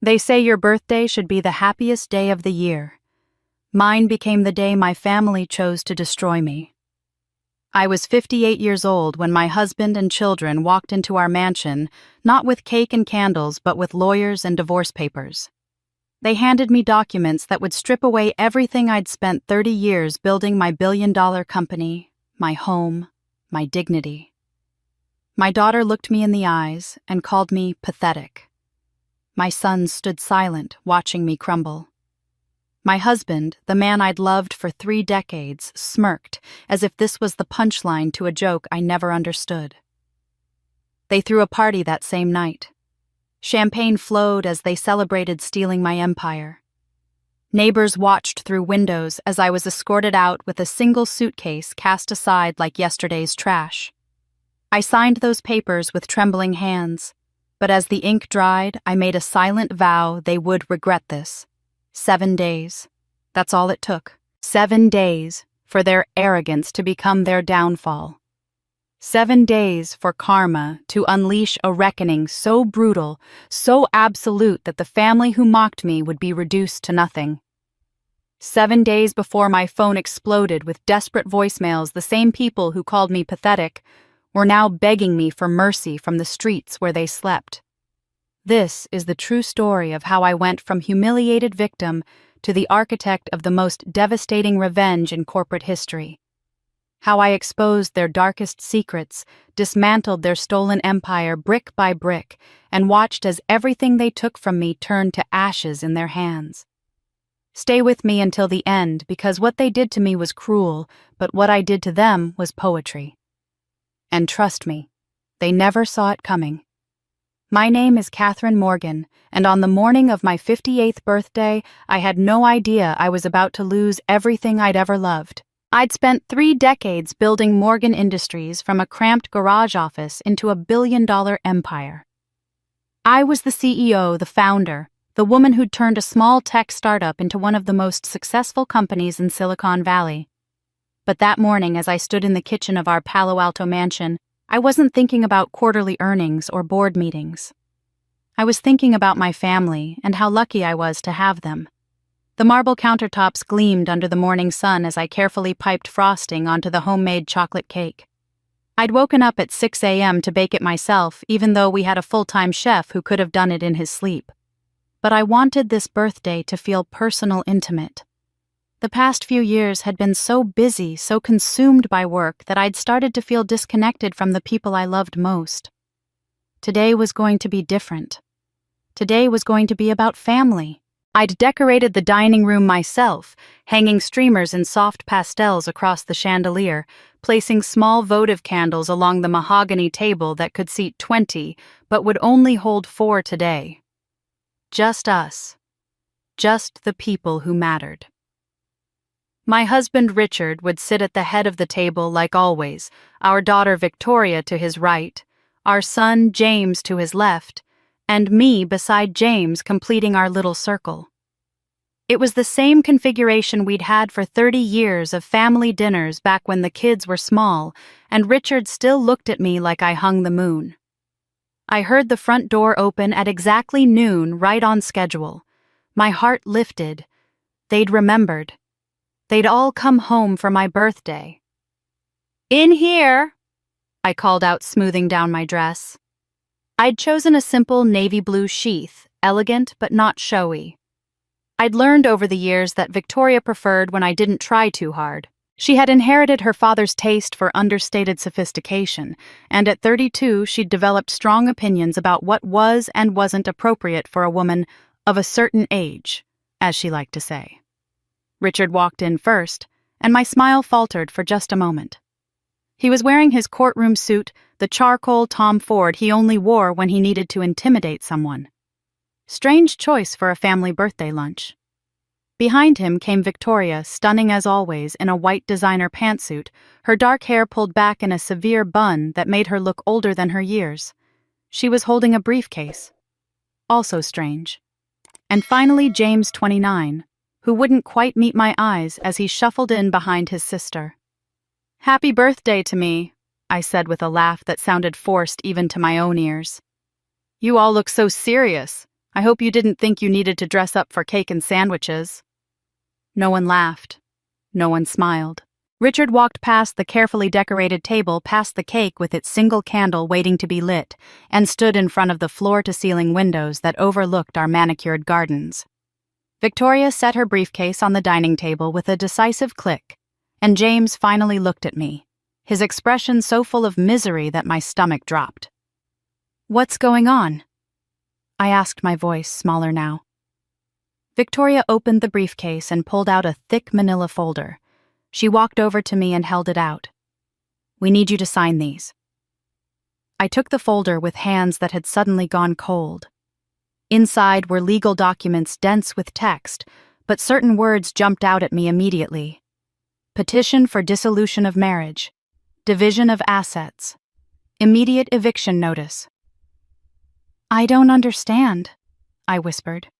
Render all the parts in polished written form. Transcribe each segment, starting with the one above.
They say your birthday should be the happiest day of the year. Mine became the day my family chose to destroy me. I was 58 years old when my husband and children walked into our mansion, not with cake and candles, but with lawyers and divorce papers. They handed me documents that would strip away everything I'd spent 30 years building: my billion-dollar company, my home, my dignity. My daughter looked me in the eyes and called me pathetic. My son stood silent, watching me crumble. My husband, the man I'd loved for 3 decades, smirked as if this was the punchline to a joke I never understood. They threw a party that same night. Champagne flowed as they celebrated stealing my empire. Neighbors watched through windows as I was escorted out with a single suitcase cast aside like yesterday's trash. I signed those papers with trembling hands, but as the ink dried, I made a silent vow they would regret this. 7 days. That's all it took. 7 days for their arrogance to become their downfall. 7 days for karma to unleash a reckoning so brutal, so absolute that the family who mocked me would be reduced to nothing. 7 days before my phone exploded with desperate voicemails, the same people who called me pathetic were now begging me for mercy from the streets where they slept. This is the true story of how I went from humiliated victim to the architect of the most devastating revenge in corporate history. How I exposed their darkest secrets, dismantled their stolen empire brick by brick, and watched as everything they took from me turned to ashes in their hands. Stay with me until the end, because what they did to me was cruel, but what I did to them was poetry. And trust me, they never saw it coming. My name is Catherine Morgan, and on the morning of my 58th birthday, I had no idea I was about to lose everything I'd ever loved. I'd spent 3 decades building Morgan Industries from a cramped garage office into a billion-dollar empire. I was the CEO, the founder, the woman who'd turned a small tech startup into one of the most successful companies in Silicon Valley. But that morning, as I stood in the kitchen of our Palo Alto mansion, I wasn't thinking about quarterly earnings or board meetings. I was thinking about my family and how lucky I was to have them. The marble countertops gleamed under the morning sun as I carefully piped frosting onto the homemade chocolate cake. I'd woken up at 6 a.m. to bake it myself, even though we had a full-time chef who could have done it in his sleep. But I wanted this birthday to feel personal, intimate. The past few years had been so busy, so consumed by work, that I'd started to feel disconnected from the people I loved most. Today was going to be different. Today was going to be about family. I'd decorated the dining room myself, hanging streamers in soft pastels across the chandelier, placing small votive candles along the mahogany table that could seat 20, but would only hold 4 today. Just us. Just the people who mattered. My husband Richard would sit at the head of the table like always, our daughter Victoria to his right, our son James to his left, and me beside James completing our little circle. It was the same configuration we'd had for 30 years of family dinners back when the kids were small, and Richard still looked at me like I hung the moon. I heard the front door open at exactly noon, right on schedule. My heart lifted. They'd remembered. They'd all come home for my birthday. "In here," I called out, smoothing down my dress. I'd chosen a simple navy blue sheath, elegant but not showy. I'd learned over the years that Victoria preferred when I didn't try too hard. She had inherited her father's taste for understated sophistication, and at 32 she'd developed strong opinions about what was and wasn't appropriate for a woman of a certain age, as she liked to say. Richard walked in first, and my smile faltered for just a moment. He was wearing his courtroom suit, the charcoal Tom Ford he only wore when he needed to intimidate someone. Strange choice for a family birthday lunch. Behind him came Victoria, stunning as always in a white designer pantsuit, her dark hair pulled back in a severe bun that made her look older than her years. She was holding a briefcase. Also strange. And finally James, 29, who wouldn't quite meet my eyes as he shuffled in behind his sister. "Happy birthday to me," I said with a laugh that sounded forced even to my own ears. "You all look so serious. I hope you didn't think you needed to dress up for cake and sandwiches." No one laughed. No one smiled. Richard walked past the carefully decorated table, past the cake with its single candle waiting to be lit, and stood in front of the floor-to-ceiling windows that overlooked our manicured gardens. Victoria set her briefcase on the dining table with a decisive click, and James finally looked at me, his expression so full of misery that my stomach dropped. "What's going on?" I asked, my voice smaller now. Victoria opened the briefcase and pulled out a thick manila folder. She walked over to me and held it out. "We need you to sign these." I took the folder with hands that had suddenly gone cold. Inside were legal documents dense with text, but certain words jumped out at me immediately. Petition for dissolution of marriage, division of assets, immediate eviction notice. "I don't understand," I whispered.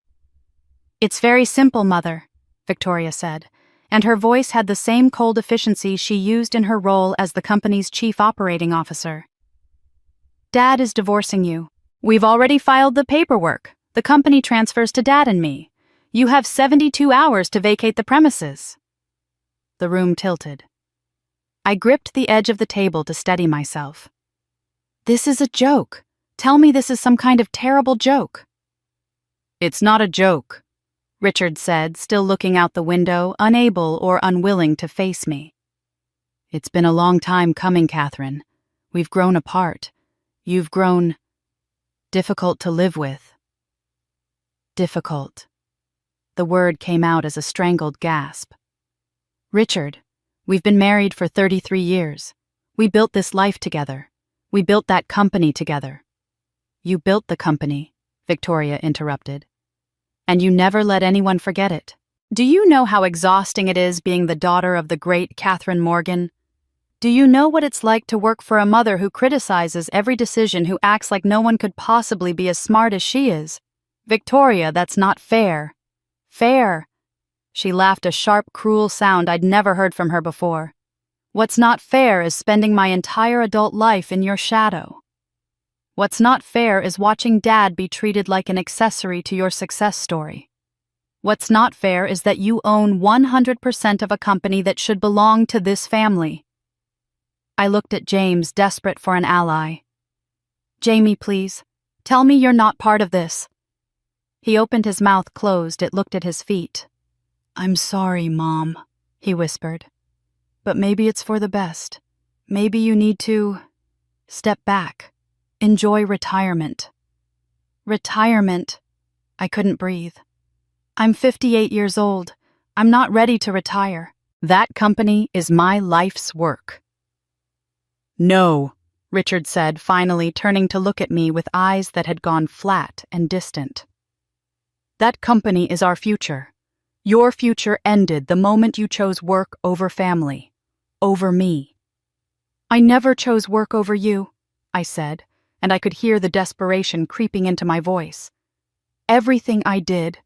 "It's very simple, Mother," Victoria said, and her voice had the same cold efficiency she used in her role as the company's chief operating officer. "Dad is divorcing you. We've already filed the paperwork. The company transfers to Dad and me. You have 72 hours to vacate the premises." The room tilted. I gripped the edge of the table to steady myself. "This is a joke. Tell me this is some kind of terrible joke." "It's not a joke," Richard said, still looking out the window, unable or unwilling to face me. "It's been a long time coming, Catherine. We've grown apart. You've grown difficult to live with." Difficult. The word came out as a strangled gasp. "Richard, we've been married for 33 years. We built this life together. We built that company together." "You built the company," Victoria interrupted. "And you never let anyone forget it. Do you know how exhausting it is being the daughter of the great Catherine Morgan? Do you know what it's like to work for a mother who criticizes every decision, who acts like no one could possibly be as smart as she is? Victoria, that's not fair." "Fair." She laughed, a sharp, cruel sound I'd never heard from her before. "What's not fair is spending my entire adult life in your shadow. What's not fair is watching Dad be treated like an accessory to your success story. What's not fair is that you own 100% of a company that should belong to this family." I looked at James, desperate for an ally. "Jamie, please, tell me you're not part of this." He opened his mouth closed, it looked at his feet. "I'm sorry, Mom," he whispered. "But maybe it's for the best. Maybe you need to step back. Enjoy retirement." "Retirement?" I couldn't breathe. "I'm 58 years old. I'm not ready to retire. That company is my life's work." "No," Richard said, finally turning to look at me with eyes that had gone flat and distant. "That company is our future. Your future ended the moment you chose work over family, over me." "I never chose work over you," I said, and I could hear the desperation creeping into my voice. "Everything I did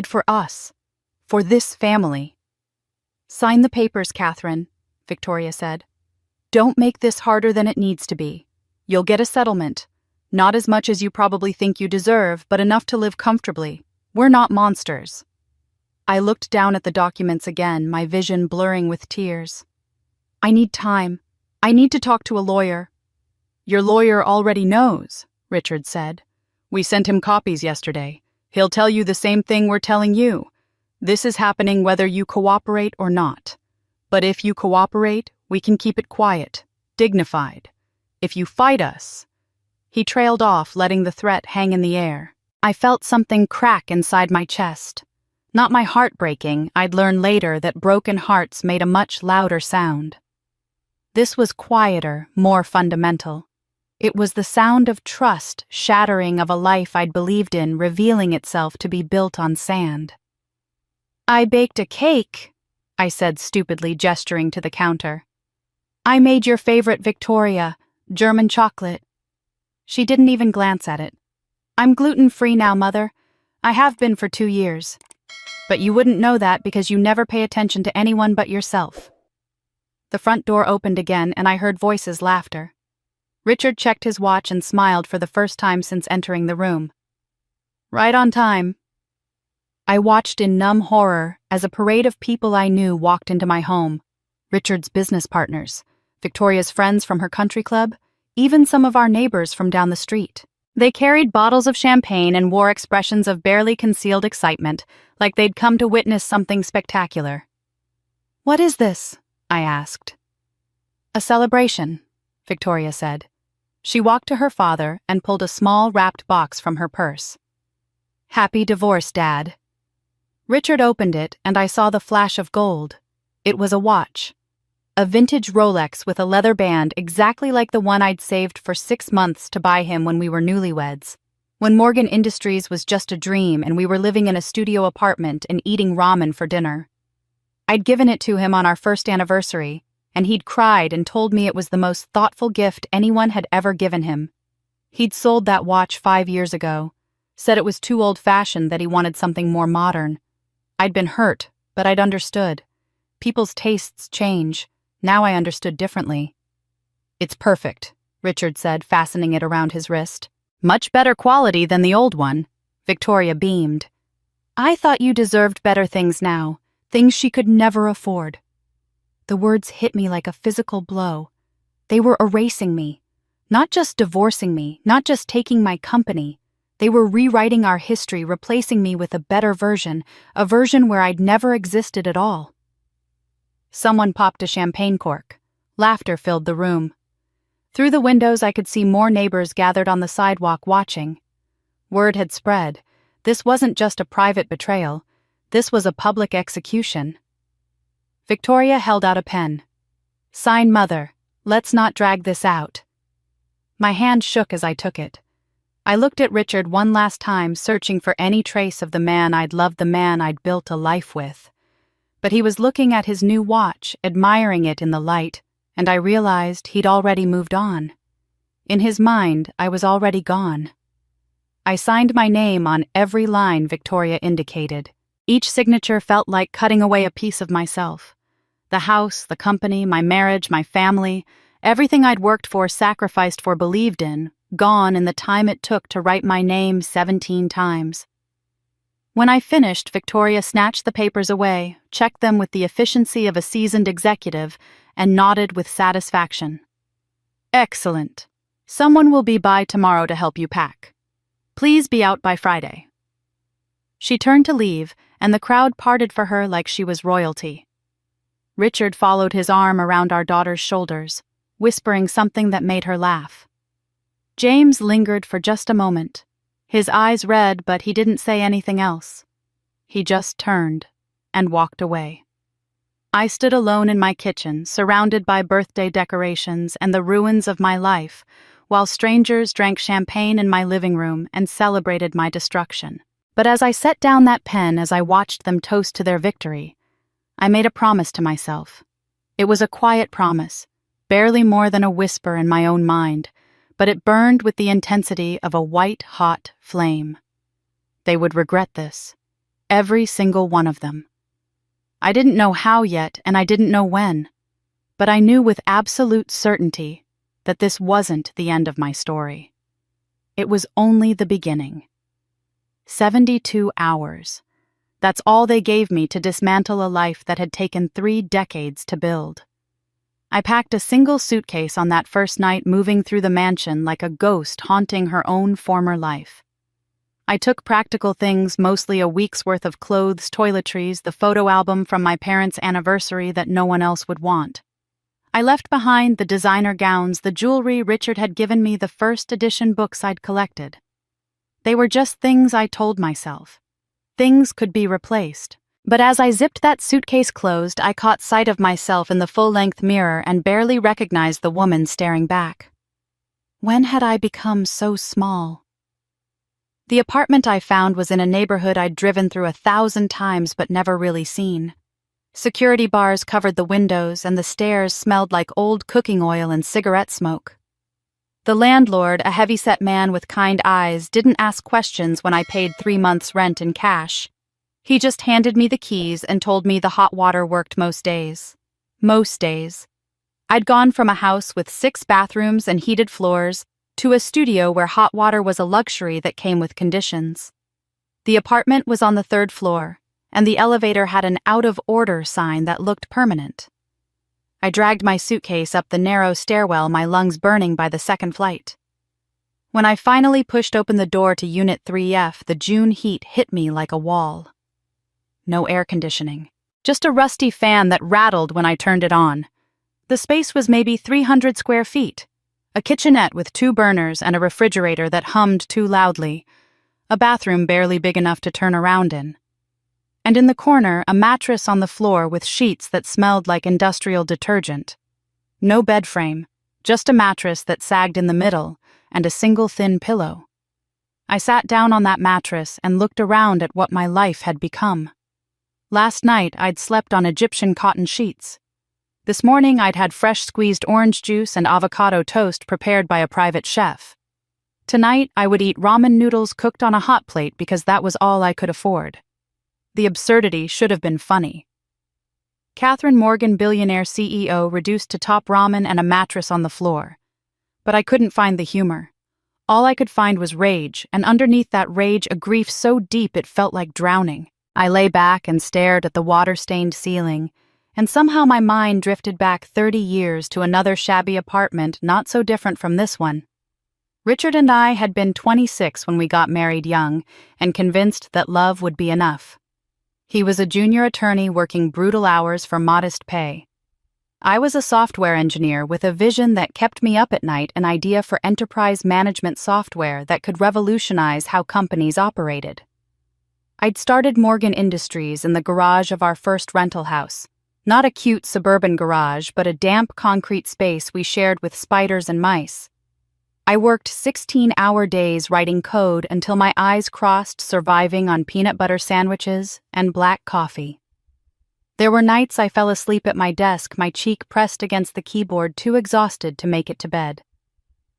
for us, for this family." "Sign the papers, Catherine," Victoria said. "Don't make this harder than it needs to be. You'll get a settlement. Not as much as you probably think you deserve, but enough to live comfortably. We're not monsters." I looked down at the documents again, my vision blurring with tears. "I need time. I need to talk to a lawyer." "Your lawyer already knows," Richard said. "We sent him copies yesterday. He'll tell you the same thing we're telling you. This is happening whether you cooperate or not. But if you cooperate, we can keep it quiet, dignified. If you fight us..." He trailed off, letting the threat hang in the air. I felt something crack inside my chest. Not my heart breaking, I'd learn later that broken hearts made a much louder sound. This was quieter, more fundamental. It was the sound of trust, shattering of a life I'd believed in, revealing itself to be built on sand. "I baked a cake," I said stupidly, gesturing to the counter. "I made your favorite Victoria, German chocolate." She didn't even glance at it. "I'm gluten-free now, Mother. I have been for 2 years. But you wouldn't know that because you never pay attention to anyone but yourself." The front door opened again and I heard voices, laughter. Richard checked his watch and smiled for the first time since entering the room. Right on time. I watched in numb horror as a parade of people I knew walked into my home. Richard's business partners, Victoria's friends from her country club, even some of our neighbors from down the street. They carried bottles of champagne and wore expressions of barely concealed excitement, like they'd come to witness something spectacular. "What is this?" I asked. "A celebration," Victoria said. She walked to her father and pulled a small wrapped box from her purse. "Happy divorce, Dad." Richard opened it and I saw the flash of gold. It was a watch. A vintage Rolex with a leather band exactly like the one I'd saved for 6 months to buy him when we were newlyweds. When Morgan Industries was just a dream and we were living in a studio apartment and eating ramen for dinner. I'd given it to him on our first anniversary, and he'd cried and told me it was the most thoughtful gift anyone had ever given him. He'd sold that watch 5 years ago, said it was too old-fashioned, that he wanted something more modern. I'd been hurt, but I'd understood. People's tastes change. Now I understood differently. "It's perfect," Richard said, fastening it around his wrist. "Much better quality than the old one." Victoria beamed. "I thought you deserved better things now, things she could never afford." The words hit me like a physical blow. They were erasing me. Not just divorcing me, not just taking my company. They were rewriting our history, replacing me with a better version, a version where I'd never existed at all. Someone popped a champagne cork. Laughter filled the room. Through the windows I could see more neighbors gathered on the sidewalk watching. Word had spread. This wasn't just a private betrayal. This was a public execution. Victoria held out a pen. "Sign, Mother. Let's not drag this out." My hand shook as I took it. I looked at Richard one last time, searching for any trace of the man I'd loved, the man I'd built a life with. But he was looking at his new watch, admiring it in the light, and I realized he'd already moved on. In his mind, I was already gone. I signed my name on every line Victoria indicated. Each signature felt like cutting away a piece of myself. The house, the company, my marriage, my family, everything I'd worked for, sacrificed for, believed in, gone in the time it took to write my name 17 times. When I finished, Victoria snatched the papers away, checked them with the efficiency of a seasoned executive, and nodded with satisfaction. "Excellent. Someone will be by tomorrow to help you pack. Please be out by Friday." She turned to leave, and the crowd parted for her like she was royalty. Richard followed his arm around our daughter's shoulders, whispering something that made her laugh. James lingered for just a moment. His eyes red, but he didn't say anything else. He just turned and walked away. I stood alone in my kitchen, surrounded by birthday decorations and the ruins of my life, while strangers drank champagne in my living room and celebrated my destruction. But as I set down that pen, as I watched them toast to their victory, I made a promise to myself. It was a quiet promise, barely more than a whisper in my own mind, but it burned with the intensity of a white-hot flame. They would regret this. Every single one of them. I didn't know how yet, and I didn't know when, but I knew with absolute certainty that this wasn't the end of my story. It was only the beginning. 72 hours. That's all they gave me to dismantle a life that had taken 3 decades to build. I packed a single suitcase on that first night, moving through the mansion like a ghost haunting her own former life. I took practical things, mostly a week's worth of clothes, toiletries, the photo album from my parents' anniversary that no one else would want. I left behind the designer gowns, the jewelry Richard had given me, the first edition books I'd collected. They were just things I told myself. Things could be replaced. But as I zipped that suitcase closed, I caught sight of myself in the full-length mirror and barely recognized the woman staring back. When had I become so small? The apartment I found was in a neighborhood I'd driven through 1,000 times but never really seen. Security bars covered the windows, and the stairs smelled like old cooking oil and cigarette smoke. The landlord, a heavy-set man with kind eyes, didn't ask questions when I paid 3 months' rent in cash. He just handed me the keys and told me the hot water worked most days. Most days. I'd gone from a house with 6 bathrooms and heated floors to a studio where hot water was a luxury that came with conditions. The apartment was on the third floor, and the elevator had an out-of-order sign that looked permanent. I dragged my suitcase up the narrow stairwell, my lungs burning by the second flight. When I finally pushed open the door to Unit 3F, the June heat hit me like a wall. No air conditioning, just a rusty fan that rattled when I turned it on. The space was maybe 300 square feet, a kitchenette with 2 burners and a refrigerator that hummed too loudly, a bathroom barely big enough to turn around in. And in the corner, a mattress on the floor with sheets that smelled like industrial detergent. No bed frame, just a mattress that sagged in the middle and a single thin pillow. I sat down on that mattress and looked around at what my life had become. Last night, I'd slept on Egyptian cotton sheets. This morning, I'd had fresh squeezed orange juice and avocado toast prepared by a private chef. Tonight, I would eat ramen noodles cooked on a hot plate because that was all I could afford. The absurdity should have been funny. Catherine Morgan, billionaire CEO, reduced to top ramen and a mattress on the floor. But I couldn't find the humor. All I could find was rage, and underneath that rage, a grief so deep it felt like drowning. I lay back and stared at the water-stained ceiling, and somehow my mind drifted back 30 years to another shabby apartment not so different from this one. Richard and I had been 26 when we got married young, and convinced that love would be enough. He was a junior attorney working brutal hours for modest pay. I was a software engineer with a vision that kept me up at night, an idea for enterprise management software that could revolutionize how companies operated. I'd started Morgan Industries in the garage of our first rental house. Not a cute suburban garage, but a damp concrete space we shared with spiders and mice. I worked 16-hour days writing code until my eyes crossed, surviving on peanut butter sandwiches and black coffee. There were nights I fell asleep at my desk, my cheek pressed against the keyboard, too exhausted to make it to bed.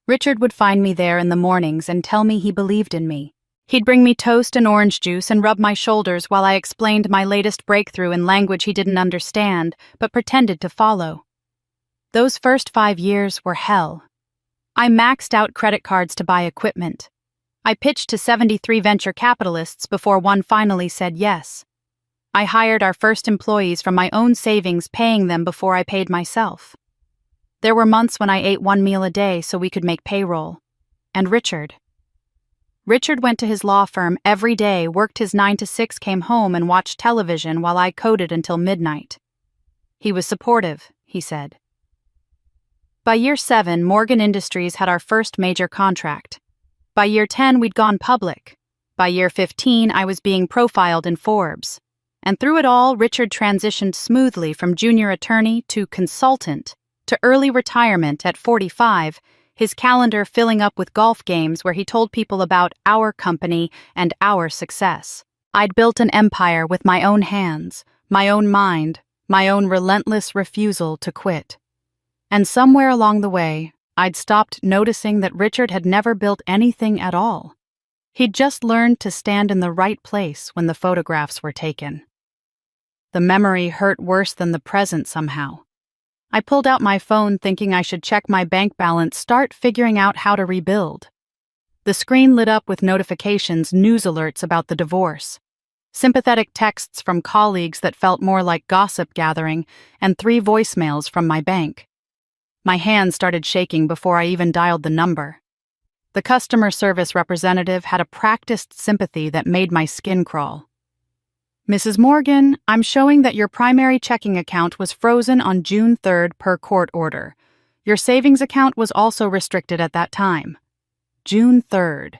Richard would find me there in the mornings and tell me he believed in me. He'd bring me toast and orange juice and rub my shoulders while I explained my latest breakthrough in language he didn't understand, but pretended to follow. Those first 5 years were hell. I maxed out credit cards to buy equipment. I pitched to 73 venture capitalists before one finally said yes. I hired our first employees from my own savings, paying them before I paid myself. There were months when I ate 1 meal a day so we could make payroll. And Richard went to his law firm every day, worked his 9 to 6, came home and watched television while I coded until midnight. He was supportive, he said. By year 7, Morgan Industries had our first major contract. By year 10, we'd gone public. By year 15, I was being profiled in Forbes. And through it all, Richard transitioned smoothly from junior attorney to consultant to early retirement at 45, his calendar filling up with golf games where he told people about our company and our success. I'd built an empire with my own hands, my own mind, my own relentless refusal to quit. And somewhere along the way, I'd stopped noticing that Richard had never built anything at all. He'd just learned to stand in the right place when the photographs were taken. The memory hurt worse than the present somehow. I pulled out my phone thinking I should check my bank balance, start figuring out how to rebuild. The screen lit up with notifications, news alerts about the divorce, sympathetic texts from colleagues that felt more like gossip gathering, and 3 voicemails from my bank. My hands started shaking before I even dialed the number. The customer service representative had a practiced sympathy that made my skin crawl. Mrs. Morgan, I'm showing that your primary checking account was frozen on June 3rd per court order. Your savings account was also restricted at that time. June 3rd.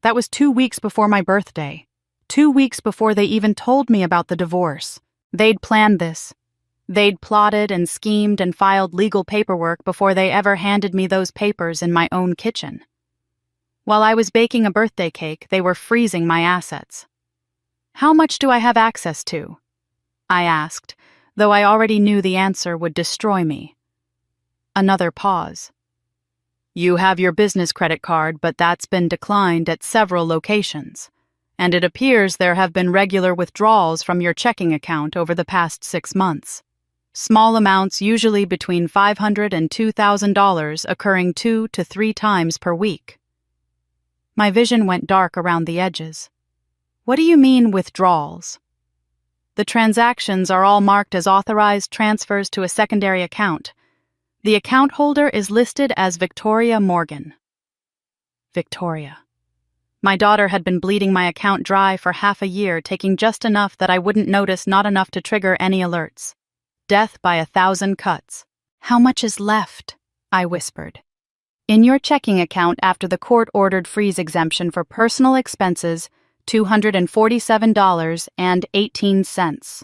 That was 2 weeks before my birthday. 2 weeks before they even told me about the divorce. They'd planned this. They'd plotted and schemed and filed legal paperwork before they ever handed me those papers in my own kitchen. While I was baking a birthday cake, they were freezing my assets. How much do I have access to? I asked, though I already knew the answer would destroy me. Another pause. You have your business credit card, but that's been declined at several locations, and it appears there have been regular withdrawals from your checking account over the past 6 months. Small amounts, usually between $500 and $2,000, occurring 2 to 3 times per week. My vision went dark around the edges. What do you mean, withdrawals? The transactions are all marked as authorized transfers to a secondary account. The account holder is listed as Victoria Morgan. Victoria. My daughter had been bleeding my account dry for half a year, taking just enough that I wouldn't notice, not enough to trigger any alerts. Death by 1,000 cuts. How much is left? I whispered. In your checking account after the court-ordered freeze exemption for personal expenses, $247.18.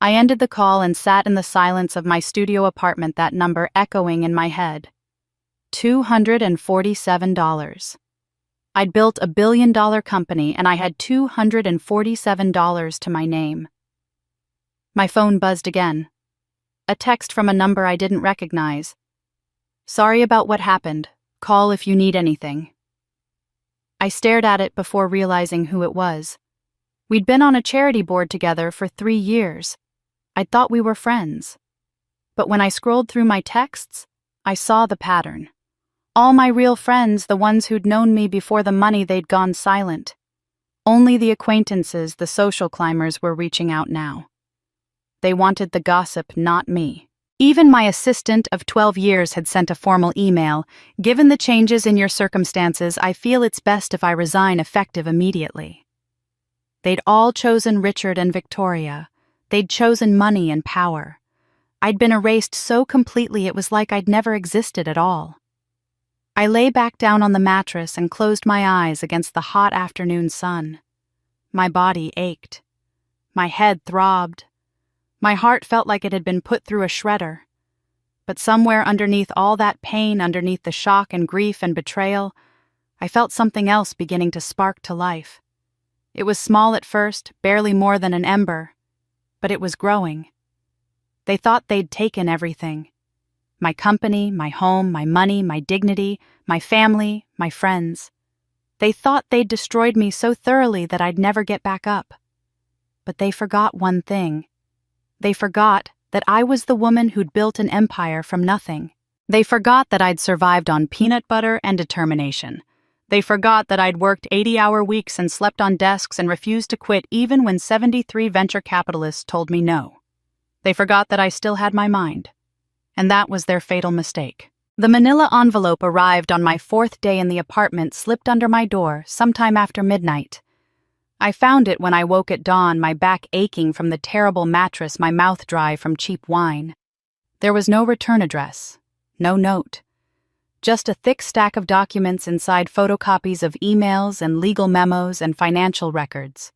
I ended the call and sat in the silence of my studio apartment, that number echoing in my head. $247. I'd built a $1 billion company and I had $247 to my name. My phone buzzed again. A text from a number I didn't recognize. Sorry about what happened. Call if you need anything. I stared at it before realizing who it was. We'd been on a charity board together for 3 years. I'd thought we were friends. But when I scrolled through my texts, I saw the pattern. All my real friends, the ones who'd known me before the money, they'd gone silent. Only the acquaintances, the social climbers, were reaching out now. They wanted the gossip, not me. Even my assistant of 12 years had sent a formal email. Given the changes in your circumstances, I feel it's best if I resign effective immediately. They'd all chosen Richard and Victoria. They'd chosen money and power. I'd been erased so completely it was like I'd never existed at all. I lay back down on the mattress and closed my eyes against the hot afternoon sun. My body ached. My head throbbed. My heart felt like it had been put through a shredder. But somewhere underneath all that pain, underneath the shock and grief and betrayal, I felt something else beginning to spark to life. It was small at first, barely more than an ember, but it was growing. They thought they'd taken everything. My company, my home, my money, my dignity, my family, my friends. They thought they'd destroyed me so thoroughly that I'd never get back up. But they forgot one thing. They forgot that I was the woman who'd built an empire from nothing. They forgot that I'd survived on peanut butter and determination. They forgot that I'd worked 80-hour weeks and slept on desks and refused to quit even when 73 venture capitalists told me no. They forgot that I still had my mind. And that was their fatal mistake. The manila envelope arrived on my 4th day in the apartment, slipped under my door sometime after midnight. I found it when I woke at dawn, my back aching from the terrible mattress, my mouth dry from cheap wine. There was no return address, no note. Just a thick stack of documents inside photocopies of emails and legal memos and financial records.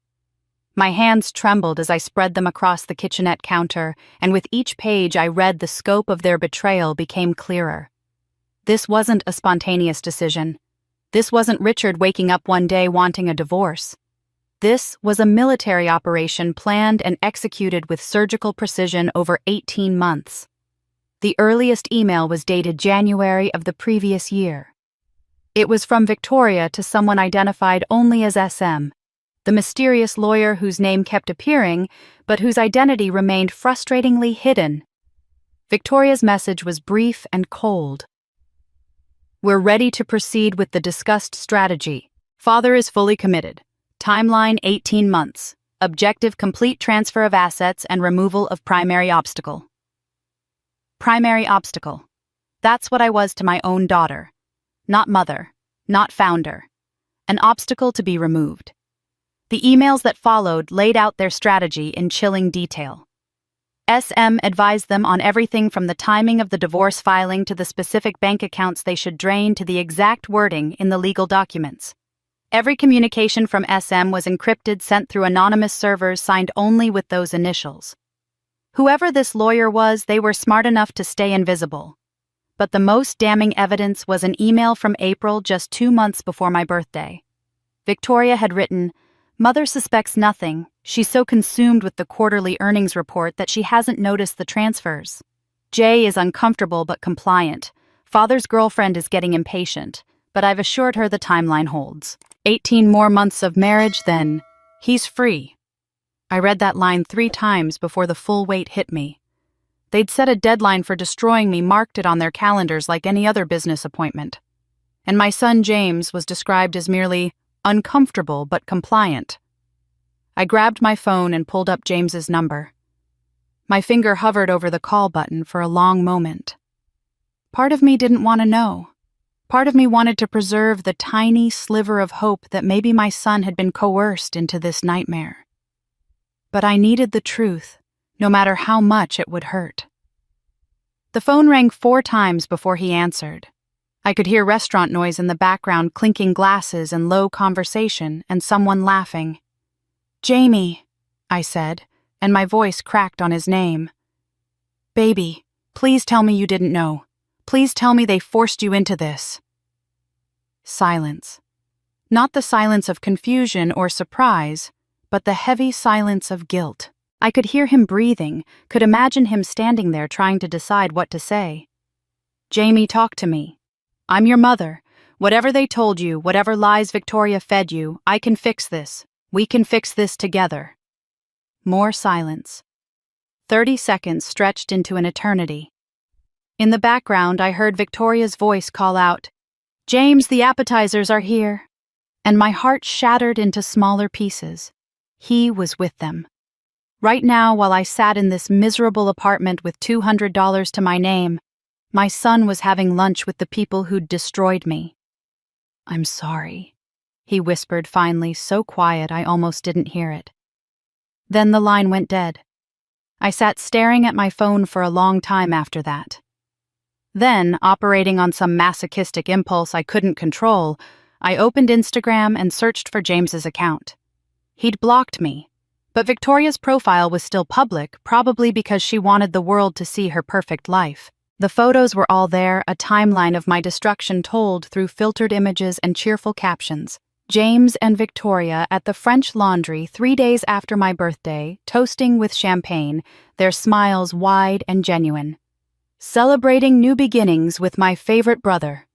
My hands trembled as I spread them across the kitchenette counter, and with each page I read the scope of their betrayal became clearer. This wasn't a spontaneous decision. This wasn't Richard waking up one day wanting a divorce. This was a military operation planned and executed with surgical precision over 18 months. The earliest email was dated January of the previous year. It was from Victoria to someone identified only as SM, the mysterious lawyer whose name kept appearing, but whose identity remained frustratingly hidden. Victoria's message was brief and cold. We're ready to proceed with the discussed strategy. Father is fully committed. Timeline 18 months. Objective complete transfer of assets and removal of primary obstacle. Primary obstacle. That's what I was to my own daughter. Not mother, not founder. An obstacle to be removed. The emails that followed laid out their strategy in chilling detail. SM advised them on everything from the timing of the divorce filing to the specific bank accounts they should drain to the exact wording in the legal documents. Every communication from SM was encrypted, sent through anonymous servers signed only with those initials. Whoever this lawyer was, they were smart enough to stay invisible. But the most damning evidence was an email from April, just 2 months before my birthday. Victoria had written, "Mother suspects nothing. She's so consumed with the quarterly earnings report that she hasn't noticed the transfers. Jay is uncomfortable but compliant. Father's girlfriend is getting impatient, but I've assured her the timeline holds. 18 more months of marriage, then he's free." I read that line 3 times before the full weight hit me. They'd set a deadline for destroying me, marked it on their calendars like any other business appointment. And my son James was described as merely uncomfortable but compliant. I grabbed my phone and pulled up James's number. My finger hovered over the call button for a long moment. Part of me didn't want to know. Part of me wanted to preserve the tiny sliver of hope that maybe my son had been coerced into this nightmare. But I needed the truth, no matter how much it would hurt. The phone rang 4 times before he answered. I could hear restaurant noise in the background, clinking glasses and low conversation, and someone laughing. "Jamie," I said, and my voice cracked on his name. "Baby, please tell me you didn't know. Please tell me they forced you into this." Silence. Not the silence of confusion or surprise, but the heavy silence of guilt. I could hear him breathing, could imagine him standing there trying to decide what to say. "Jamie, talk to me. I'm your mother. Whatever they told you, whatever lies Victoria fed you, I can fix this. We can fix this together." More silence. 30 seconds stretched into an eternity. In the background, I heard Victoria's voice call out, "James, the appetizers are here." And my heart shattered into smaller pieces. He was with them. Right now, while I sat in this miserable apartment with $200 to my name, my son was having lunch with the people who'd destroyed me. "I'm sorry," he whispered finally, so quiet I almost didn't hear it. Then the line went dead. I sat staring at my phone for a long time after that. Then, operating on some masochistic impulse I couldn't control, I opened Instagram and searched for James's account. He'd blocked me, but Victoria's profile was still public, probably because she wanted the world to see her perfect life. The photos were all there, a timeline of my destruction told through filtered images and cheerful captions. James and Victoria at the French Laundry 3 days after my birthday, toasting with champagne, their smiles wide and genuine. "Celebrating new beginnings with my favorite brother."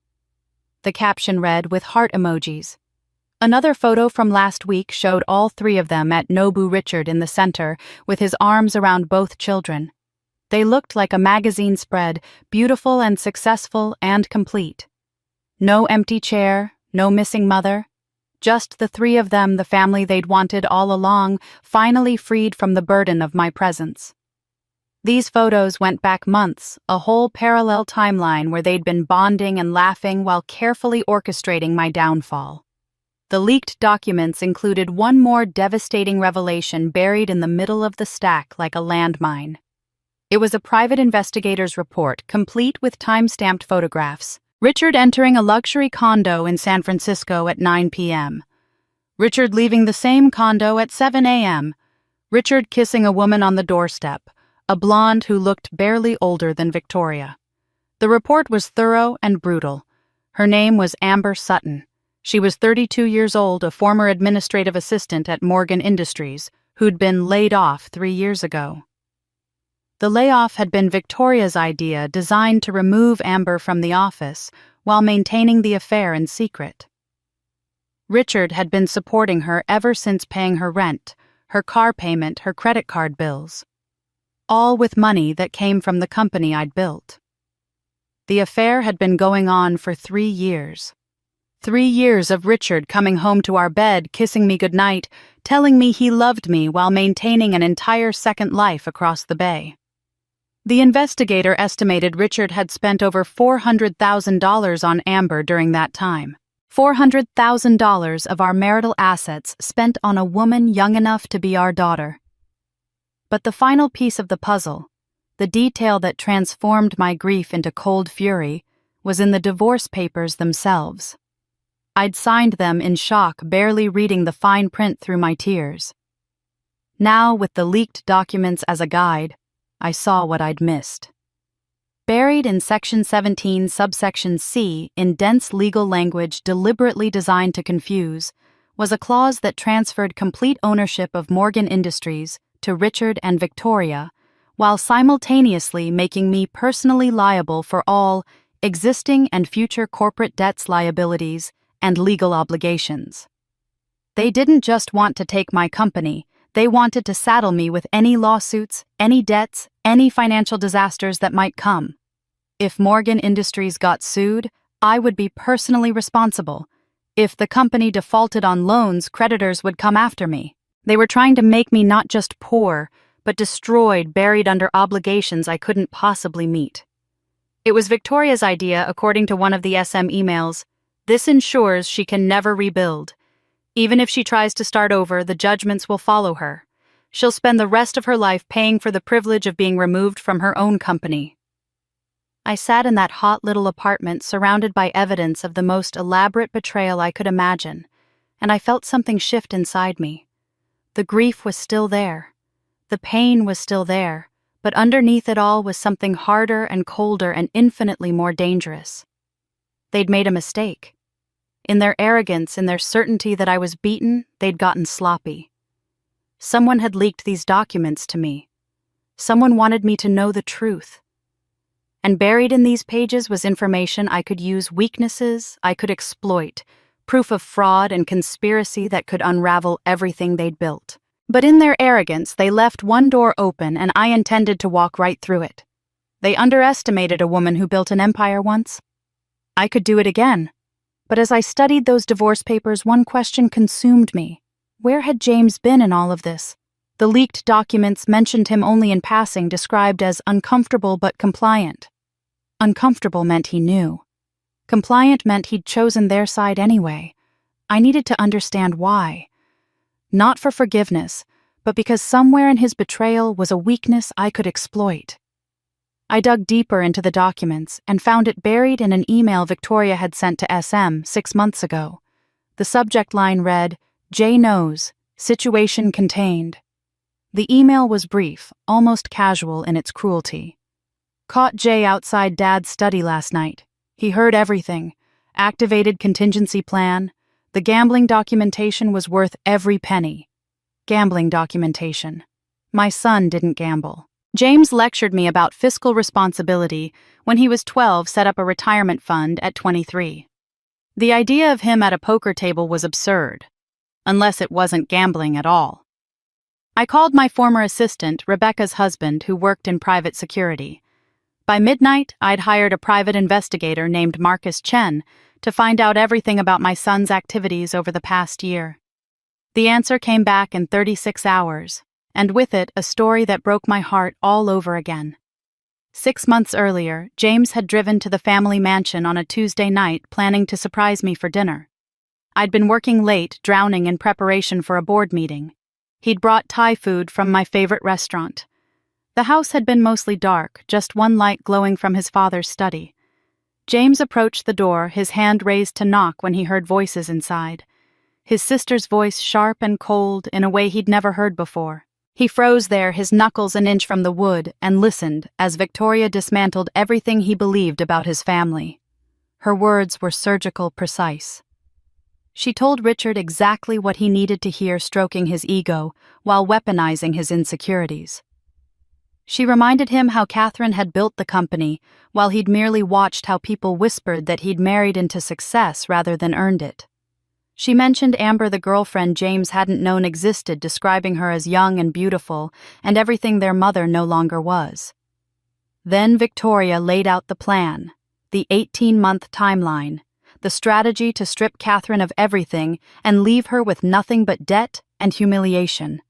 The caption read with heart emojis. Another photo from last week showed all 3 of them at Nobu Richard in the center, with his arms around both children. They looked like a magazine spread, beautiful and successful and complete. No empty chair, no missing mother. Just the 3 of them, the family they'd wanted all along, finally freed from the burden of my presence. These photos went back months, a whole parallel timeline where they'd been bonding and laughing while carefully orchestrating my downfall. The leaked documents included one more devastating revelation buried in the middle of the stack like a landmine. It was a private investigator's report, complete with time-stamped photographs. Richard entering a luxury condo in San Francisco at 9 p.m. Richard leaving the same condo at 7 a.m. Richard kissing a woman on the doorstep, a blonde who looked barely older than Victoria. The report was thorough and brutal. Her name was Amber Sutton. She was 32 years old, a former administrative assistant at Morgan Industries, who'd been laid off 3 years ago. The layoff had been Victoria's idea, designed to remove Amber from the office while maintaining the affair in secret. Richard had been supporting her ever since paying her rent, her car payment, her credit card bills. All with money that came from the company I'd built. The affair had been going on for 3 years. 3 years of Richard coming home to our bed, kissing me goodnight, telling me he loved me while maintaining an entire second life across the bay. The investigator estimated Richard had spent over $400,000 on Amber during that time. $400,000 of our marital assets spent on a woman young enough to be our daughter. But the final piece of the puzzle, the detail that transformed my grief into cold fury, was in the divorce papers themselves. I'd signed them in shock, barely reading the fine print through my tears. Now, with the leaked documents as a guide, I saw what I'd missed. Buried in Section 17, subsection C, in dense legal language deliberately designed to confuse, was a clause that transferred complete ownership of Morgan Industries to Richard and Victoria, while simultaneously making me personally liable for all existing and future corporate debts, liabilities, and legal obligations. They didn't just want to take my company, they wanted to saddle me with any lawsuits, any debts, any financial disasters that might come. If Morgan Industries got sued, I would be personally responsible, If the company defaulted on loans, creditors would come after me. They were trying to make me not just poor, but destroyed, buried under obligations I couldn't possibly meet. It was Victoria's idea, according to one of the SM emails. This ensures she can never rebuild. Even if she tries to start over, the judgments will follow her. She'll spend the rest of her life paying for the privilege of being removed from her own company. I sat in that hot little apartment surrounded by evidence of the most elaborate betrayal I could imagine, and I felt something shift inside me. The grief was still there. The pain was still there, but underneath it all was something harder and colder and infinitely more dangerous. They'd made a mistake. In their arrogance, in their certainty that I was beaten, they'd gotten sloppy. Someone had leaked these documents to me. Someone wanted me to know the truth. And buried in these pages was information I could use, weaknesses I could exploit, proof of fraud and conspiracy that could unravel everything they'd built. But in their arrogance, they left one door open, and I intended to walk right through it. They underestimated a woman who built an empire once. I could do it again. But as I studied those divorce papers, one question consumed me. Where had James been in all of this? The leaked documents mentioned him only in passing, described as uncomfortable but compliant. Uncomfortable meant he knew. Compliant meant he'd chosen their side anyway. I needed to understand why. Not for forgiveness, but because somewhere in his betrayal was a weakness I could exploit. I dug deeper into the documents and found it buried in an email Victoria had sent to SM 6 months ago. The subject line read, "Jay knows, situation contained." The email was brief, almost casual in its cruelty. Caught Jay outside Dad's study last night. He heard everything. Activated contingency plan. The gambling documentation was worth every penny. Gambling documentation. My son didn't gamble. James lectured me about fiscal responsibility when he was 12, set up a retirement fund at 23. The idea of him at a poker table was absurd, unless it wasn't gambling at all. I called my former assistant, Rebecca's husband, who worked in private security. By midnight, I'd hired a private investigator named Marcus Chen to find out everything about my son's activities over the past year. The answer came back in 36 hours, and with it, a story that broke my heart all over again. 6 months earlier, James had driven to the family mansion on a Tuesday night, planning to surprise me for dinner. I'd been working late, drowning in preparation for a board meeting. He'd brought Thai food from my favorite restaurant. The house had been mostly dark, just one light glowing from his father's study. James approached the door, his hand raised to knock when he heard voices inside. His sister's voice sharp and cold in a way he'd never heard before. He froze there, his knuckles an inch from the wood, and listened as Victoria dismantled everything he believed about his family. Her words were surgical, precise. She told Richard exactly what he needed to hear, stroking his ego while weaponizing his insecurities. She reminded him how Catherine had built the company, while he'd merely watched how people whispered that he'd married into success rather than earned it. She mentioned Amber, the girlfriend James hadn't known existed, describing her as young and beautiful, and everything their mother no longer was. Then Victoria laid out the plan, the 18-month timeline, the strategy to strip Catherine of everything and leave her with nothing but debt and humiliation.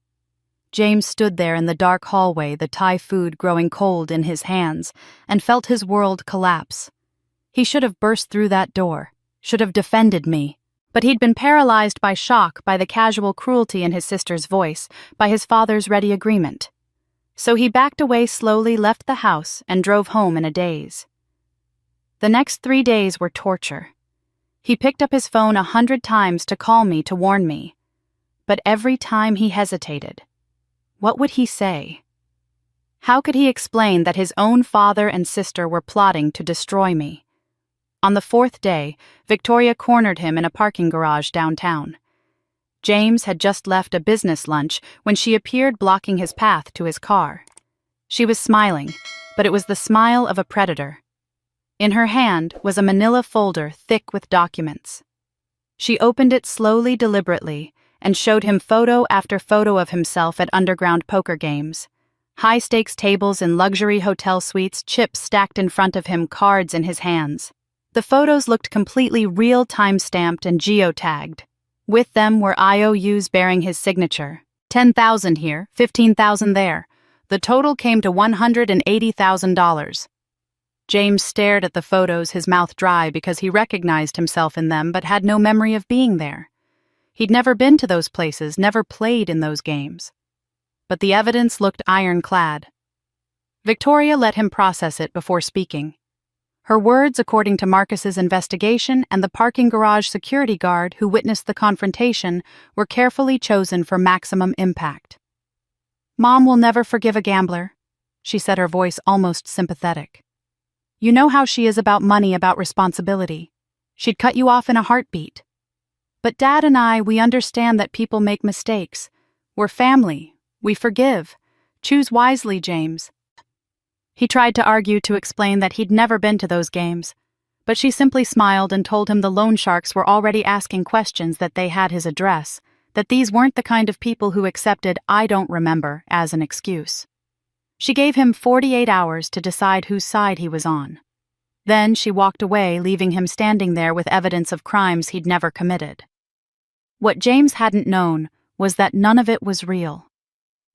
James stood there in the dark hallway, the Thai food growing cold in his hands, and felt his world collapse. He should have burst through that door, should have defended me, but he'd been paralyzed by shock, by the casual cruelty in his sister's voice, by his father's ready agreement. So he backed away slowly, left the house, and drove home in a daze. The next 3 days were torture. He picked up his phone 100 times to call me, to warn me. But every time he hesitated. What would he say? How could he explain that his own father and sister were plotting to destroy me? On the 4th day, Victoria cornered him in a parking garage downtown. James had just left a business lunch when she appeared, blocking his path to his car. She was smiling, but it was the smile of a predator. In her hand was a manila folder thick with documents. She opened it slowly, deliberately, and showed him photo after photo of himself at underground poker games. High-stakes tables in luxury hotel suites, chips stacked in front of him, cards in his hands. The photos looked completely real time-stamped and geotagged. With them were IOUs bearing his signature. 10,000 here, 15,000 there. The total came to $180,000. James stared at the photos, his mouth dry because he recognized himself in them but had no memory of being there. He'd never been to those places, never played in those games. But the evidence looked ironclad. Victoria let him process it before speaking. Her words, according to Marcus's investigation and the parking garage security guard who witnessed the confrontation, were carefully chosen for maximum impact. "Mom will never forgive a gambler," she said, her voice almost sympathetic. "You know how she is about money, about responsibility. She'd cut you off in a heartbeat. But Dad and I, we understand that people make mistakes. We're family. We forgive. Choose wisely, James." He tried to argue to explain that he'd never been to those games, but she simply smiled and told him the loan sharks were already asking questions, that they had his address, that these weren't the kind of people who accepted "I don't remember" as an excuse. She gave him 48 hours to decide whose side he was on. Then she walked away, leaving him standing there with evidence of crimes he'd never committed. What James hadn't known was that none of it was real.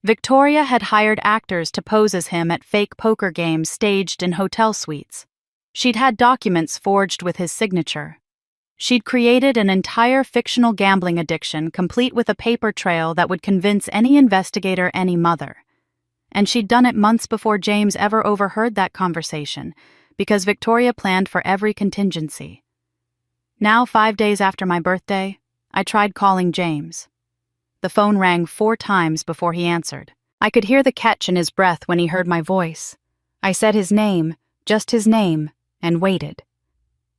Victoria had hired actors to pose as him at fake poker games staged in hotel suites. She'd had documents forged with his signature. She'd created an entire fictional gambling addiction, complete with a paper trail that would convince any investigator, any mother. And she'd done it months before James ever overheard that conversation, because Victoria planned for every contingency. Now, 5 days after my birthday, I tried calling James. The phone rang 4 times before he answered. I could hear the catch in his breath when he heard my voice. I said his name, just his name, and waited.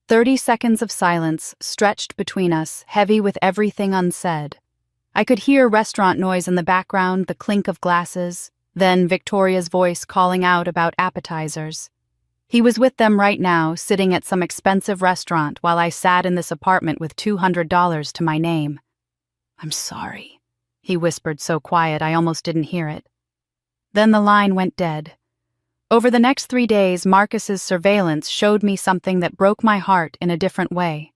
30 seconds of silence stretched between us, heavy with everything unsaid. I could hear restaurant noise in the background, the clink of glasses, then Victoria's voice calling out about appetizers. He was with them right now, sitting at some expensive restaurant while I sat in this apartment with $200 to my name. "I'm sorry," he whispered so quiet I almost didn't hear it. Then the line went dead. Over the next 3 days, Marcus's surveillance showed me something that broke my heart in a different way.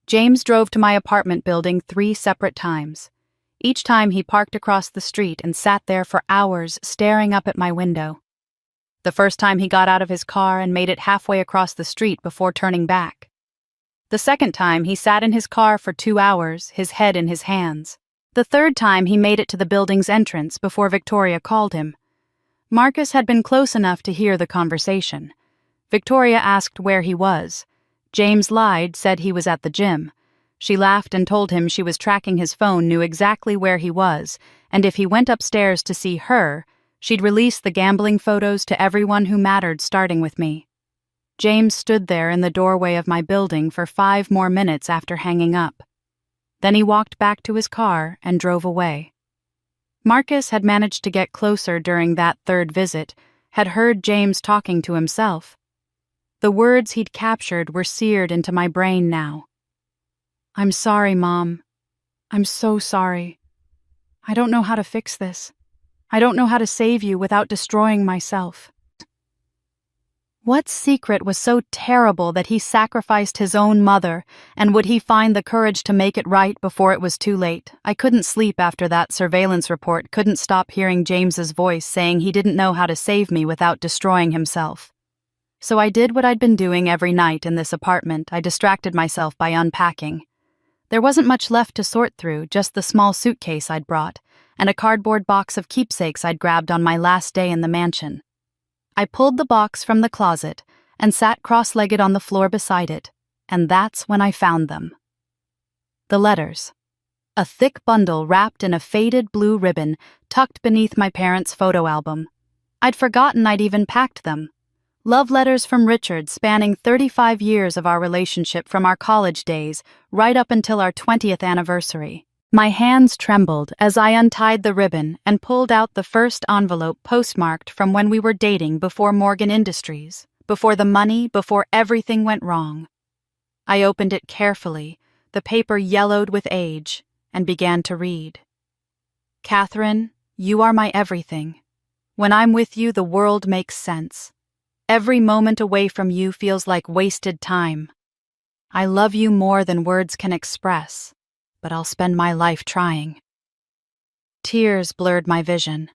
James drove to my apartment building 3 separate times. Each time he parked across the street and sat there for hours staring up at my window. The first time he got out of his car and made it halfway across the street before turning back. The second time he sat in his car for 2 hours, his head in his hands. The third time he made it to the building's entrance before Victoria called him. Marcus had been close enough to hear the conversation. Victoria asked where he was. James lied, said he was at the gym. She laughed and told him she was tracking his phone, knew exactly where he was, and if he went upstairs to see her, she'd release the gambling photos to everyone who mattered, starting with me. James stood there in the doorway of my building for 5 more minutes after hanging up. Then he walked back to his car and drove away. Marcus had managed to get closer during that third visit, had heard James talking to himself. The words he'd captured were seared into my brain now. "I'm sorry, Mom. I'm so sorry. I don't know how to fix this. I don't know how to save you without destroying myself." What secret was so terrible that he sacrificed his own mother, and would he find the courage to make it right before it was too late? I couldn't sleep after that surveillance report, couldn't stop hearing James's voice saying he didn't know how to save me without destroying himself. So I did what I'd been doing every night in this apartment. I distracted myself by unpacking. There wasn't much left to sort through, just the small suitcase I'd brought, and a cardboard box of keepsakes I'd grabbed on my last day in the mansion. I pulled the box from the closet and sat cross-legged on the floor beside it, and that's when I found them. The letters. A thick bundle wrapped in a faded blue ribbon tucked beneath my parents' photo album. I'd forgotten I'd even packed them. Love letters from Richard spanning 35 years of our relationship from our college days right up until our 20th anniversary. My hands trembled as I untied the ribbon and pulled out the first envelope postmarked from when we were dating before Morgan Industries, before the money, before everything went wrong. I opened it carefully, the paper yellowed with age, and began to read. "Catherine, you are my everything. When I'm with you, the world makes sense. Every moment away from you feels like wasted time. I love you more than words can express, but I'll spend my life trying. Tears blurred my vision.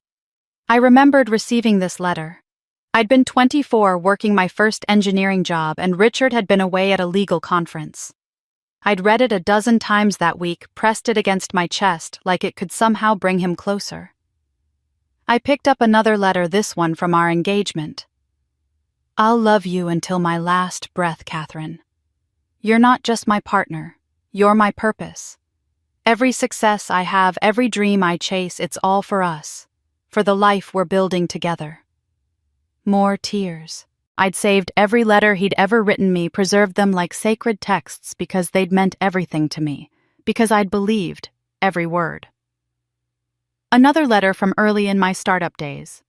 I remembered receiving this letter. I'd been 24 working my first engineering job, and Richard had been away at a legal conference. I'd read it a dozen times that week, pressed it against my chest like it could somehow bring him closer. I picked up another letter, this one from our engagement. I'll love you until my last breath, Catherine. You're not just my partner, you're my purpose. Every success I have, every dream I chase, it's all for us, for the life we're building together. More tears. I'd saved every letter he'd ever written me, preserved them like sacred texts because they'd meant everything to me, because I'd believed every word. Another letter from early in my startup days.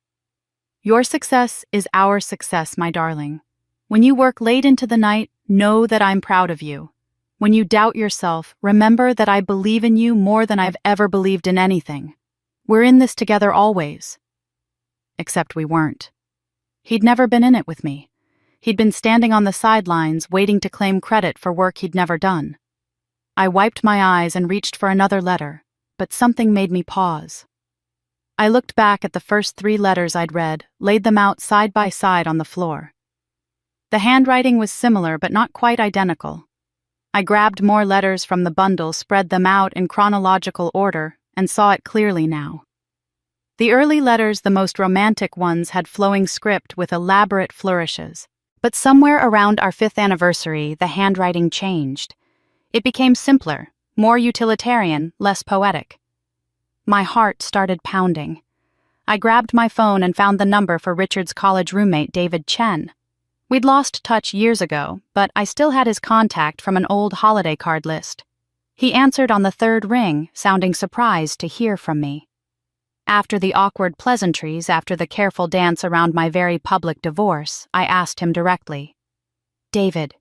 Your success is our success, my darling. When you work late into the night, know that I'm proud of you. When you doubt yourself, remember that I believe in you more than I've ever believed in anything. We're in this together always. Except we weren't. He'd never been in it with me. He'd been standing on the sidelines, waiting to claim credit for work he'd never done. I wiped my eyes and reached for another letter, but something made me pause. I looked back at the first 3 letters I'd read, laid them out side by side on the floor. The handwriting was similar but not quite identical. I grabbed more letters from the bundle, spread them out in chronological order, and saw it clearly now. The early letters, the most romantic ones, had flowing script with elaborate flourishes. But somewhere around our 5th anniversary, the handwriting changed. It became simpler, more utilitarian, less poetic. My heart started pounding. I grabbed my phone and found the number for Richard's college roommate, David Chen. We'd lost touch years ago, but I still had his contact from an old holiday card list. He answered on the 3rd ring, sounding surprised to hear from me. After the awkward pleasantries, after the careful dance around my very public divorce, I asked him directly, David,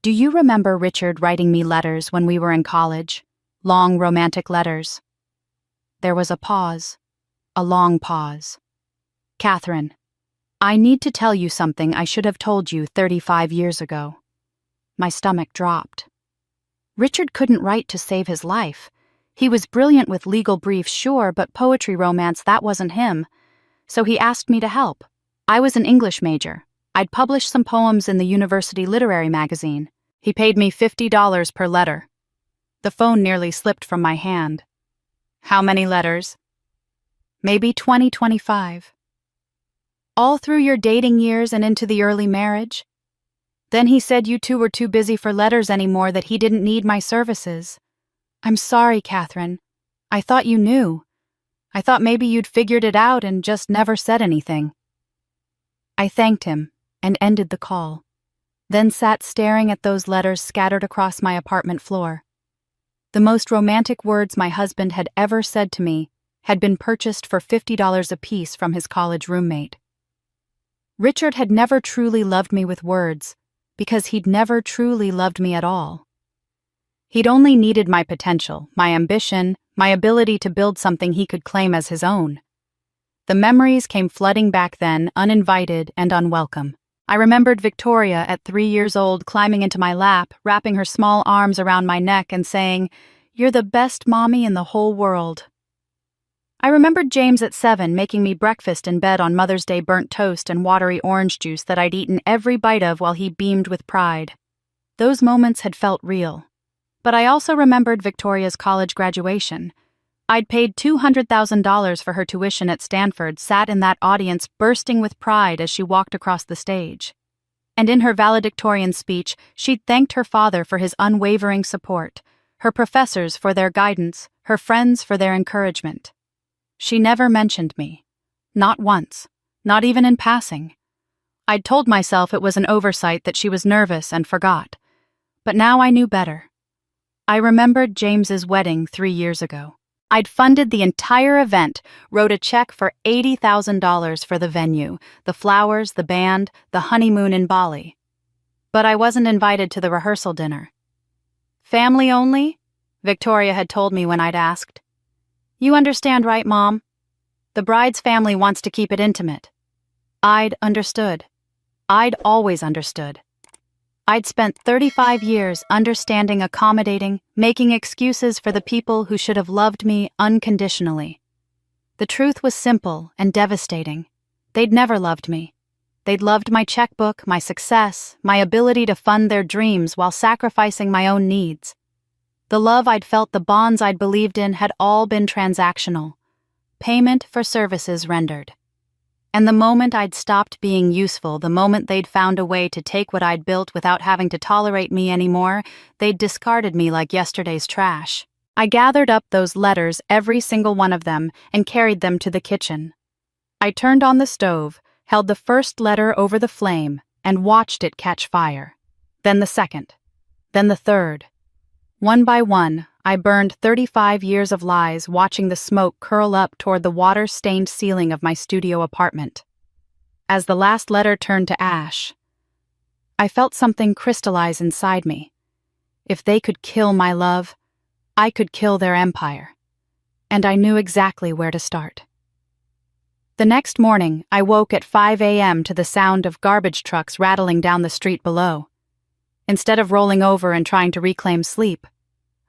do you remember Richard writing me letters when we were in college? Long romantic letters. There was a pause, a long pause. Catherine, I need to tell you something I should have told you 35 years ago. My stomach dropped. Richard couldn't write to save his life. He was brilliant with legal briefs, sure, but poetry romance, that wasn't him. So he asked me to help. I was an English major. I'd published some poems in the university literary magazine. He paid me $50 per letter. The phone nearly slipped from my hand. How many letters? Maybe 20, 25. All through your dating years and into the early marriage? Then he said you two were too busy for letters anymore, that he didn't need my services. I'm sorry, Catherine. I thought you knew. I thought maybe you'd figured it out and just never said anything. I thanked him and ended the call, then sat staring at those letters scattered across my apartment floor. The most romantic words my husband had ever said to me had been purchased for $50 apiece from his college roommate. Richard had never truly loved me with words, because he'd never truly loved me at all. He'd only needed my potential, my ambition, my ability to build something he could claim as his own. The memories came flooding back then, uninvited and unwelcome. I remembered Victoria at 3 years old climbing into my lap, wrapping her small arms around my neck and saying, "You're the best mommy in the whole world." I remembered James at 7 making me breakfast in bed on Mother's Day burnt toast and watery orange juice that I'd eaten every bite of while he beamed with pride. Those moments had felt real. But I also remembered Victoria's college graduation. I'd paid $200,000 for her tuition at Stanford, sat in that audience bursting with pride as she walked across the stage. And in her valedictorian speech, she'd thanked her father for his unwavering support, her professors for their guidance, her friends for their encouragement. She never mentioned me. Not once. Not even in passing. I'd told myself it was an oversight, that she was nervous and forgot. But now I knew better. I remembered James's wedding 3 years ago. I'd funded the entire event, wrote a check for $80,000 for the venue, the flowers, the band, the honeymoon in Bali. But I wasn't invited to the rehearsal dinner. Family only? Victoria had told me when I'd asked. You understand, right, Mom? The bride's family wants to keep it intimate. I'd understood. I'd always understood. I'd spent 35 years understanding, accommodating, making excuses for the people who should have loved me unconditionally. The truth was simple and devastating. They'd never loved me. They'd loved my checkbook, my success, my ability to fund their dreams while sacrificing my own needs. The love I'd felt, the bonds I'd believed in had all been transactional. Payment for services rendered. And the moment I'd stopped being useful, the moment they'd found a way to take what I'd built without having to tolerate me anymore, they'd discarded me like yesterday's trash. I gathered up those letters, every single one of them, and carried them to the kitchen. I turned on the stove, held the first letter over the flame, and watched it catch fire. Then the second. Then the third. One by one, I burned 35 years of lies, watching the smoke curl up toward the water-stained ceiling of my studio apartment. As the last letter turned to ash, I felt something crystallize inside me. If they could kill my love, I could kill their empire. And I knew exactly where to start. The next morning, I woke at 5 a.m. to the sound of garbage trucks rattling down the street below. Instead of rolling over and trying to reclaim sleep,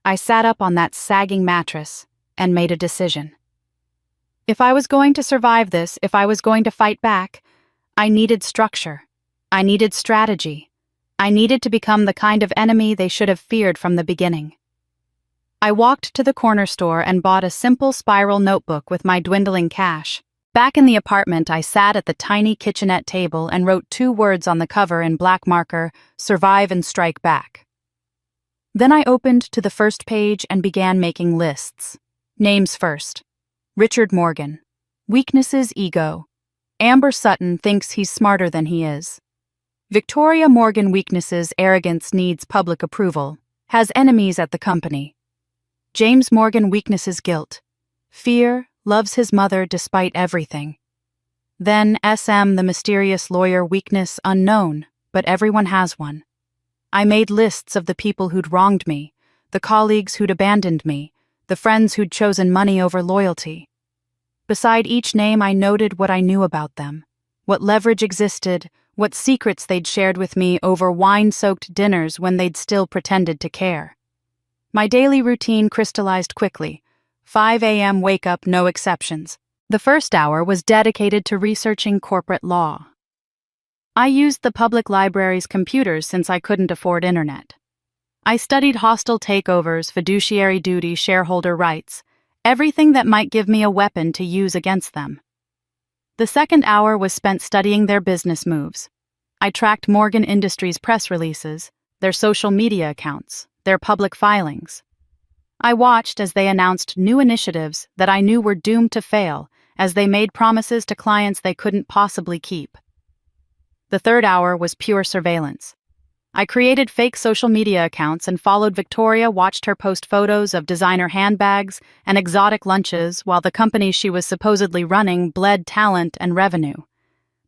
I sat up on that sagging mattress and made a decision. If I was going to survive this, if I was going to fight back, I needed structure. I needed strategy. I needed to become the kind of enemy they should have feared from the beginning. I walked to the corner store and bought a simple spiral notebook with my dwindling cash. Back in the apartment, I sat at the tiny kitchenette table and wrote 2 words on the cover in black marker: survive and strike back. Then I opened to the first page and began making lists. Names first. Richard Morgan. Weaknesses: ego. Amber Sutton thinks he's smarter than he is. Victoria Morgan: weaknesses: arrogance, needs public approval. Has enemies at the company. James Morgan: weaknesses: guilt. Fear, loves his mother despite everything. Then SM, the mysterious lawyer: weakness unknown, but everyone has one. I made lists of the people who'd wronged me, the colleagues who'd abandoned me, the friends who'd chosen money over loyalty. Beside each name, I noted what I knew about them, what leverage existed, what secrets they'd shared with me over wine-soaked dinners when they'd still pretended to care. My daily routine crystallized quickly. 5 a.m. wake-up, no exceptions. The first hour was dedicated to researching corporate law. I used the public library's computers since I couldn't afford internet. I studied hostile takeovers, fiduciary duty, shareholder rights, everything that might give me a weapon to use against them. The second hour was spent studying their business moves. I tracked Morgan Industries' press releases, their social media accounts, their public filings. I watched as they announced new initiatives that I knew were doomed to fail, as they made promises to clients they couldn't possibly keep. The third hour was pure surveillance. I created fake social media accounts and followed Victoria, watched her post photos of designer handbags and exotic lunches while the company she was supposedly running bled talent and revenue.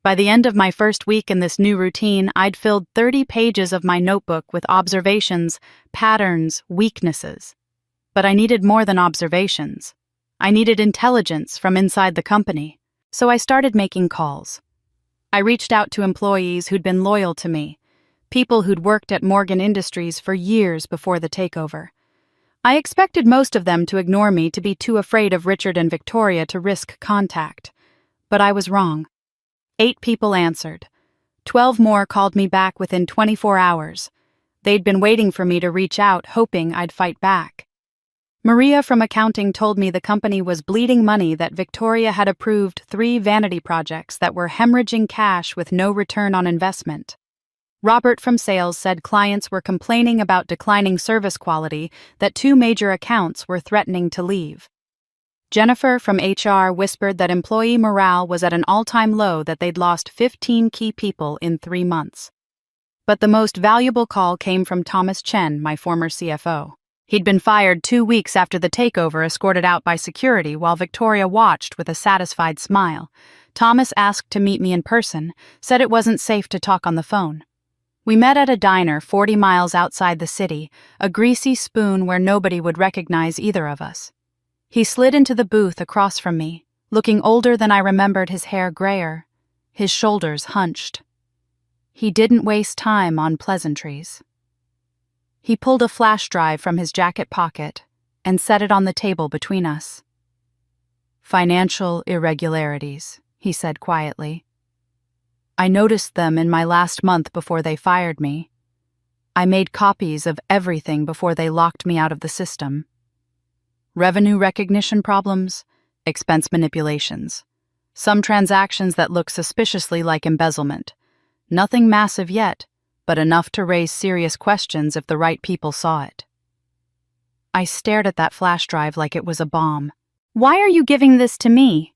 By the end of my first week in this new routine, I'd filled 30 pages of my notebook with observations, patterns, weaknesses. But I needed more than observations. I needed intelligence from inside the company. So I started making calls. I reached out to employees who'd been loyal to me, people who'd worked at Morgan Industries for years before the takeover. I expected most of them to ignore me, to be too afraid of Richard and Victoria to risk contact. But I was wrong. 8 people answered. 12 more called me back within 24 hours. They'd been waiting for me to reach out, hoping I'd fight back. Maria from accounting told me the company was bleeding money, that Victoria had approved 3 vanity projects that were hemorrhaging cash with no return on investment. Robert from sales said clients were complaining about declining service quality, that 2 major accounts were threatening to leave. Jennifer from HR whispered that employee morale was at an all-time low, that they'd lost 15 key people in 3 months. But the most valuable call came from Thomas Chen, my former CFO. He'd been fired 2 weeks after the takeover, escorted out by security while Victoria watched with a satisfied smile. Thomas asked to meet me in person, said it wasn't safe to talk on the phone. We met at a diner 40 miles outside the city, a greasy spoon where nobody would recognize either of us. He slid into the booth across from me, looking older than I remembered, his hair grayer, his shoulders hunched. He didn't waste time on pleasantries. He pulled a flash drive from his jacket pocket and set it on the table between us. "Financial irregularities," he said quietly. "I noticed them in my last month before they fired me. I made copies of everything before they locked me out of the system. Revenue recognition problems, expense manipulations, some transactions that look suspiciously like embezzlement. Nothing massive yet, but enough to raise serious questions if the right people saw it." I stared at that flash drive like it was a bomb. "Why are you giving this to me?"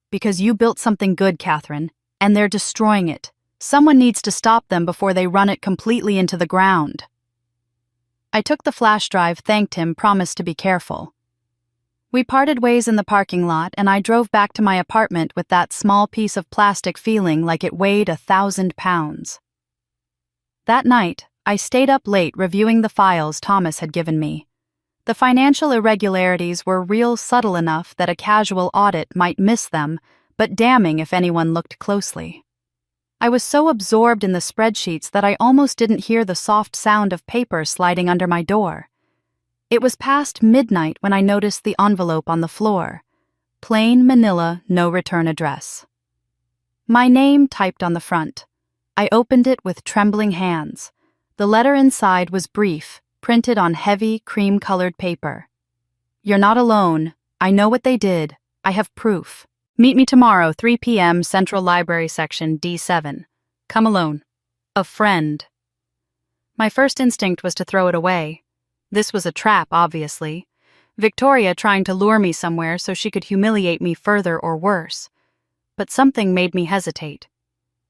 "Because you built something good, Catherine, and they're destroying it. Someone needs to stop them before they run it completely into the ground." I took the flash drive, thanked him, promised to be careful. We parted ways in the parking lot, and I drove back to my apartment with that small piece of plastic feeling like it weighed 1,000 pounds. That night, I stayed up late reviewing the files Thomas had given me. The financial irregularities were real subtle enough that a casual audit might miss them, but damning if anyone looked closely. I was so absorbed in the spreadsheets that I almost didn't hear the soft sound of paper sliding under my door. It was past midnight when I noticed the envelope on the floor. Plain Manila, no return address. My name typed on the front. I opened it with trembling hands. The letter inside was brief, printed on heavy, cream-colored paper. "You're not alone. I know what they did. I have proof. Meet me tomorrow, 3 p.m., Central Library Section, D7. Come alone. A friend." My first instinct was to throw it away. This was a trap, obviously. Victoria trying to lure me somewhere so she could humiliate me further or worse. But something made me hesitate.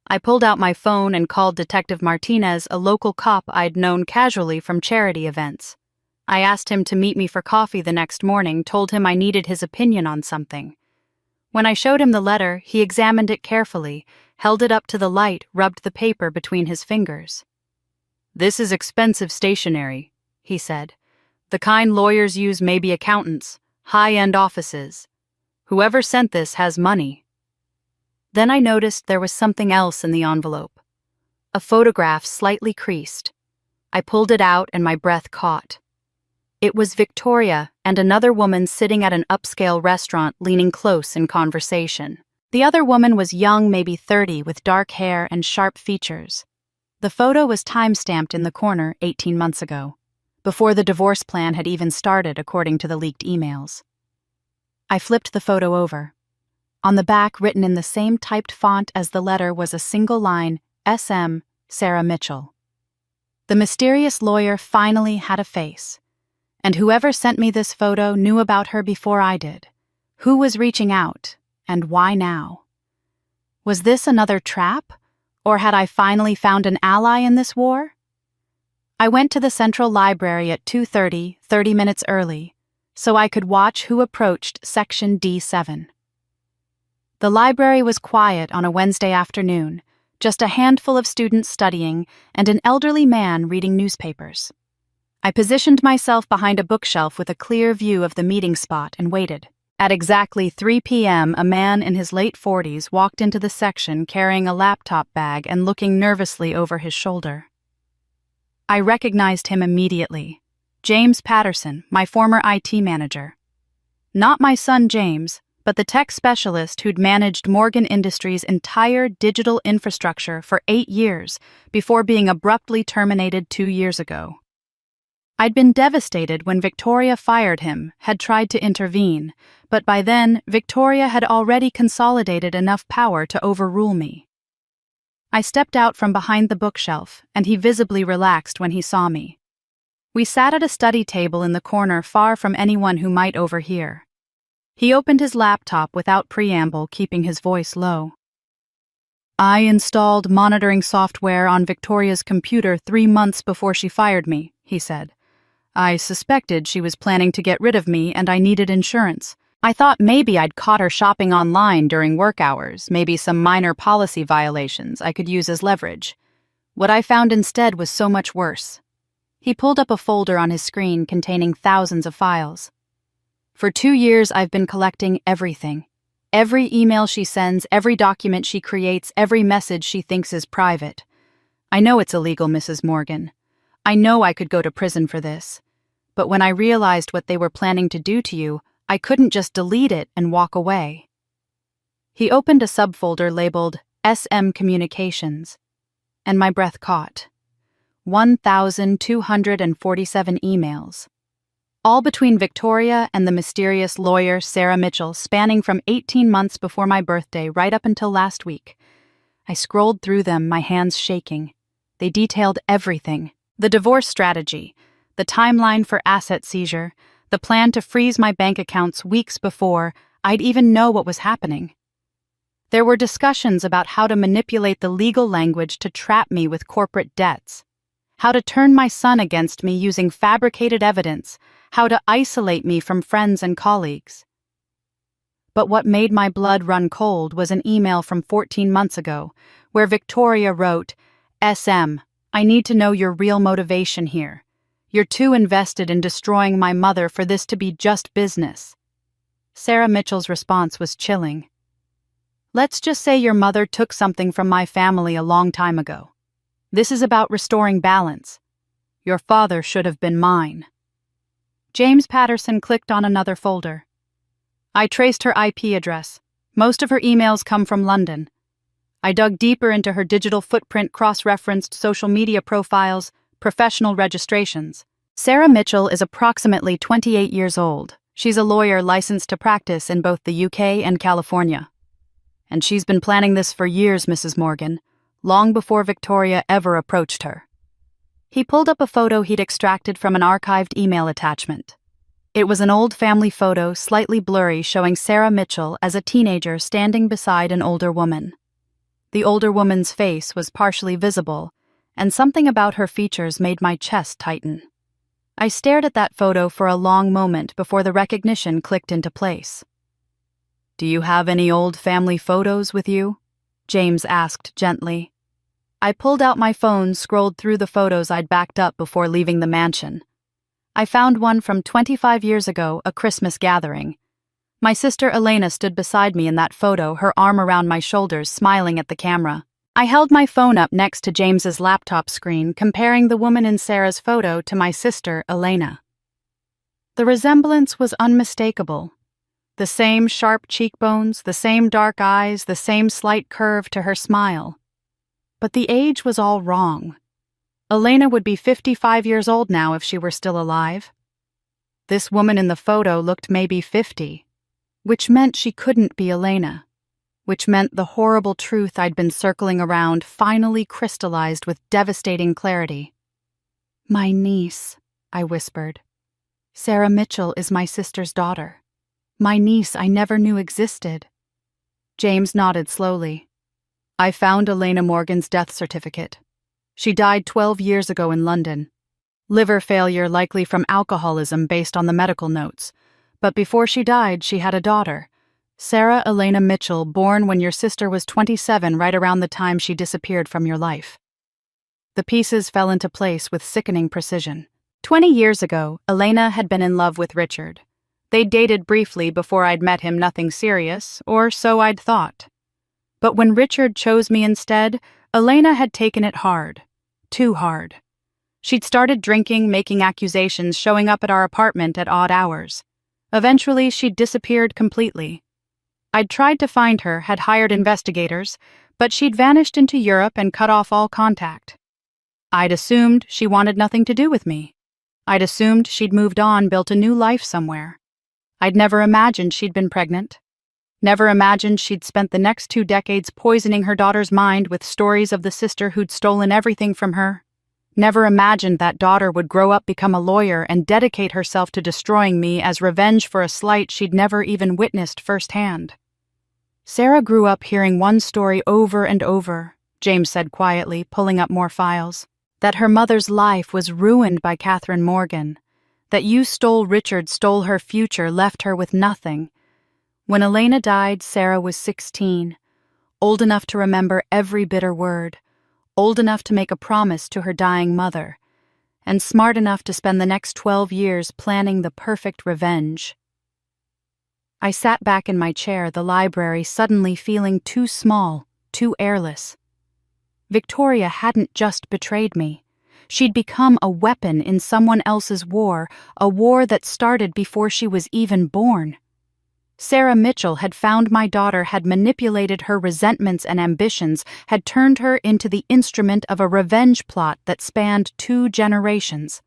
I pulled out my phone and called Detective Martinez, a local cop I'd known casually from charity events. I asked him to meet me for coffee the next morning, told him I needed his opinion on something. When I showed him the letter, he examined it carefully, held it up to the light, rubbed the paper between his fingers. "This is expensive stationery," he said. "The kind lawyers use may be accountants, high-end offices. Whoever sent this has money." Then I noticed there was something else in the envelope. A photograph slightly creased. I pulled it out and my breath caught. It was Victoria and another woman sitting at an upscale restaurant leaning close in conversation. The other woman was young, maybe 30, with dark hair and sharp features. The photo was time-stamped in the corner 18 months ago, before the divorce plan had even started according to the leaked emails. I flipped the photo over. On the back, written in the same typed font as the letter, was a single line, SM, Sarah Mitchell. The mysterious lawyer finally had a face. And whoever sent me this photo knew about her before I did. Who was reaching out, and why now? Was this another trap, or had I finally found an ally in this war? I went to the Central Library at 2:30, 30 minutes early, so I could watch who approached Section D7. The library was quiet on a Wednesday afternoon, just a handful of students studying and an elderly man reading newspapers. I positioned myself behind a bookshelf with a clear view of the meeting spot and waited. At exactly 3 p.m., a man in his late 40s walked into the section carrying a laptop bag and looking nervously over his shoulder. I recognized him immediately. James Patterson, my former IT manager. Not my son James, but the tech specialist who'd managed Morgan Industries' entire digital infrastructure for 8 years before being abruptly terminated 2 years ago. I'd been devastated when Victoria fired him, had tried to intervene, but by then, Victoria had already consolidated enough power to overrule me. I stepped out from behind the bookshelf, and he visibly relaxed when he saw me. We sat at a study table in the corner far from anyone who might overhear. He opened his laptop without preamble, keeping his voice low. "I installed monitoring software on Victoria's computer 3 months before she fired me," he said. "I suspected she was planning to get rid of me and I needed insurance. I thought maybe I'd caught her shopping online during work hours, maybe some minor policy violations I could use as leverage. What I found instead was so much worse." He pulled up a folder on his screen containing thousands of files. "For 2 years, I've been collecting everything. Every email she sends, every document she creates, every message she thinks is private. I know it's illegal, Mrs. Morgan. I know I could go to prison for this. But when I realized what they were planning to do to you, I couldn't just delete it and walk away." He opened a subfolder labeled SM Communications, and my breath caught. 1,247 emails. All between Victoria and the mysterious lawyer Sarah Mitchell, spanning from 18 months before my birthday right up until last week. I scrolled through them, my hands shaking. They detailed everything: the divorce strategy, the timeline for asset seizure, the plan to freeze my bank accounts weeks before I'd even know what was happening. There were discussions about how to manipulate the legal language to trap me with corporate debts, how to turn my son against me using fabricated evidence, how to isolate me from friends and colleagues. But what made my blood run cold was an email from 14 months ago, where Victoria wrote, "SM, I need to know your real motivation here. You're too invested in destroying my mother for this to be just business." Sarah Mitchell's response was chilling. "Let's just say your mother took something from my family a long time ago. This is about restoring balance. Your father should have been mine." James Patterson clicked on another folder. I traced her IP address. Most of her emails come from London. I dug deeper into her digital footprint, cross-referenced social media profiles, professional registrations. Sarah Mitchell is approximately 28 years old. She's a lawyer licensed to practice in both the UK and California. And she's been planning this for years, Mrs. Morgan, long before Victoria ever approached her. He pulled up a photo he'd extracted from an archived email attachment. It was an old family photo, slightly blurry, showing Sarah Mitchell as a teenager standing beside an older woman. The older woman's face was partially visible, and something about her features made my chest tighten. I stared at that photo for a long moment before the recognition clicked into place. "Do you have any old family photos with you?" James asked gently. I pulled out my phone, scrolled through the photos I'd backed up before leaving the mansion. I found one from 25 years ago, a Christmas gathering. My sister Elena stood beside me in that photo, her arm around my shoulders, smiling at the camera. I held my phone up next to James's laptop screen, comparing the woman in Sarah's photo to my sister Elena. The resemblance was unmistakable. The same sharp cheekbones, the same dark eyes, the same slight curve to her smile. But the age was all wrong. Elena would be 55 years old now if she were still alive. This woman in the photo looked maybe 50, which meant she couldn't be Elena, which meant the horrible truth I'd been circling around finally crystallized with devastating clarity. "My niece," I whispered. "Sarah Mitchell is my sister's daughter. My niece I never knew existed." James nodded slowly. "I found Elena Morgan's death certificate. She died 12 years ago in London. Liver failure likely from alcoholism based on the medical notes. But before she died, she had a daughter, Sarah Elena Mitchell, born when your sister was 27, right around the time she disappeared from your life." The pieces fell into place with sickening precision. 20 years ago, Elena had been in love with Richard. They'd dated briefly before I'd met him, nothing serious, or so I'd thought. But when Richard chose me instead, Elena had taken it hard. Too hard. She'd started drinking, making accusations, showing up at our apartment at odd hours. Eventually, she'd disappeared completely. I'd tried to find her, had hired investigators, but she'd vanished into Europe and cut off all contact. I'd assumed she wanted nothing to do with me. I'd assumed she'd moved on, built a new life somewhere. I'd never imagined she'd been pregnant. Never imagined she'd spent the next 2 decades poisoning her daughter's mind with stories of the sister who'd stolen everything from her. Never imagined that daughter would grow up, become a lawyer, and dedicate herself to destroying me as revenge for a slight she'd never even witnessed firsthand. Sarah grew up hearing one story over and over, James said quietly, pulling up more files. That her mother's life was ruined by Catherine Morgan. That you stole Richard, stole her future, left her with nothing. When Elena died, Sarah was 16, old enough to remember every bitter word, old enough to make a promise to her dying mother, and smart enough to spend the next 12 years planning the perfect revenge. I sat back in my chair, the library suddenly feeling too small, too airless. Victoria hadn't just betrayed me. She'd become a weapon in someone else's war, a war that started before she was even born. Sarah Mitchell had found my daughter, had manipulated her resentments and ambitions, had turned her into the instrument of a revenge plot that spanned 2 generations.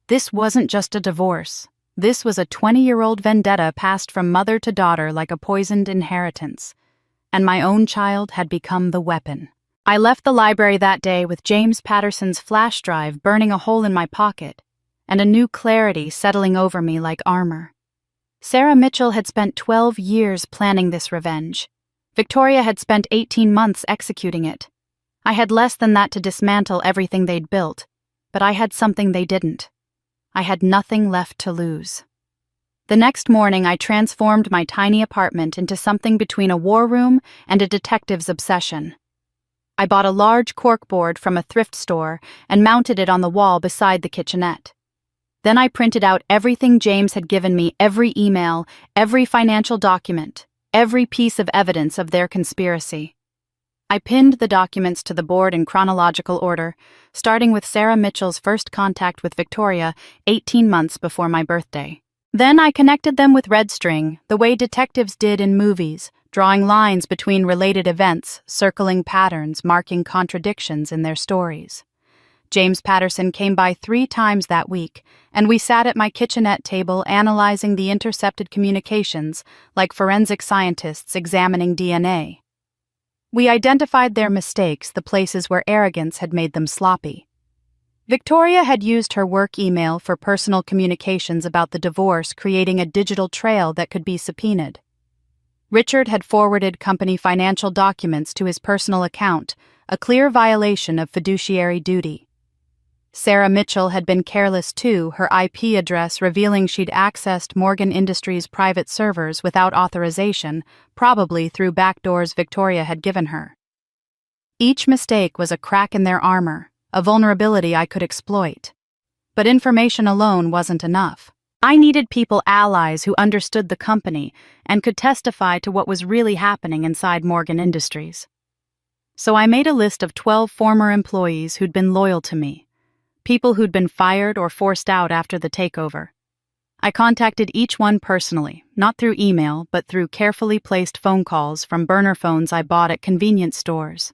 This wasn't just a divorce. This was a 20-year-old vendetta passed from mother to daughter like a poisoned inheritance. And my own child had become the weapon. I left the library that day with James Patterson's flash drive burning a hole in my pocket, and a new clarity settling over me like armor. Sarah Mitchell had spent 12 years planning this revenge. Victoria had spent 18 months executing it. I had less than that to dismantle everything they'd built, but I had something they didn't. I had nothing left to lose. The next morning, I transformed my tiny apartment into something between a war room and a detective's obsession. I bought a large corkboard from a thrift store and mounted it on the wall beside the kitchenette. Then I printed out everything James had given me, every email, every financial document, every piece of evidence of their conspiracy. I pinned the documents to the board in chronological order, starting with Sarah Mitchell's first contact with Victoria 18 months before my birthday. Then I connected them with red string, the way detectives did in movies, drawing lines between related events, circling patterns, marking contradictions in their stories. James Patterson came by 3 times that week, and we sat at my kitchenette table analyzing the intercepted communications like forensic scientists examining DNA. We identified their mistakes, the places where arrogance had made them sloppy. Victoria had used her work email for personal communications about the divorce, creating a digital trail that could be subpoenaed. Richard had forwarded company financial documents to his personal account, a clear violation of fiduciary duty. Sarah Mitchell had been careless too, her IP address revealing she'd accessed Morgan Industries' private servers without authorization, probably through backdoors Victoria had given her. Each mistake was a crack in their armor, a vulnerability I could exploit. But information alone wasn't enough. I needed people, allies who understood the company and could testify to what was really happening inside Morgan Industries. So I made a list of 12 former employees who'd been loyal to me, people who'd been fired or forced out after the takeover. I contacted each one personally, not through email, but through carefully placed phone calls from burner phones I bought at convenience stores.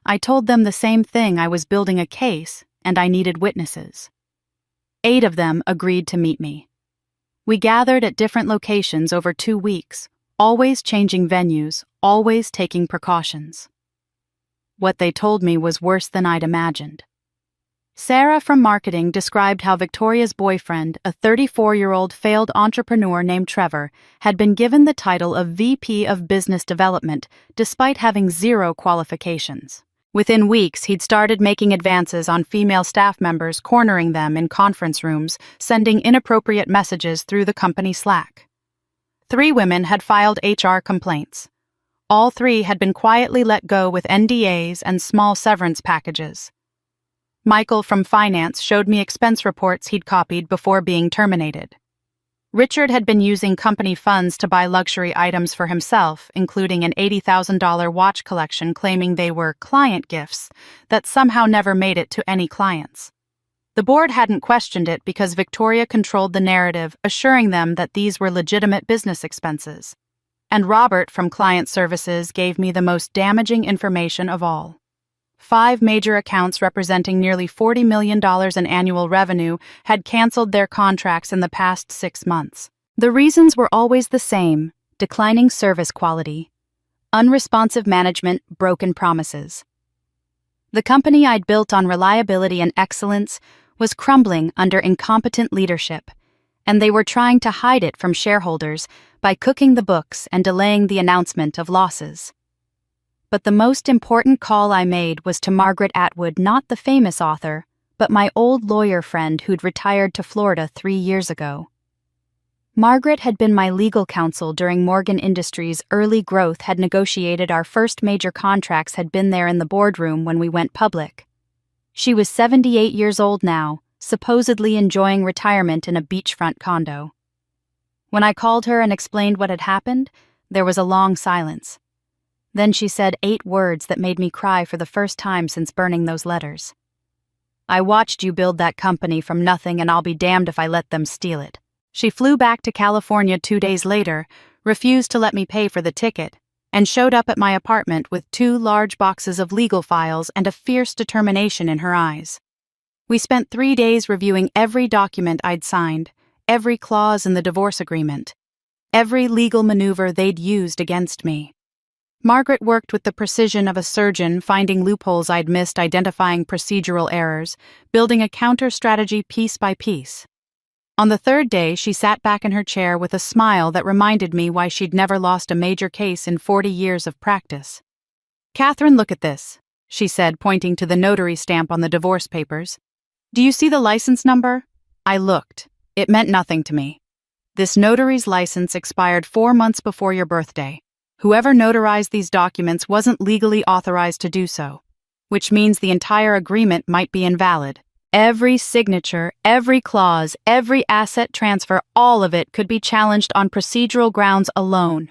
I told them the same thing: I was building a case, and I needed witnesses. 8 of them agreed to meet me. We gathered at different locations over 2 weeks, always changing venues, always taking precautions. What they told me was worse than I'd imagined. Sarah from marketing described how Victoria's boyfriend, a 34-year-old failed entrepreneur named Trevor, had been given the title of VP of Business Development despite having 0 qualifications. Within weeks, he'd started making advances on female staff members, cornering them in conference rooms, sending inappropriate messages through the company Slack. 3 women had filed HR complaints. All 3 had been quietly let go with NDAs and small severance packages. Michael from finance showed me expense reports he'd copied before being terminated. Richard had been using company funds to buy luxury items for himself, including an $80,000 watch collection, claiming they were client gifts that somehow never made it to any clients. The board hadn't questioned it because Victoria controlled the narrative, assuring them that these were legitimate business expenses. And Robert from client services gave me the most damaging information of all. 5 major accounts representing nearly $40 million in annual revenue had canceled their contracts in the past 6 months. The reasons were always the same: declining service quality, unresponsive management, broken promises. The company I'd built on reliability and excellence was crumbling under incompetent leadership, and they were trying to hide it from shareholders by cooking the books and delaying the announcement of losses. But the most important call I made was to Margaret Atwood, not the famous author, but my old lawyer friend who'd retired to Florida 3 years ago. Margaret had been my legal counsel during Morgan Industries' early growth, had negotiated our first major contracts, had been there in the boardroom when we went public. She was 78 years old now, supposedly enjoying retirement in a beachfront condo. When I called her and explained what had happened, there was a long silence. Then she said 8 words that made me cry for the first time since burning those letters. "I watched you build that company from nothing, and I'll be damned if I let them steal it." She flew back to California 2 days later, refused to let me pay for the ticket, and showed up at my apartment with 2 large boxes of legal files and a fierce determination in her eyes. We spent 3 days reviewing every document I'd signed, every clause in the divorce agreement, every legal maneuver they'd used against me. Margaret worked with the precision of a surgeon, finding loopholes I'd missed, identifying procedural errors, building a counter-strategy piece by piece. On the 3rd day, she sat back in her chair with a smile that reminded me why she'd never lost a major case in 40 years of practice. "Catherine, look at this," she said, pointing to the notary stamp on the divorce papers. "Do you see the license number?" I looked. It meant nothing to me. "This notary's license expired 4 months before your birthday. Whoever notarized these documents wasn't legally authorized to do so, which means the entire agreement might be invalid. Every signature, every clause, every asset transfer, all of it could be challenged on procedural grounds alone."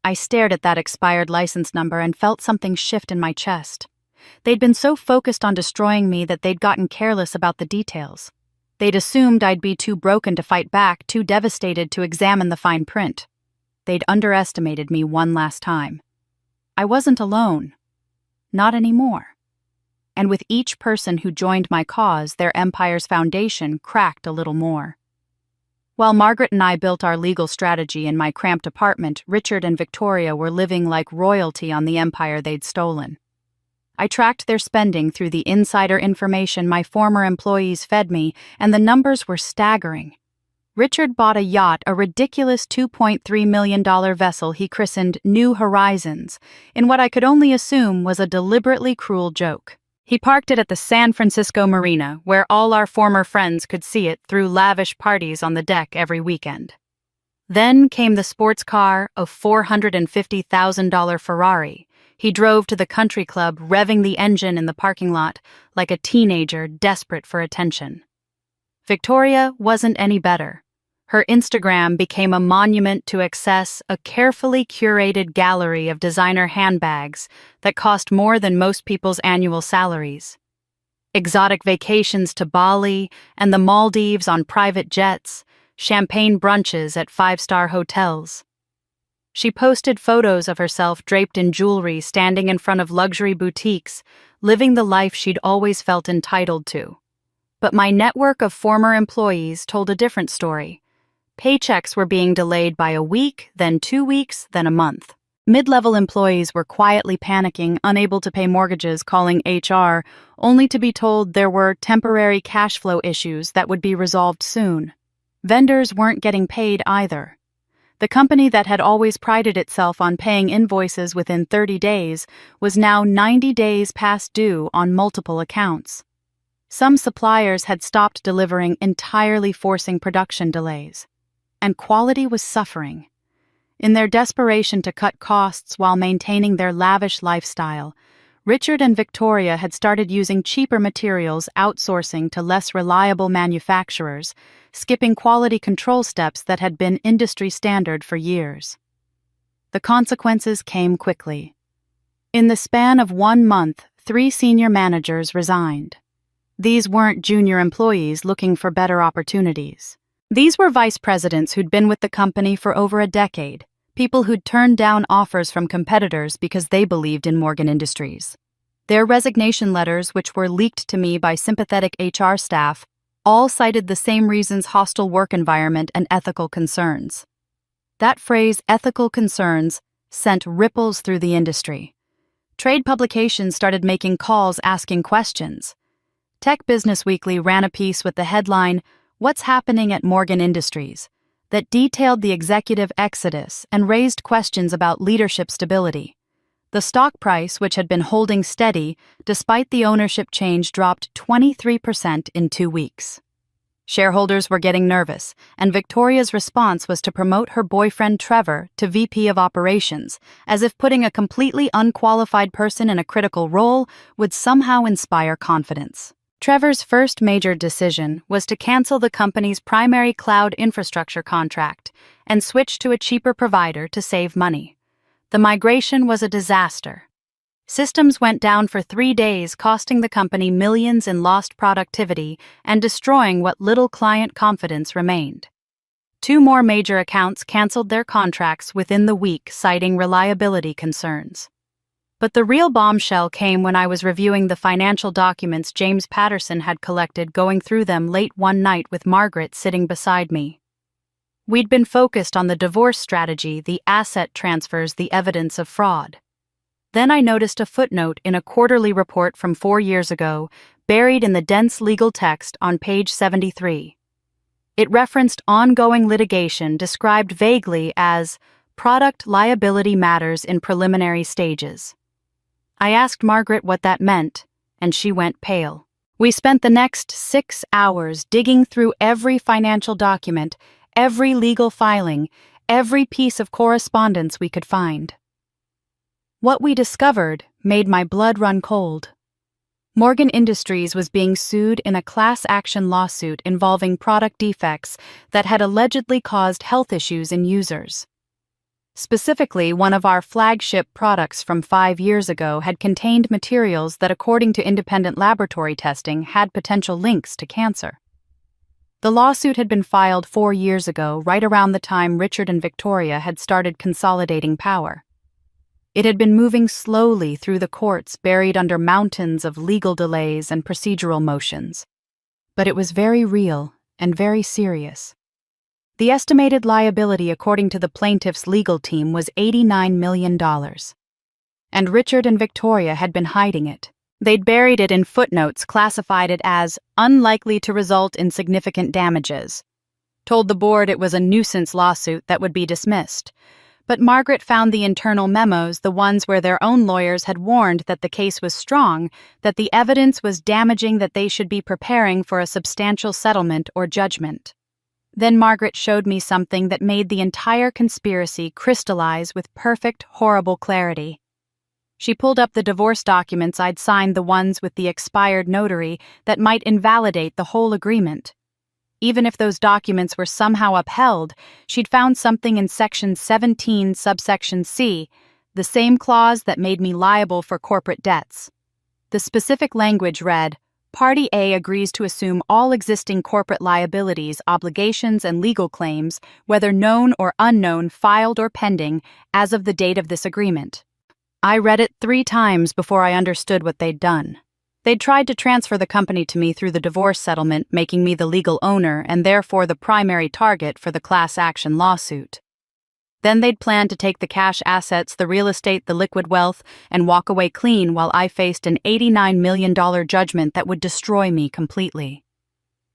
I stared at that expired license number and felt something shift in my chest. They'd been so focused on destroying me that they'd gotten careless about the details. They'd assumed I'd be too broken to fight back, too devastated to examine the fine print. They'd underestimated me one last time. I wasn't alone. Not anymore. And with each person who joined my cause, their empire's foundation cracked a little more. While Margaret and I built our legal strategy in my cramped apartment, Richard and Victoria were living like royalty on the empire they'd stolen. I tracked their spending through the insider information my former employees fed me, and the numbers were staggering. Richard bought a yacht, a ridiculous $2.3 million vessel he christened New Horizons, in what I could only assume was a deliberately cruel joke. He parked it at the San Francisco Marina, where all our former friends could see it through lavish parties on the deck every weekend. Then came the sports car, a $450,000 Ferrari. He drove to the country club, revving the engine in the parking lot like a teenager desperate for attention. Victoria wasn't any better. Her Instagram became a monument to excess, a carefully curated gallery of designer handbags that cost more than most people's annual salaries. Exotic vacations to Bali and the Maldives on private jets, champagne brunches at 5-star hotels. She posted photos of herself draped in jewelry, standing in front of luxury boutiques, living the life she'd always felt entitled to. But my network of former employees told a different story. Paychecks were being delayed by a week, then 2 weeks, then a month. Mid-level employees were quietly panicking, unable to pay mortgages, calling HR, only to be told there were temporary cash flow issues that would be resolved soon. Vendors weren't getting paid either. The company that had always prided itself on paying invoices within 30 days was now 90 days past due on multiple accounts. Some suppliers had stopped delivering, entirely forcing production delays. And quality was suffering. In their desperation to cut costs while maintaining their lavish lifestyle, Richard and Victoria had started using cheaper materials, outsourcing to less reliable manufacturers, skipping quality control steps that had been industry standard for years. The consequences came quickly. In the span of 1 month, 3 senior managers resigned. These weren't junior employees looking for better opportunities. These were vice presidents who'd been with the company for over a decade, people who'd turned down offers from competitors because they believed in Morgan Industries. Their resignation letters, which were leaked to me by sympathetic HR staff, all cited the same reasons: hostile work environment and ethical concerns. That phrase, ethical concerns, sent ripples through the industry. Trade publications started making calls asking questions. Tech Business Weekly ran a piece with the headline, "What's Happening at Morgan Industries?" that detailed the executive exodus and raised questions about leadership stability. The stock price, which had been holding steady despite the ownership change, dropped 23% in 2 weeks. Shareholders were getting nervous, and Victoria's response was to promote her boyfriend Trevor to VP of Operations, as if putting a completely unqualified person in a critical role would somehow inspire confidence. Trevor's first major decision was to cancel the company's primary cloud infrastructure contract and switch to a cheaper provider to save money. The migration was a disaster. Systems went down for 3 days, costing the company millions in lost productivity and destroying what little client confidence remained. 2 more major accounts canceled their contracts within the week, citing reliability concerns. But the real bombshell came when I was reviewing the financial documents James Patterson had collected, going through them late one night with Margaret sitting beside me. We'd been focused on the divorce strategy, the asset transfers, the evidence of fraud. Then I noticed a footnote in a quarterly report from 4 years ago, buried in the dense legal text on page 73. It referenced ongoing litigation described vaguely as product liability matters in preliminary stages. I asked Margaret what that meant, and she went pale. We spent the next 6 hours digging through every financial document, every legal filing, every piece of correspondence we could find. What we discovered made my blood run cold. Morgan Industries was being sued in a class action lawsuit involving product defects that had allegedly caused health issues in users. Specifically, one of our flagship products from 5 years ago had contained materials that, according to independent laboratory testing, had potential links to cancer. The lawsuit had been filed 4 years ago, right around the time Richard and Victoria had started consolidating power. It had been moving slowly through the courts, buried under mountains of legal delays and procedural motions. But it was very real and very serious. The estimated liability, according to the plaintiff's legal team, was $89 million. And Richard and Victoria had been hiding it. They'd buried it in footnotes, classified it as unlikely to result in significant damages. Told the board it was a nuisance lawsuit that would be dismissed. But Margaret found the internal memos, the ones where their own lawyers had warned that the case was strong, that the evidence was damaging, that they should be preparing for a substantial settlement or judgment. Then Margaret showed me something that made the entire conspiracy crystallize with perfect, horrible clarity. She pulled up the divorce documents I'd signed, the ones with the expired notary that might invalidate the whole agreement. Even if those documents were somehow upheld, she'd found something in Section 17, subsection C, the same clause that made me liable for corporate debts. The specific language read, Party A agrees to assume all existing corporate liabilities, obligations, and legal claims, whether known or unknown, filed or pending, as of the date of this agreement. I read it 3 times before I understood what they'd done. They'd tried to transfer the company to me through the divorce settlement, making me the legal owner and therefore the primary target for the class action lawsuit. Then they'd planned to take the cash assets, the real estate, the liquid wealth, and walk away clean while I faced an $89 million judgment that would destroy me completely.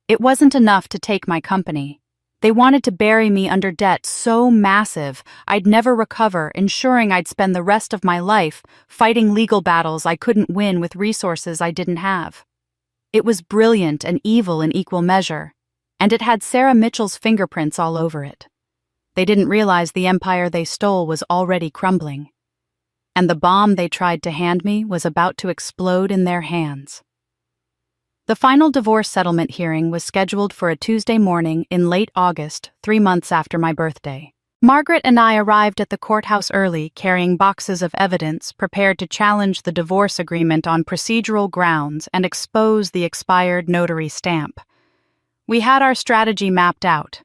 It wasn't enough to take my company. They wanted to bury me under debt so massive I'd never recover, ensuring I'd spend the rest of my life fighting legal battles I couldn't win with resources I didn't have. It was brilliant and evil in equal measure, and it had Sarah Mitchell's fingerprints all over it. They didn't realize the empire they stole was already crumbling, and the bomb they tried to hand me was about to explode in their hands. The final divorce settlement hearing was scheduled for a Tuesday morning in late August, 3 months after my birthday. Margaret and I arrived at the courthouse early, carrying boxes of evidence, prepared to challenge the divorce agreement on procedural grounds and expose the expired notary stamp. We had our strategy mapped out.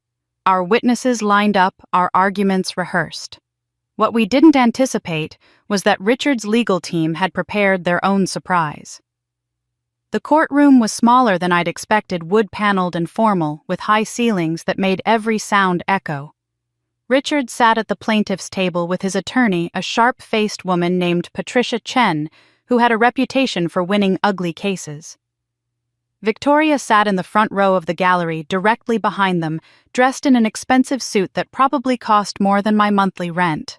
Our witnesses lined up, our arguments rehearsed. What we didn't anticipate was that Richard's legal team had prepared their own surprise. The courtroom was smaller than I'd expected, wood-paneled and formal, with high ceilings that made every sound echo. Richard sat at the plaintiff's table with his attorney, a sharp-faced woman named Patricia Chen, who had a reputation for winning ugly cases. Victoria sat in the front row of the gallery, directly behind them, dressed in an expensive suit that probably cost more than my monthly rent.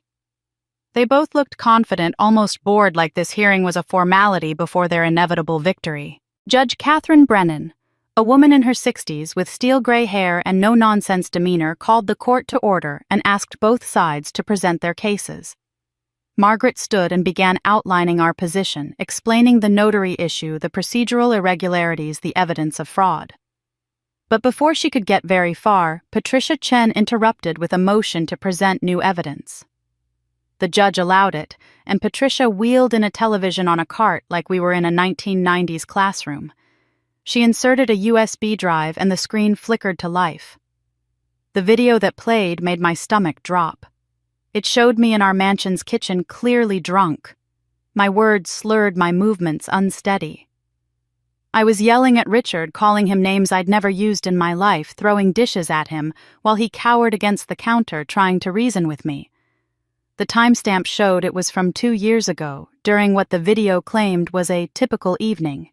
They both looked confident, almost bored, like this hearing was a formality before their inevitable victory. Judge Catherine Brennan, a woman in her 60s with steel-gray hair and no-nonsense demeanor, called the court to order and asked both sides to present their cases. Margaret stood and began outlining our position, explaining the notary issue, the procedural irregularities, the evidence of fraud. But before she could get very far, Patricia Chen interrupted with a motion to present new evidence. The judge allowed it, and Patricia wheeled in a television on a cart like we were in a 1990s classroom. She inserted a USB drive and the screen flickered to life. The video that played made my stomach drop. It showed me in our mansion's kitchen clearly drunk. My words slurred, my movements unsteady. I was yelling at Richard, calling him names I'd never used in my life, throwing dishes at him, while he cowered against the counter trying to reason with me. The timestamp showed it was from 2 years ago, during what the video claimed was a typical evening.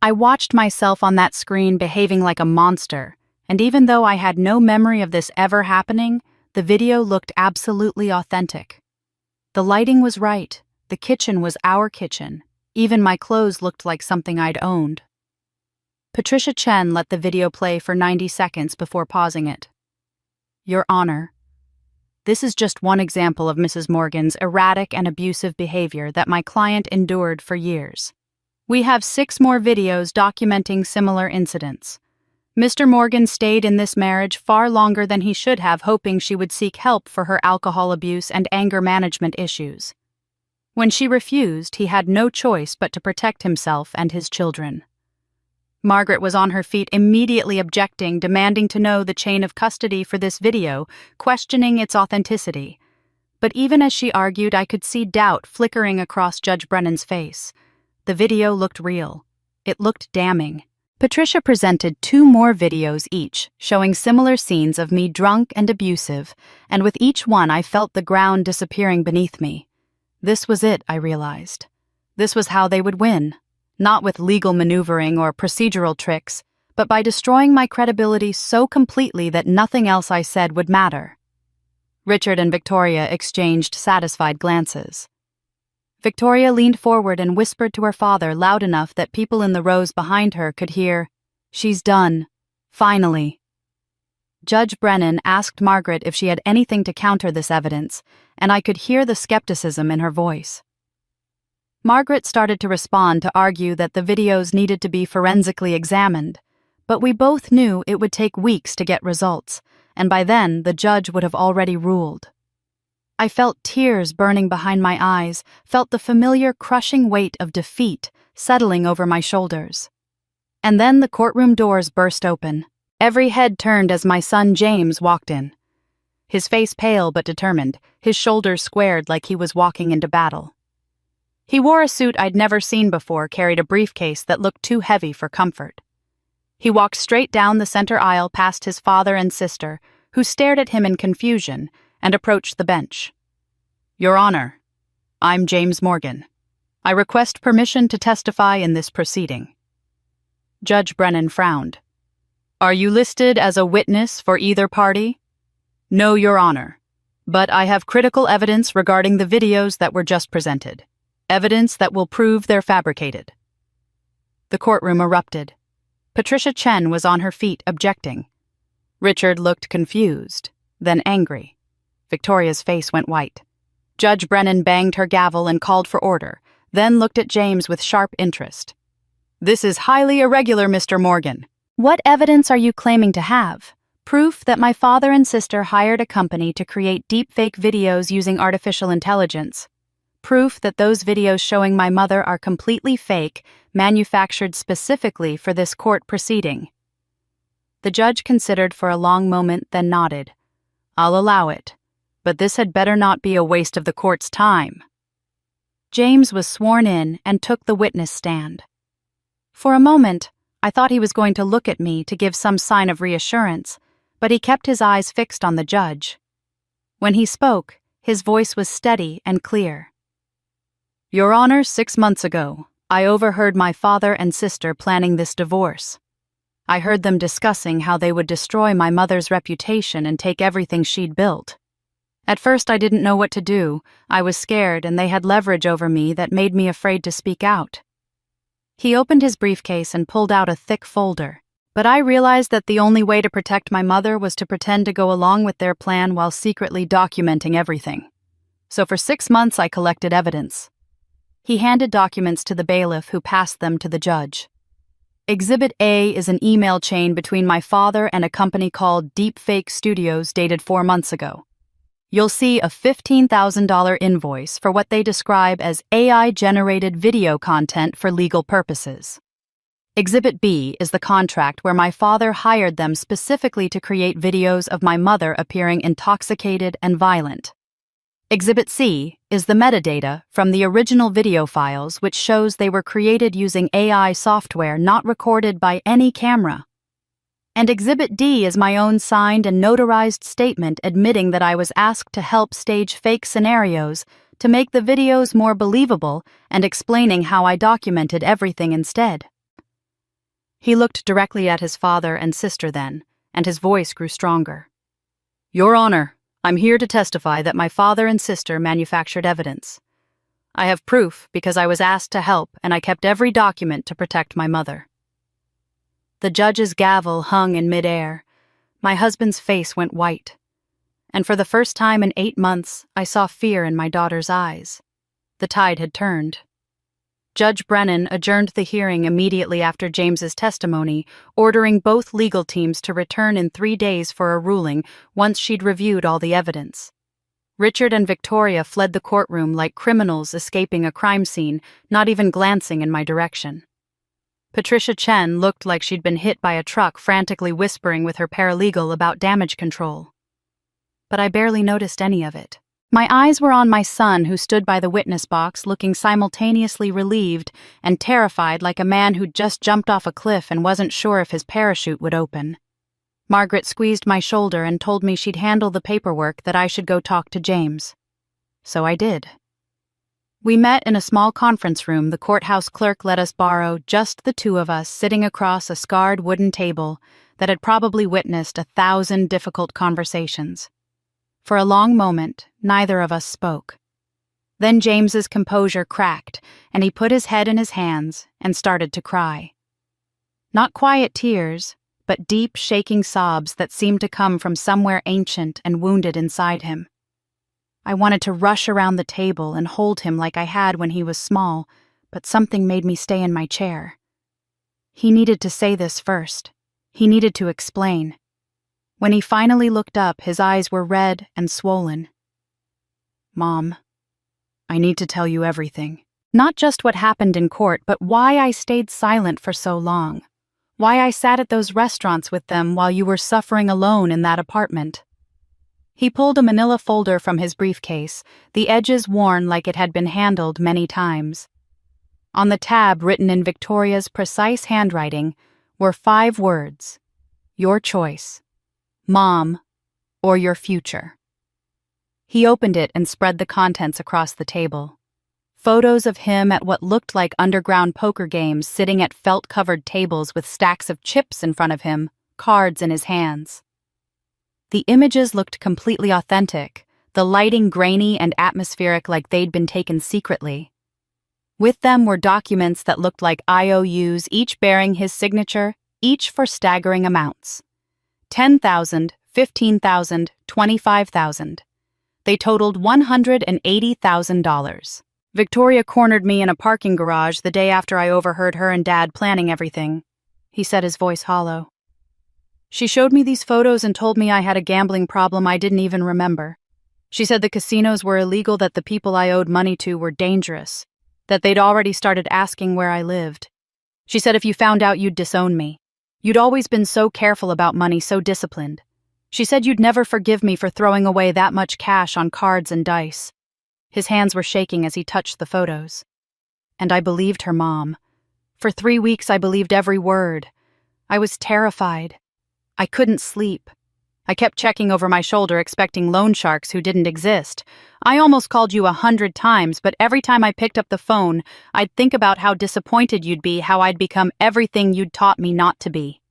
I watched myself on that screen behaving like a monster, and even though I had no memory of this ever happening, the video looked absolutely authentic. The lighting was right, the kitchen was our kitchen. Even my clothes looked like something I'd owned. Patricia Chen let the video play for 90 seconds before pausing it. Your Honor, this is just one example of Mrs. Morgan's erratic and abusive behavior that my client endured for years. We have 6 more videos documenting similar incidents. Mr. Morgan stayed in this marriage far longer than he should have, hoping she would seek help for her alcohol abuse and anger management issues. When she refused, he had no choice but to protect himself and his children. Margaret was on her feet, immediately objecting, demanding to know the chain of custody for this video, questioning its authenticity. But even as she argued, I could see doubt flickering across Judge Brennan's face. The video looked real. It looked damning. Patricia presented 2 more videos each, showing similar scenes of me drunk and abusive, and with each one I felt the ground disappearing beneath me. This was it, I realized. This was how they would win, not with legal maneuvering or procedural tricks, but by destroying my credibility so completely that nothing else I said would matter. Richard and Victoria exchanged satisfied glances. Victoria leaned forward and whispered to her father loud enough that people in the rows behind her could hear, "She's done. Finally." Judge Brennan asked Margaret if she had anything to counter this evidence, and I could hear the skepticism in her voice. Margaret started to respond to argue that the videos needed to be forensically examined, but we both knew it would take weeks to get results, and by then the judge would have already ruled. I felt tears burning behind my eyes, felt the familiar crushing weight of defeat settling over my shoulders. And then the courtroom doors burst open. Every head turned as my son James walked in. His face pale but determined, his shoulders squared like he was walking into battle. He wore a suit I'd never seen before, carried a briefcase that looked too heavy for comfort. He walked straight down the center aisle past his father and sister, who stared at him in confusion, and approached the bench. Your Honor, I'm James Morgan. I request permission to testify in this proceeding. Judge Brennan frowned. Are you listed as a witness for either party? No, Your Honor, but I have critical evidence regarding the videos that were just presented. Evidence that will prove they're fabricated. The courtroom erupted. Patricia Chen was on her feet, objecting. Richard looked confused, then angry. Victoria's face went white. Judge Brennan banged her gavel and called for order, then looked at James with sharp interest. This is highly irregular, Mr. Morgan. What evidence are you claiming to have? Proof that my father and sister hired a company to create deepfake videos using artificial intelligence. Proof that those videos showing my mother are completely fake, manufactured specifically for this court proceeding. The judge considered for a long moment, then nodded. I'll allow it, but this had better not be a waste of the court's time. James was sworn in and took the witness stand. For a moment, I thought he was going to look at me to give some sign of reassurance, but he kept his eyes fixed on the judge. When he spoke, his voice was steady and clear. Your Honor, 6 months ago, I overheard my father and sister planning this divorce. I heard them discussing how they would destroy my mother's reputation and take everything she'd built. At first I didn't know what to do. I was scared and they had leverage over me that made me afraid to speak out. He opened his briefcase and pulled out a thick folder, but I realized that the only way to protect my mother was to pretend to go along with their plan while secretly documenting everything. So for 6 months I collected evidence. He handed documents to the bailiff, who passed them to the judge. Exhibit A is an email chain between my father and a company called Deepfake Studios dated 4 months ago. you'll see a $15,000 invoice for what they describe as AI-generated video content for legal purposes. Exhibit B is the contract where my father hired them specifically to create videos of my mother appearing intoxicated and violent. Exhibit C is the metadata from the original video files, which shows they were created using AI software not recorded by any camera. And Exhibit D is my own signed and notarized statement admitting that I was asked to help stage fake scenarios to make the videos more believable and explaining how I documented everything instead. He looked directly at his father and sister then, and his voice grew stronger. Your Honor, I'm here to testify that my father and sister manufactured evidence. I have proof because I was asked to help and I kept every document to protect my mother. The judge's gavel hung in midair. My husband's face went white. And for the first time in 8 months, I saw fear in my daughter's eyes. The tide had turned. Judge Brennan adjourned the hearing immediately after James's testimony, ordering both legal teams to return in 3 days for a ruling once she'd reviewed all the evidence. Richard and Victoria fled the courtroom like criminals escaping a crime scene, not even glancing in my direction. Patricia Chen looked like she'd been hit by a truck, frantically whispering with her paralegal about damage control. But I barely noticed any of it. My eyes were on my son, who stood by the witness box looking simultaneously relieved and terrified like a man who'd just jumped off a cliff and wasn't sure if his parachute would open. Margaret squeezed my shoulder and told me she'd handle the paperwork, that I should go talk to James. So I did. We met in a small conference room the courthouse clerk let us borrow, just the two of us sitting across a scarred wooden table that had probably witnessed 1,000 difficult conversations. For a long moment, neither of us spoke. Then James's composure cracked, and he put his head in his hands and started to cry. Not quiet tears, but deep, shaking sobs that seemed to come from somewhere ancient and wounded inside him. I wanted to rush around the table and hold him like I had when he was small, but something made me stay in my chair. He needed to say this first. He needed to explain. When he finally looked up, his eyes were red and swollen. Mom, I need to tell you everything. Not just what happened in court, but why I stayed silent for so long. Why I sat at those restaurants with them while you were suffering alone in that apartment. He pulled a manila folder from his briefcase, the edges worn like it had been handled many times. On the tab, written in Victoria's precise handwriting, were 5 words: your choice. Mom, or your future. He opened it and spread the contents across the table. Photos of him at what looked like underground poker games, sitting at felt-covered tables with stacks of chips in front of him, cards in his hands. The images looked completely authentic, the lighting grainy and atmospheric like they'd been taken secretly. With them were documents that looked like IOUs, each bearing his signature, each for staggering amounts. $10,000, $15,000, $25,000. They totaled $180,000. Victoria cornered me in a parking garage the day after I overheard her and Dad planning everything. He said, his voice hollow. She showed me these photos and told me I had a gambling problem I didn't even remember. She said the casinos were illegal, that the people I owed money to were dangerous, that they'd already started asking where I lived. She said if you found out, you'd disown me. You'd always been so careful about money, so disciplined. She said you'd never forgive me for throwing away that much cash on cards and dice. His hands were shaking as he touched the photos. And I believed her, Mom. For 3 weeks I believed every word. I was terrified. I couldn't sleep. I kept checking over my shoulder, expecting loan sharks who didn't exist. I almost called you 100 times, but every time I picked up the phone, I'd think about how disappointed you'd be, how I'd become everything you'd taught me not to be.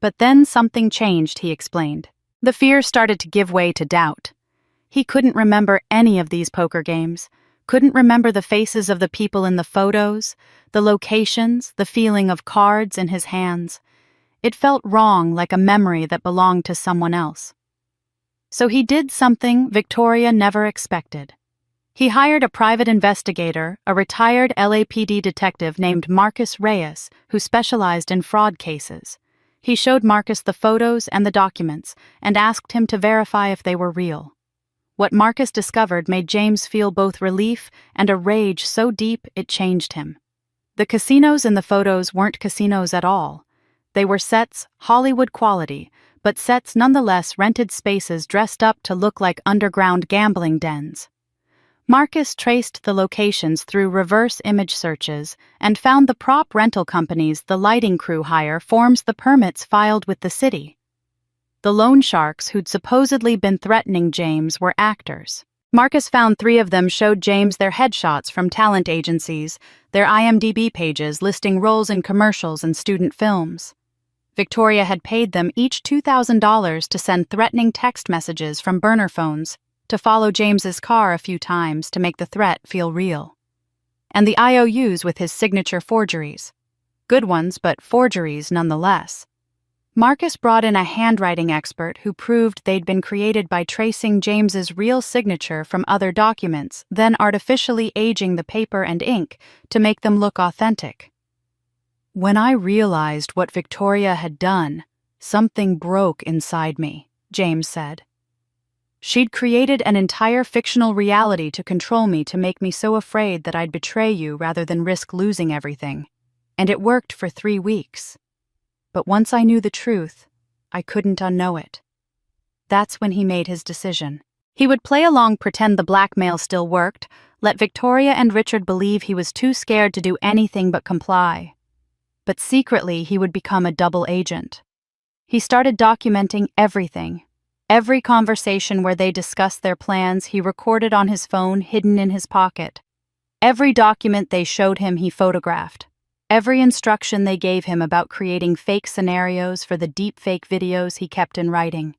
But then something changed, he explained. The fear started to give way to doubt. He couldn't remember any of these poker games, couldn't remember the faces of the people in the photos, the locations, the feeling of cards in his hands. It felt wrong, like a memory that belonged to someone else. So he did something Victoria never expected. He hired a private investigator, a retired LAPD detective named Marcus Reyes, who specialized in fraud cases. He showed Marcus the photos and the documents and asked him to verify if they were real. What Marcus discovered made James feel both relief and a rage so deep it changed him. The casinos in the photos weren't casinos at all. They were sets, Hollywood quality, but sets nonetheless rented spaces dressed up to look like underground gambling dens. Marcus traced the locations through reverse image searches and found the prop rental companies the lighting crew hire forms the permits filed with the city. The loan sharks who'd supposedly been threatening James were actors. Marcus found 3 of them showed James their headshots from talent agencies, their IMDb pages listing roles in commercials and student films. Victoria had paid them each $2,000 to send threatening text messages from burner phones, to follow James's car a few times to make the threat feel real. And the IOUs with his signature forgeries. Good ones, but forgeries nonetheless. Marcus brought in a handwriting expert who proved they'd been created by tracing James's real signature from other documents, then artificially aging the paper and ink to make them look authentic. When I realized what Victoria had done, something broke inside me, James said. She'd created an entire fictional reality to control me, to make me so afraid that I'd betray you rather than risk losing everything. And it worked for 3 weeks. But once I knew the truth, I couldn't unknow it. That's when he made his decision. He would play along, pretend the blackmail still worked, let Victoria and Richard believe he was too scared to do anything but comply. But secretly he would become a double agent. He started documenting everything. Every conversation where they discussed their plans he recorded on his phone hidden in his pocket. Every document they showed him he photographed. Every instruction they gave him about creating fake scenarios for the deepfake videos he kept in writing.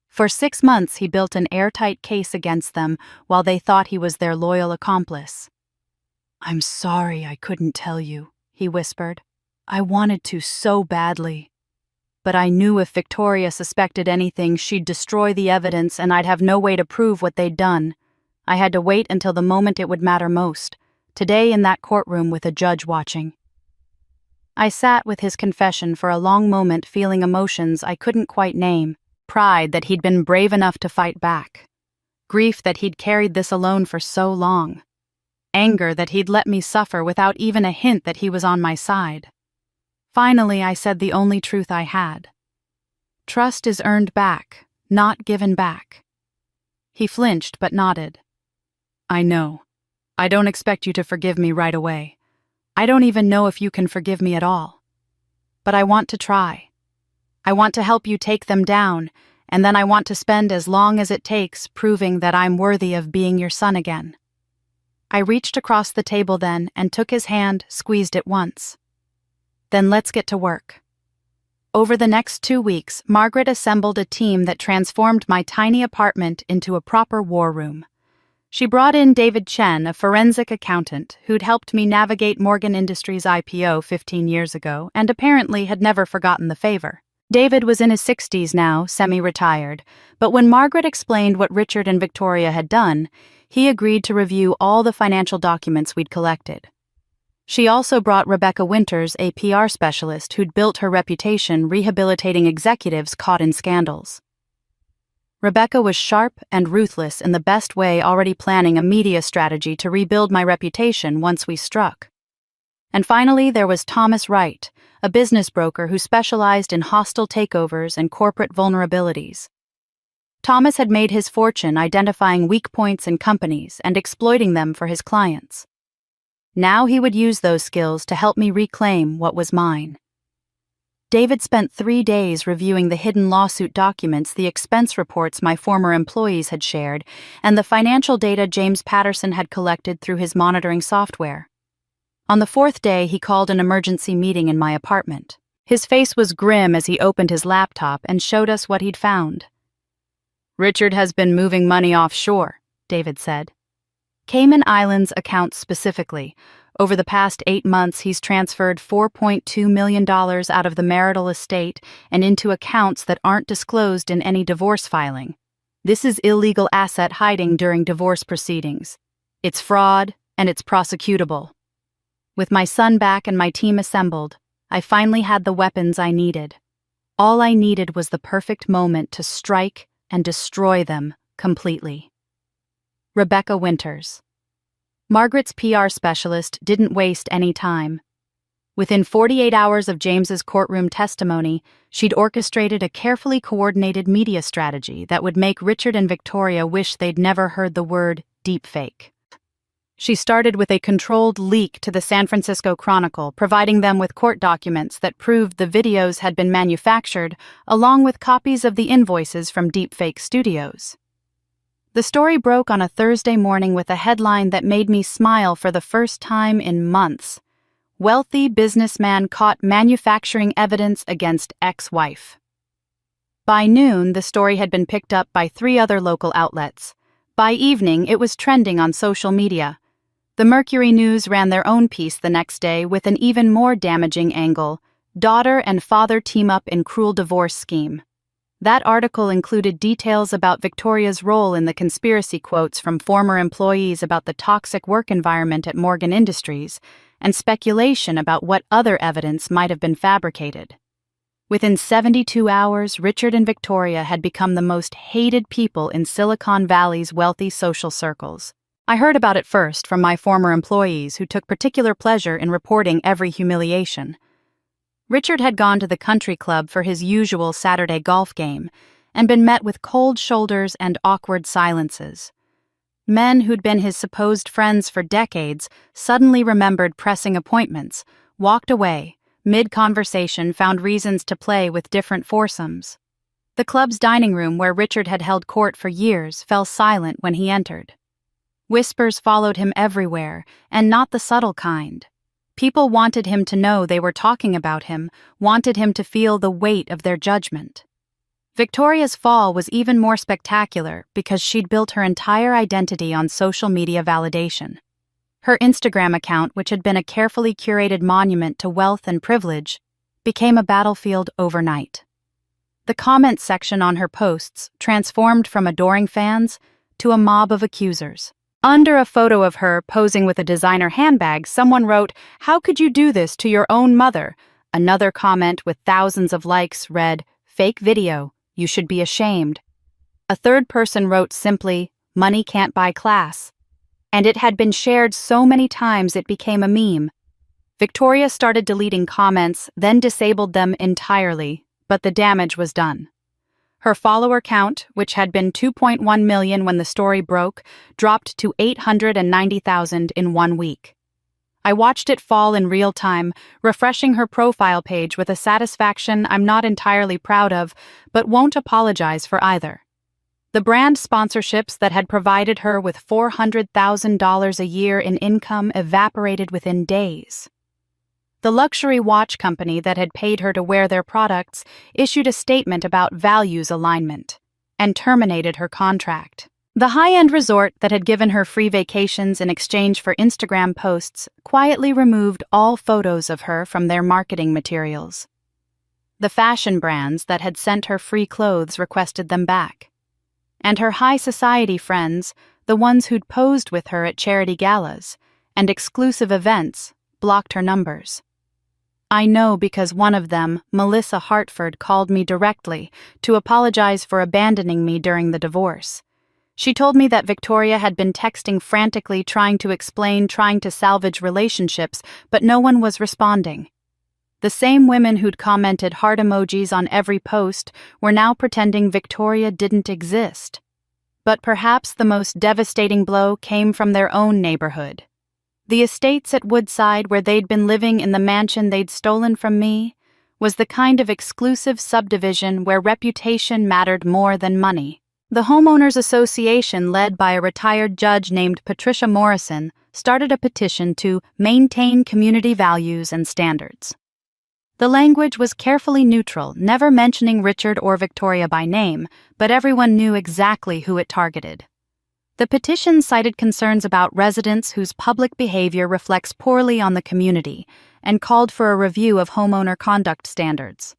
For 6 months he built an airtight case against them while they thought he was their loyal accomplice. "I'm sorry I couldn't tell you," he whispered. "I wanted to so badly. But I knew if Victoria suspected anything, she'd destroy the evidence and I'd have no way to prove what they'd done. I had to wait until the moment it would matter most, today in that courtroom with a judge watching." I sat with his confession for a long moment, feeling emotions I couldn't quite name. Pride that he'd been brave enough to fight back. Grief that he'd carried this alone for so long. Anger that he'd let me suffer without even a hint that he was on my side. Finally, I said the only truth I had. Trust is earned back, not given back. He flinched but nodded. "I know. I don't expect you to forgive me right away. I don't even know if you can forgive me at all. But I want to try. I want to help you take them down, and then I want to spend as long as it takes proving that I'm worthy of being your son again." I reached across the table then and took his hand, squeezed it once. "Then let's get to work." Over the next 2 weeks, Margaret assembled a team that transformed my tiny apartment into a proper war room. She brought in David Chen, a forensic accountant who'd helped me navigate Morgan Industries' IPO 15 years ago and apparently had never forgotten the favor. David was in his 60s now, semi-retired, but when Margaret explained what Richard and Victoria had done, he agreed to review all the financial documents we'd collected. She also brought Rebecca Winters, a PR specialist who'd built her reputation rehabilitating executives caught in scandals. Rebecca was sharp and ruthless in the best way, already planning a media strategy to rebuild my reputation once we struck. And finally, there was Thomas Wright, a business broker who specialized in hostile takeovers and corporate vulnerabilities. Thomas had made his fortune identifying weak points in companies and exploiting them for his clients. Now he would use those skills to help me reclaim what was mine. David spent 3 days reviewing the hidden lawsuit documents, the expense reports my former employees had shared, and the financial data James Patterson had collected through his monitoring software. On the 4th day, he called an emergency meeting in my apartment. His face was grim as he opened his laptop and showed us what he'd found. "Richard has been moving money offshore," David said. Cayman Islands accounts specifically. Over the past 8 months, he's transferred $4.2 million out of the marital estate and into accounts that aren't disclosed in any divorce filing. This is illegal asset hiding during divorce proceedings. It's fraud, and it's prosecutable. With my son back and my team assembled, I finally had the weapons I needed. All I needed was the perfect moment to strike and destroy them completely. Rebecca Winters. Margaret's PR specialist didn't waste any time. Within 48 hours of James's courtroom testimony, she'd orchestrated a carefully coordinated media strategy that would make Richard and Victoria wish they'd never heard the word deepfake. She started with a controlled leak to the San Francisco Chronicle, providing them with court documents that proved the videos had been manufactured, along with copies of the invoices from deepfake studios. The story broke on a Thursday morning with a headline that made me smile for the first time in months. Wealthy businessman caught manufacturing evidence against ex-wife. By noon, the story had been picked up by 3 other local outlets. By evening, it was trending on social media. The Mercury News ran their own piece the next day with an even more damaging angle: daughter and father team up in cruel divorce scheme. That article included details about Victoria's role in the conspiracy, quotes from former employees about the toxic work environment at Morgan Industries, and speculation about what other evidence might have been fabricated. Within 72 hours, Richard and Victoria had become the most hated people in Silicon Valley's wealthy social circles. I heard about it first from my former employees, who took particular pleasure in reporting every humiliation. Richard had gone to the country club for his usual Saturday golf game and been met with cold shoulders and awkward silences. Men who'd been his supposed friends for decades suddenly remembered pressing appointments, walked away, mid-conversation found reasons to play with different foursomes. The club's dining room, where Richard had held court for years, fell silent when he entered. Whispers followed him everywhere, and not the subtle kind. People wanted him to know they were talking about him, wanted him to feel the weight of their judgment. Victoria's fall was even more spectacular because she'd built her entire identity on social media validation. Her Instagram account, which had been a carefully curated monument to wealth and privilege, became a battlefield overnight. The comment section on her posts transformed from adoring fans to a mob of accusers. Under a photo of her posing with a designer handbag, someone wrote, "How could you do this to your own mother?" Another comment with thousands of likes read, "Fake video, you should be ashamed." A third person wrote simply, "Money can't buy class." And it had been shared so many times it became a meme. Victoria started deleting comments, then disabled them entirely, but the damage was done. Her follower count, which had been 2.1 million when the story broke, dropped to 890,000 in 1 week. I watched it fall in real time, refreshing her profile page with a satisfaction I'm not entirely proud of, but won't apologize for either. The brand sponsorships that had provided her with $400,000 a year in income evaporated within days. The luxury watch company that had paid her to wear their products issued a statement about values alignment and terminated her contract. The high-end resort that had given her free vacations in exchange for Instagram posts quietly removed all photos of her from their marketing materials. The fashion brands that had sent her free clothes requested them back. And her high society friends, the ones who'd posed with her at charity galas and exclusive events, blocked her numbers. I know because one of them, Melissa Hartford, called me directly to apologize for abandoning me during the divorce. She told me that Victoria had been texting frantically, trying to explain, trying to salvage relationships, but no one was responding. The same women who'd commented heart emojis on every post were now pretending Victoria didn't exist. But perhaps the most devastating blow came from their own neighborhood. The estates at Woodside, where they'd been living in the mansion they'd stolen from me, was the kind of exclusive subdivision where reputation mattered more than money. The Homeowners Association, led by a retired judge named Patricia Morrison, started a petition to maintain community values and standards. The language was carefully neutral, never mentioning Richard or Victoria by name, but everyone knew exactly who it targeted. The petition cited concerns about residents whose public behavior reflects poorly on the community and called for a review of homeowner conduct standards.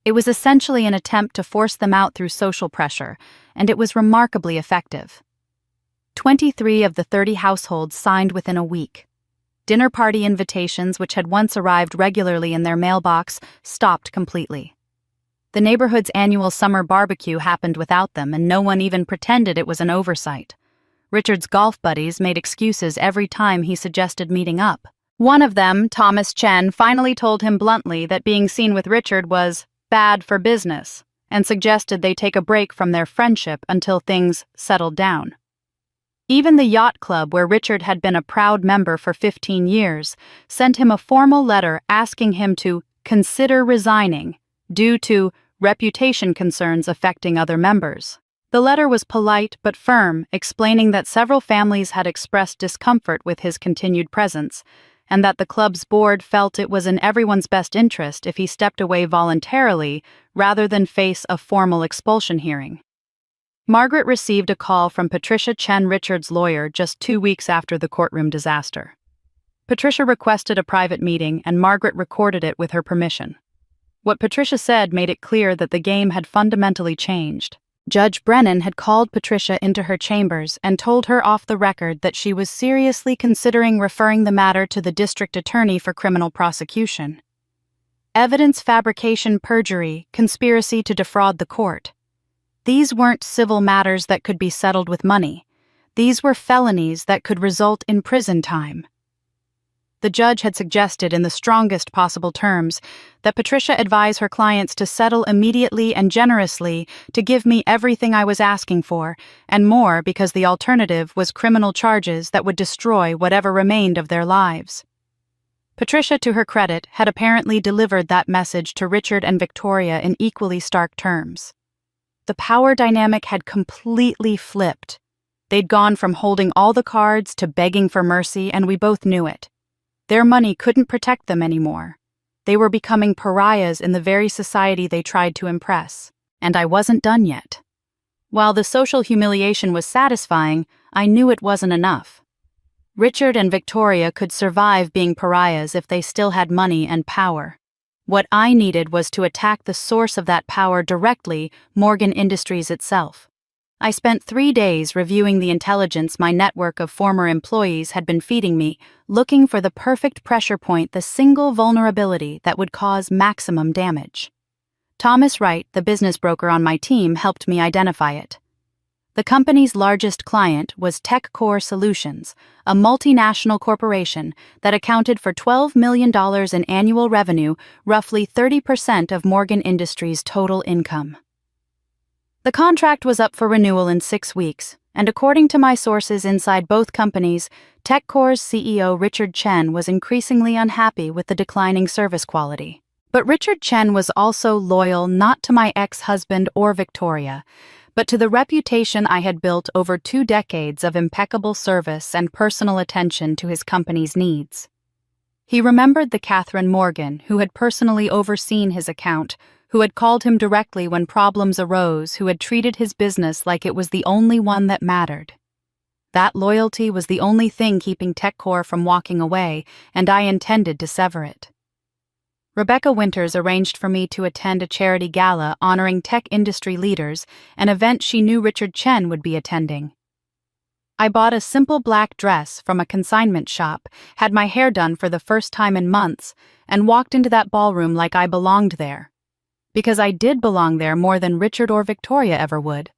It was essentially an attempt to force them out through social pressure, and it was remarkably effective. 23 of the 30 households signed within a week. Dinner party invitations, which had once arrived regularly in their mailbox, stopped completely. The neighborhood's annual summer barbecue happened without them, and no one even pretended it was an oversight. Richard's golf buddies made excuses every time he suggested meeting up. One of them, Thomas Chen, finally told him bluntly that being seen with Richard was bad for business and suggested they take a break from their friendship until things settled down. Even the yacht club, where Richard had been a proud member for 15 years, sent him a formal letter asking him to consider resigning due to reputation concerns affecting other members. The letter was polite but firm, explaining that several families had expressed discomfort with his continued presence, and that the club's board felt it was in everyone's best interest if he stepped away voluntarily rather than face a formal expulsion hearing. Margaret received a call from Patricia Chen, Richard's lawyer, just 2 weeks after the courtroom disaster. Patricia requested a private meeting, and Margaret recorded it with her permission. What Patricia said made it clear that the game had fundamentally changed. Judge Brennan had called Patricia into her chambers and told her off the record that she was seriously considering referring the matter to the district attorney for criminal prosecution. Evidence fabrication, perjury, conspiracy to defraud the court. These weren't civil matters that could be settled with money. These were felonies that could result in prison time. The judge had suggested in the strongest possible terms that Patricia advise her clients to settle immediately and generously, to give me everything I was asking for, and more, because the alternative was criminal charges that would destroy whatever remained of their lives. Patricia, to her credit, had apparently delivered that message to Richard and Victoria in equally stark terms. The power dynamic had completely flipped. They'd gone from holding all the cards to begging for mercy, and we both knew it. Their money couldn't protect them anymore. They were becoming pariahs in the very society they tried to impress. And I wasn't done yet. While the social humiliation was satisfying, I knew it wasn't enough. Richard and Victoria could survive being pariahs if they still had money and power. What I needed was to attack the source of that power directly, Morgan Industries itself. I spent 3 days reviewing the intelligence my network of former employees had been feeding me, looking for the perfect pressure point, the single vulnerability that would cause maximum damage. Thomas Wright, the business broker on my team, helped me identify it. The company's largest client was TechCore Solutions, a multinational corporation that accounted for $12 million in annual revenue, roughly 30% of Morgan Industries' total income. The contract was up for renewal in 6 weeks, and according to my sources inside both companies, TechCore's CEO Richard Chen was increasingly unhappy with the declining service quality. But Richard Chen was also loyal not to my ex-husband or Victoria, but to the reputation I had built over 2 decades of impeccable service and personal attention to his company's needs. He remembered the Catherine Morgan, who had personally overseen his account, who had called him directly when problems arose, who had treated his business like it was the only one that mattered. That loyalty was the only thing keeping TechCore from walking away, and I intended to sever it. Rebecca Winters arranged for me to attend a charity gala honoring tech industry leaders, an event she knew Richard Chen would be attending. I bought a simple black dress from a consignment shop, had my hair done for the first time in months, and walked into that ballroom like I belonged there. Because I did belong there more than Richard or Victoria ever would.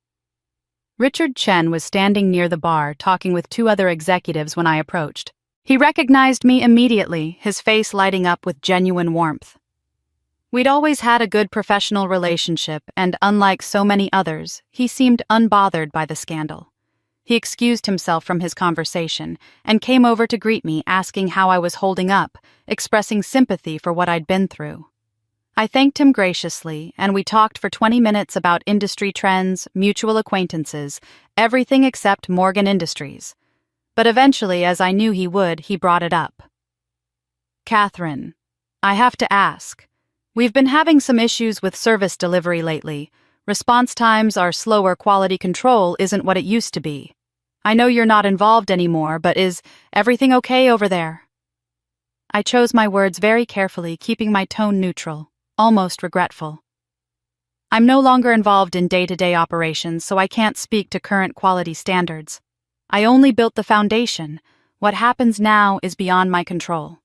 Richard Chen was standing near the bar talking with 2 other executives when I approached. He recognized me immediately, his face lighting up with genuine warmth. We'd always had a good professional relationship, and unlike so many others, he seemed unbothered by the scandal. He excused himself from his conversation and came over to greet me, asking how I was holding up, expressing sympathy for what I'd been through. I thanked him graciously, and we talked for 20 minutes about industry trends, mutual acquaintances, everything except Morgan Industries. But eventually, as I knew he would, he brought it up. "Catherine, I have to ask. We've been having some issues with service delivery lately. Response times are slower, quality control isn't what it used to be. I know you're not involved anymore, but is everything okay over there?" I chose my words very carefully, keeping my tone neutral, almost regretful. "I'm no longer involved in day-to-day operations, so I can't speak to current quality standards. I only built the foundation. What happens now is beyond my control."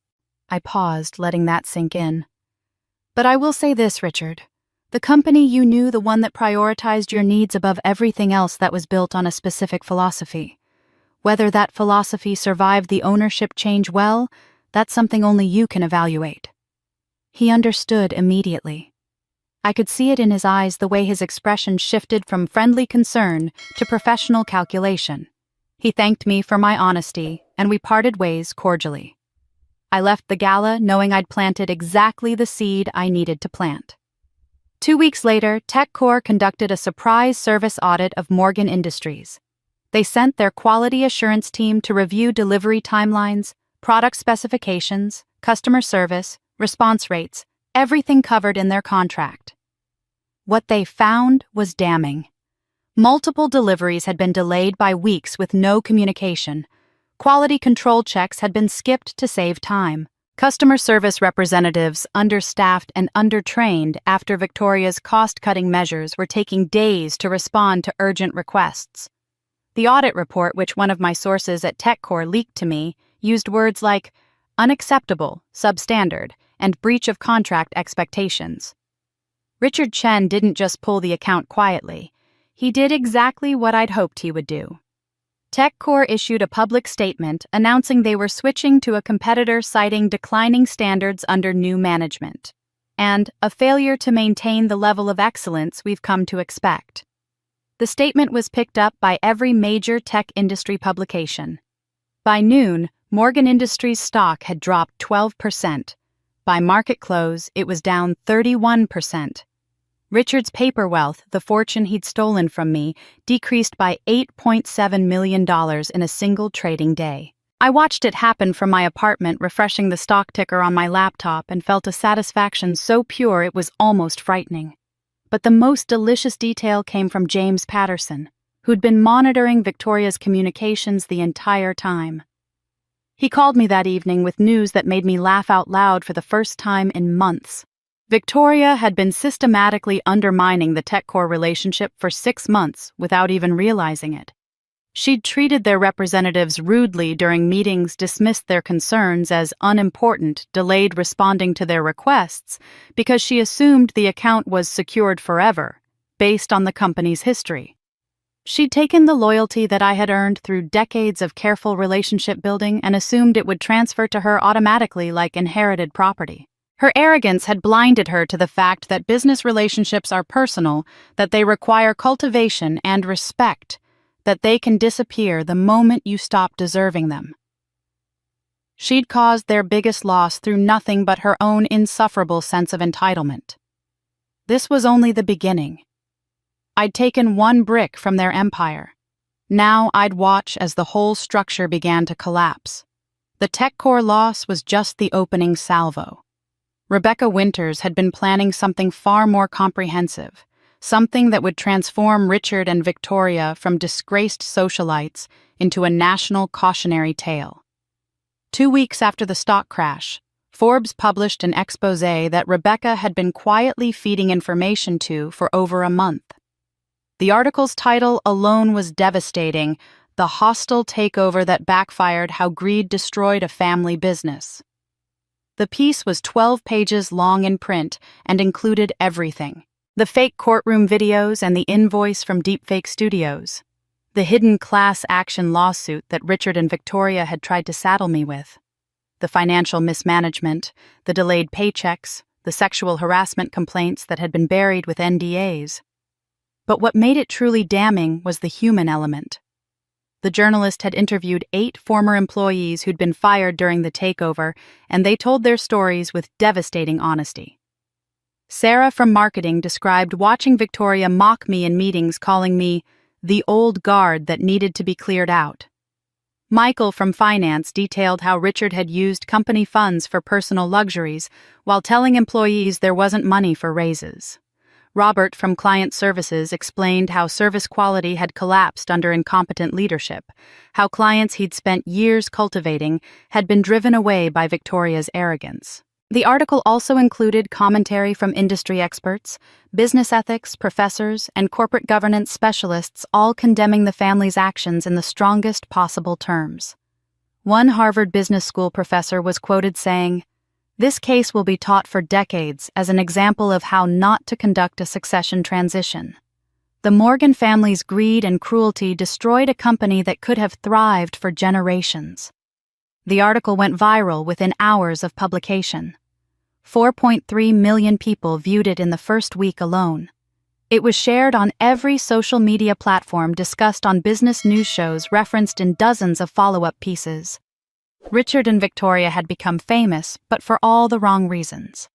I paused, letting that sink in. "But I will say this, Richard. The company you knew, the one that prioritized your needs above everything else, that was built on a specific philosophy. Whether that philosophy survived the ownership change well, that's something only you can evaluate. He understood immediately. I could see it in his eyes, the way his expression shifted from friendly concern to professional calculation. He thanked me for my honesty, and we parted ways cordially. I left the gala knowing I'd planted exactly the seed I needed to plant. 2 weeks later, TechCore conducted a surprise service audit of Morgan Industries. They sent their quality assurance team to review delivery timelines, product specifications, customer service, response rates, everything covered in their contract. What they found was damning. Multiple deliveries had been delayed by weeks with no communication. Quality control checks had been skipped to save time. Customer service representatives, understaffed and undertrained after Victoria's cost-cutting measures, were taking days to respond to urgent requests. The audit report, which one of my sources at TechCore leaked to me, used words like unacceptable, substandard, and breach of contract expectations. Richard Chen didn't just pull the account quietly. He did exactly what I'd hoped he would do. TechCore issued a public statement announcing they were switching to a competitor, citing declining standards under new management, and a failure to maintain the level of excellence we've come to expect. The statement was picked up by every major tech industry publication. By noon, Morgan Industries' stock had dropped 12%. By market close, it was down 31%. Richard's paper wealth, the fortune he'd stolen from me, decreased by $8.7 million in a single trading day. I watched it happen from my apartment, refreshing the stock ticker on my laptop, and felt a satisfaction so pure it was almost frightening. But the most delicious detail came from James Patterson, who'd been monitoring Victoria's communications the entire time. He called me that evening with news that made me laugh out loud for the first time in months. Victoria had been systematically undermining the TechCore relationship for 6 months without even realizing it. She'd treated their representatives rudely during meetings, dismissed their concerns as unimportant, delayed responding to their requests because she assumed the account was secured forever, based on the company's history. She'd taken the loyalty that I had earned through decades of careful relationship building and assumed it would transfer to her automatically like inherited property. Her arrogance had blinded her to the fact that business relationships are personal, that they require cultivation and respect, that they can disappear the moment you stop deserving them. She'd caused their biggest loss through nothing but her own insufferable sense of entitlement. This was only the beginning. I'd taken one brick from their empire. Now I'd watch as the whole structure began to collapse. The TechCore loss was just the opening salvo. Rebecca Winters had been planning something far more comprehensive, something that would transform Richard and Victoria from disgraced socialites into a national cautionary tale. 2 weeks after the stock crash, Forbes published an exposé that Rebecca had been quietly feeding information to for over a month. The article's title alone was devastating: "The Hostile Takeover That Backfired: How Greed Destroyed a Family Business." The piece was 12 pages long in print and included everything: the fake courtroom videos and the invoice from Deepfake Studios, the hidden class action lawsuit that Richard and Victoria had tried to saddle me with, the financial mismanagement, the delayed paychecks, the sexual harassment complaints that had been buried with NDAs. But what made it truly damning was the human element. The journalist had interviewed 8 former employees who'd been fired during the takeover, and they told their stories with devastating honesty. Sarah from marketing described watching Victoria mock me in meetings, calling me the old guard that needed to be cleared out. Michael from finance detailed how Richard had used company funds for personal luxuries while telling employees there wasn't money for raises. Robert from client services explained how service quality had collapsed under incompetent leadership, how clients he'd spent years cultivating had been driven away by Victoria's arrogance. The article also included commentary from industry experts, business ethics professors, and corporate governance specialists, all condemning the family's actions in the strongest possible terms. One Harvard Business School professor was quoted saying, "This case will be taught for decades as an example of how not to conduct a succession transition. The Morgan family's greed and cruelty destroyed a company that could have thrived for generations. The article went viral within hours of publication. 4.3 million people viewed it in the first week alone. It was shared on every social media platform, discussed on business news shows, referenced in dozens of follow-up pieces. Richard and Victoria had become famous, but for all the wrong reasons.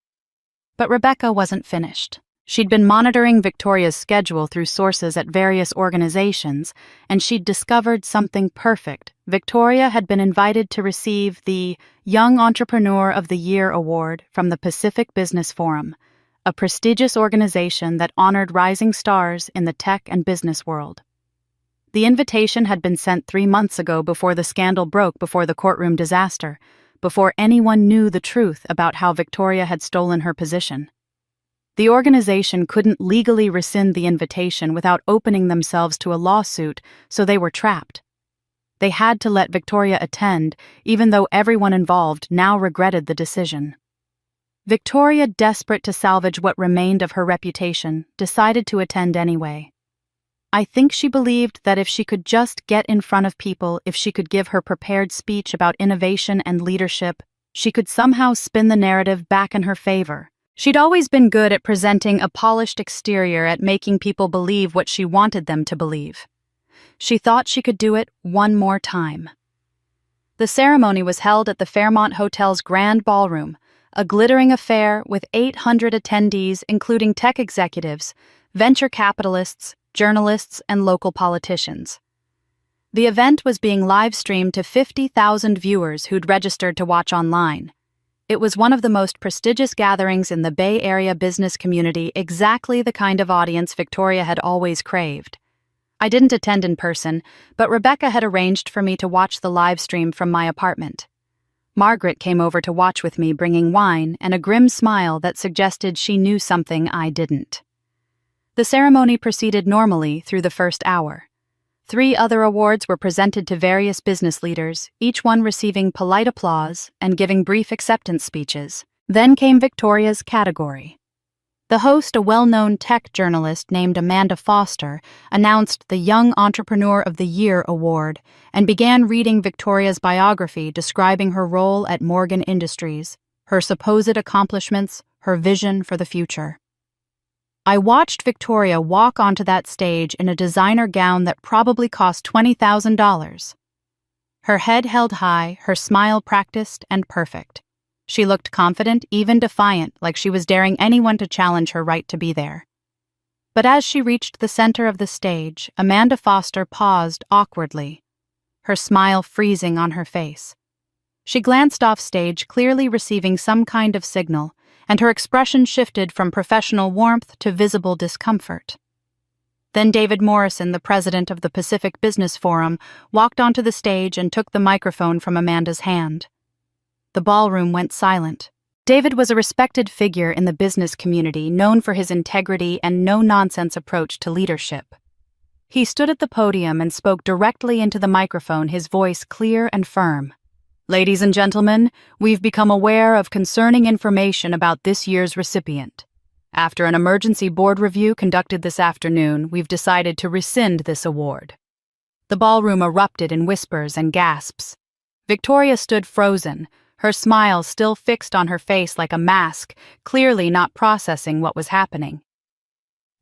But Rebecca wasn't finished. She'd been monitoring Victoria's schedule through sources at various organizations, and she'd discovered something perfect. Victoria had been invited to receive the Young Entrepreneur of the Year award from the Pacific Business Forum, a prestigious organization that honored rising stars in the tech and business world. The invitation had been sent 3 months ago, before the scandal broke, before the courtroom disaster, before anyone knew the truth about how Victoria had stolen her position. The organization couldn't legally rescind the invitation without opening themselves to a lawsuit, so they were trapped. They had to let Victoria attend, even though everyone involved now regretted the decision. Victoria, desperate to salvage what remained of her reputation, decided to attend anyway. I think she believed that if she could just get in front of people, if she could give her prepared speech about innovation and leadership, she could somehow spin the narrative back in her favor. She'd always been good at presenting a polished exterior, at making people believe what she wanted them to believe. She thought she could do it one more time. The ceremony was held at the Fairmont Hotel's Grand Ballroom, a glittering affair with 800 attendees, including tech executives, venture capitalists, journalists, and local politicians. The event was being live-streamed to 50,000 viewers who'd registered to watch online. It was one of the most prestigious gatherings in the Bay Area business community, exactly the kind of audience Victoria had always craved. I didn't attend in person, but Rebecca had arranged for me to watch the live stream from my apartment. Margaret came over to watch with me, bringing wine and a grim smile that suggested she knew something I didn't. The ceremony proceeded normally through the first hour. 3 other awards were presented to various business leaders, each one receiving polite applause and giving brief acceptance speeches. Then came Victoria's category. The host, a well-known tech journalist named Amanda Foster, announced the Young Entrepreneur of the Year award and began reading Victoria's biography, describing her role at Morgan Industries, her supposed accomplishments, her vision for the future. I watched Victoria walk onto that stage in a designer gown that probably cost $20,000. Her head held high, her smile practiced and perfect. She looked confident, even defiant, like she was daring anyone to challenge her right to be there. But as she reached the center of the stage, Amanda Foster paused awkwardly, her smile freezing on her face. She glanced off stage, clearly receiving some kind of signal, and her expression shifted from professional warmth to visible discomfort. Then David Morrison, the president of the Pacific Business Forum, walked onto the stage and took the microphone from Amanda's hand. The ballroom went silent. David was a respected figure in the business community, known for his integrity and no-nonsense approach to leadership. He stood at the podium and spoke directly into the microphone, his voice clear and firm. "Ladies and gentlemen, we've become aware of concerning information about this year's recipient. After an emergency board review conducted this afternoon, we've decided to rescind this award." The ballroom erupted in whispers and gasps. Victoria stood frozen, her smile still fixed on her face like a mask, clearly not processing what was happening.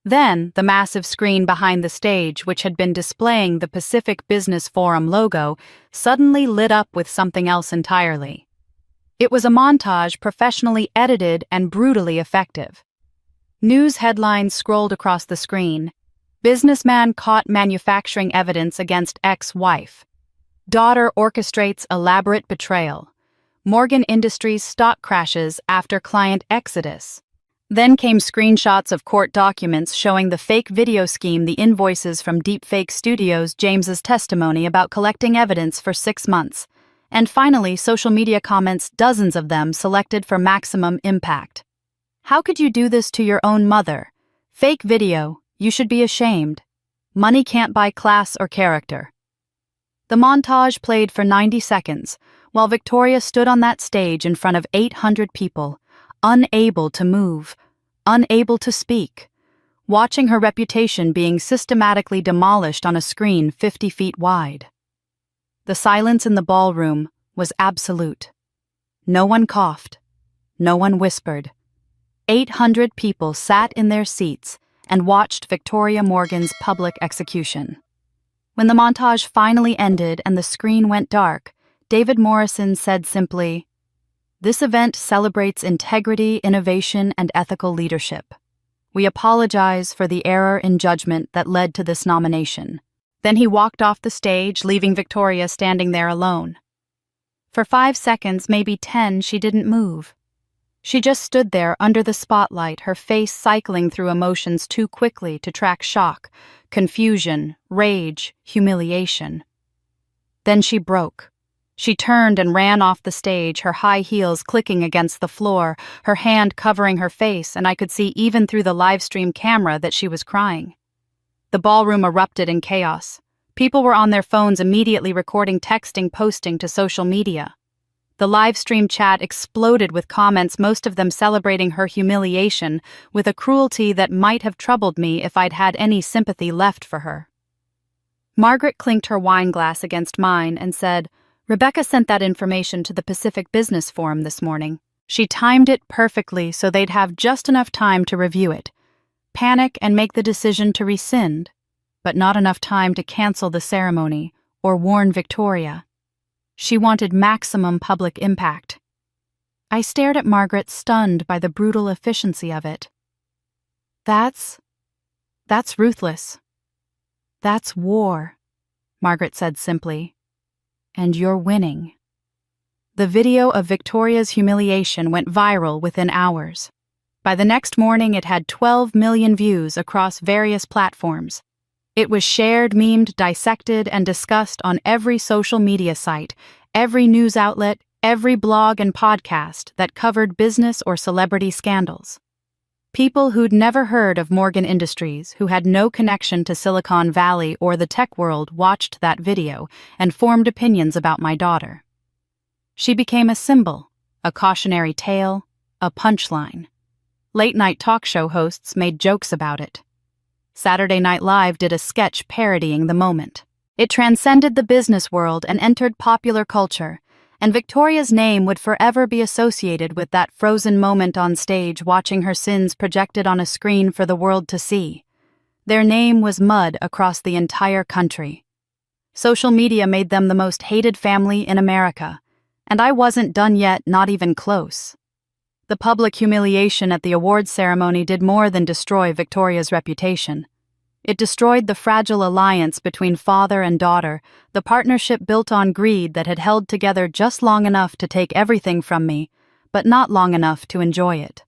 Then, the massive screen behind the stage, which had been displaying the Pacific Business Forum logo, suddenly lit up with something else entirely. It was a montage professionally edited and brutally effective. News headlines scrolled across the screen. "Businessman caught manufacturing evidence against ex-wife." "Daughter orchestrates elaborate betrayal." "Morgan Industries stock crashes after client exodus." Then came screenshots of court documents showing the fake video scheme, the invoices from Deepfake Studios, James's testimony about collecting evidence for 6 months, and finally social media comments, dozens of them selected for maximum impact. "How could you do this to your own mother? Fake video, you should be ashamed. Money can't buy class or character." The montage played for 90 seconds, while Victoria stood on that stage in front of 800 people, unable to move, unable to speak. watching her reputation being systematically demolished on a screen 50 feet wide. The silence in the ballroom was absolute. No one coughed. No one whispered. 800 people sat in their seats and watched Victoria Morgan's public execution. When the montage finally ended and the screen went dark, David Morrison said simply, "This event celebrates integrity, innovation, and ethical leadership. We apologize for the error in judgment that led to this nomination." Then he walked off the stage, leaving Victoria standing there alone. For 5 seconds, maybe 10, she didn't move. She just stood there under the spotlight, her face cycling through emotions too quickly to track shock, confusion, rage, humiliation. Then she broke. She turned and ran off the stage, her high heels clicking against the floor, her hand covering her face, and I could see even through the live-stream camera that she was crying. The ballroom erupted in chaos. People were on their phones immediately recording, texting, posting to social media. The live-stream chat exploded with comments, most of them celebrating her humiliation with a cruelty that might have troubled me if I'd had any sympathy left for her. Margaret clinked her wine glass against mine and said, "Rebecca sent that information to the Pacific Business Forum this morning. She timed it perfectly so they'd have just enough time to review it, panic and make the decision to rescind, but not enough time to cancel the ceremony or warn Victoria. She wanted maximum public impact." I stared at Margaret, stunned by the brutal efficiency of it. That's ruthless. That's war," Margaret said simply. "And you're winning." The video of Victoria's humiliation went viral within hours. By the next morning, it had 12 million views across various platforms. It was shared, memed, dissected, and discussed on every social media site, every news outlet, every blog and podcast that covered business or celebrity scandals. People who'd never heard of Morgan Industries, who had no connection to Silicon Valley or the tech world, watched that video and formed opinions about my daughter. She became a symbol, a cautionary tale, a punchline. Late-night talk show hosts made jokes about it. Saturday Night Live did a sketch parodying the moment. It transcended the business world and entered popular culture, and Victoria's name would forever be associated with that frozen moment on stage, watching her sins projected on a screen for the world to see. Their name was mud across the entire country. Social media made them the most hated family in America, and I wasn't done yet, not even close. The public humiliation at the awards ceremony did more than destroy Victoria's reputation. It destroyed the fragile alliance between father and daughter, the partnership built on greed that had held together just long enough to take everything from me, but not long enough to enjoy it.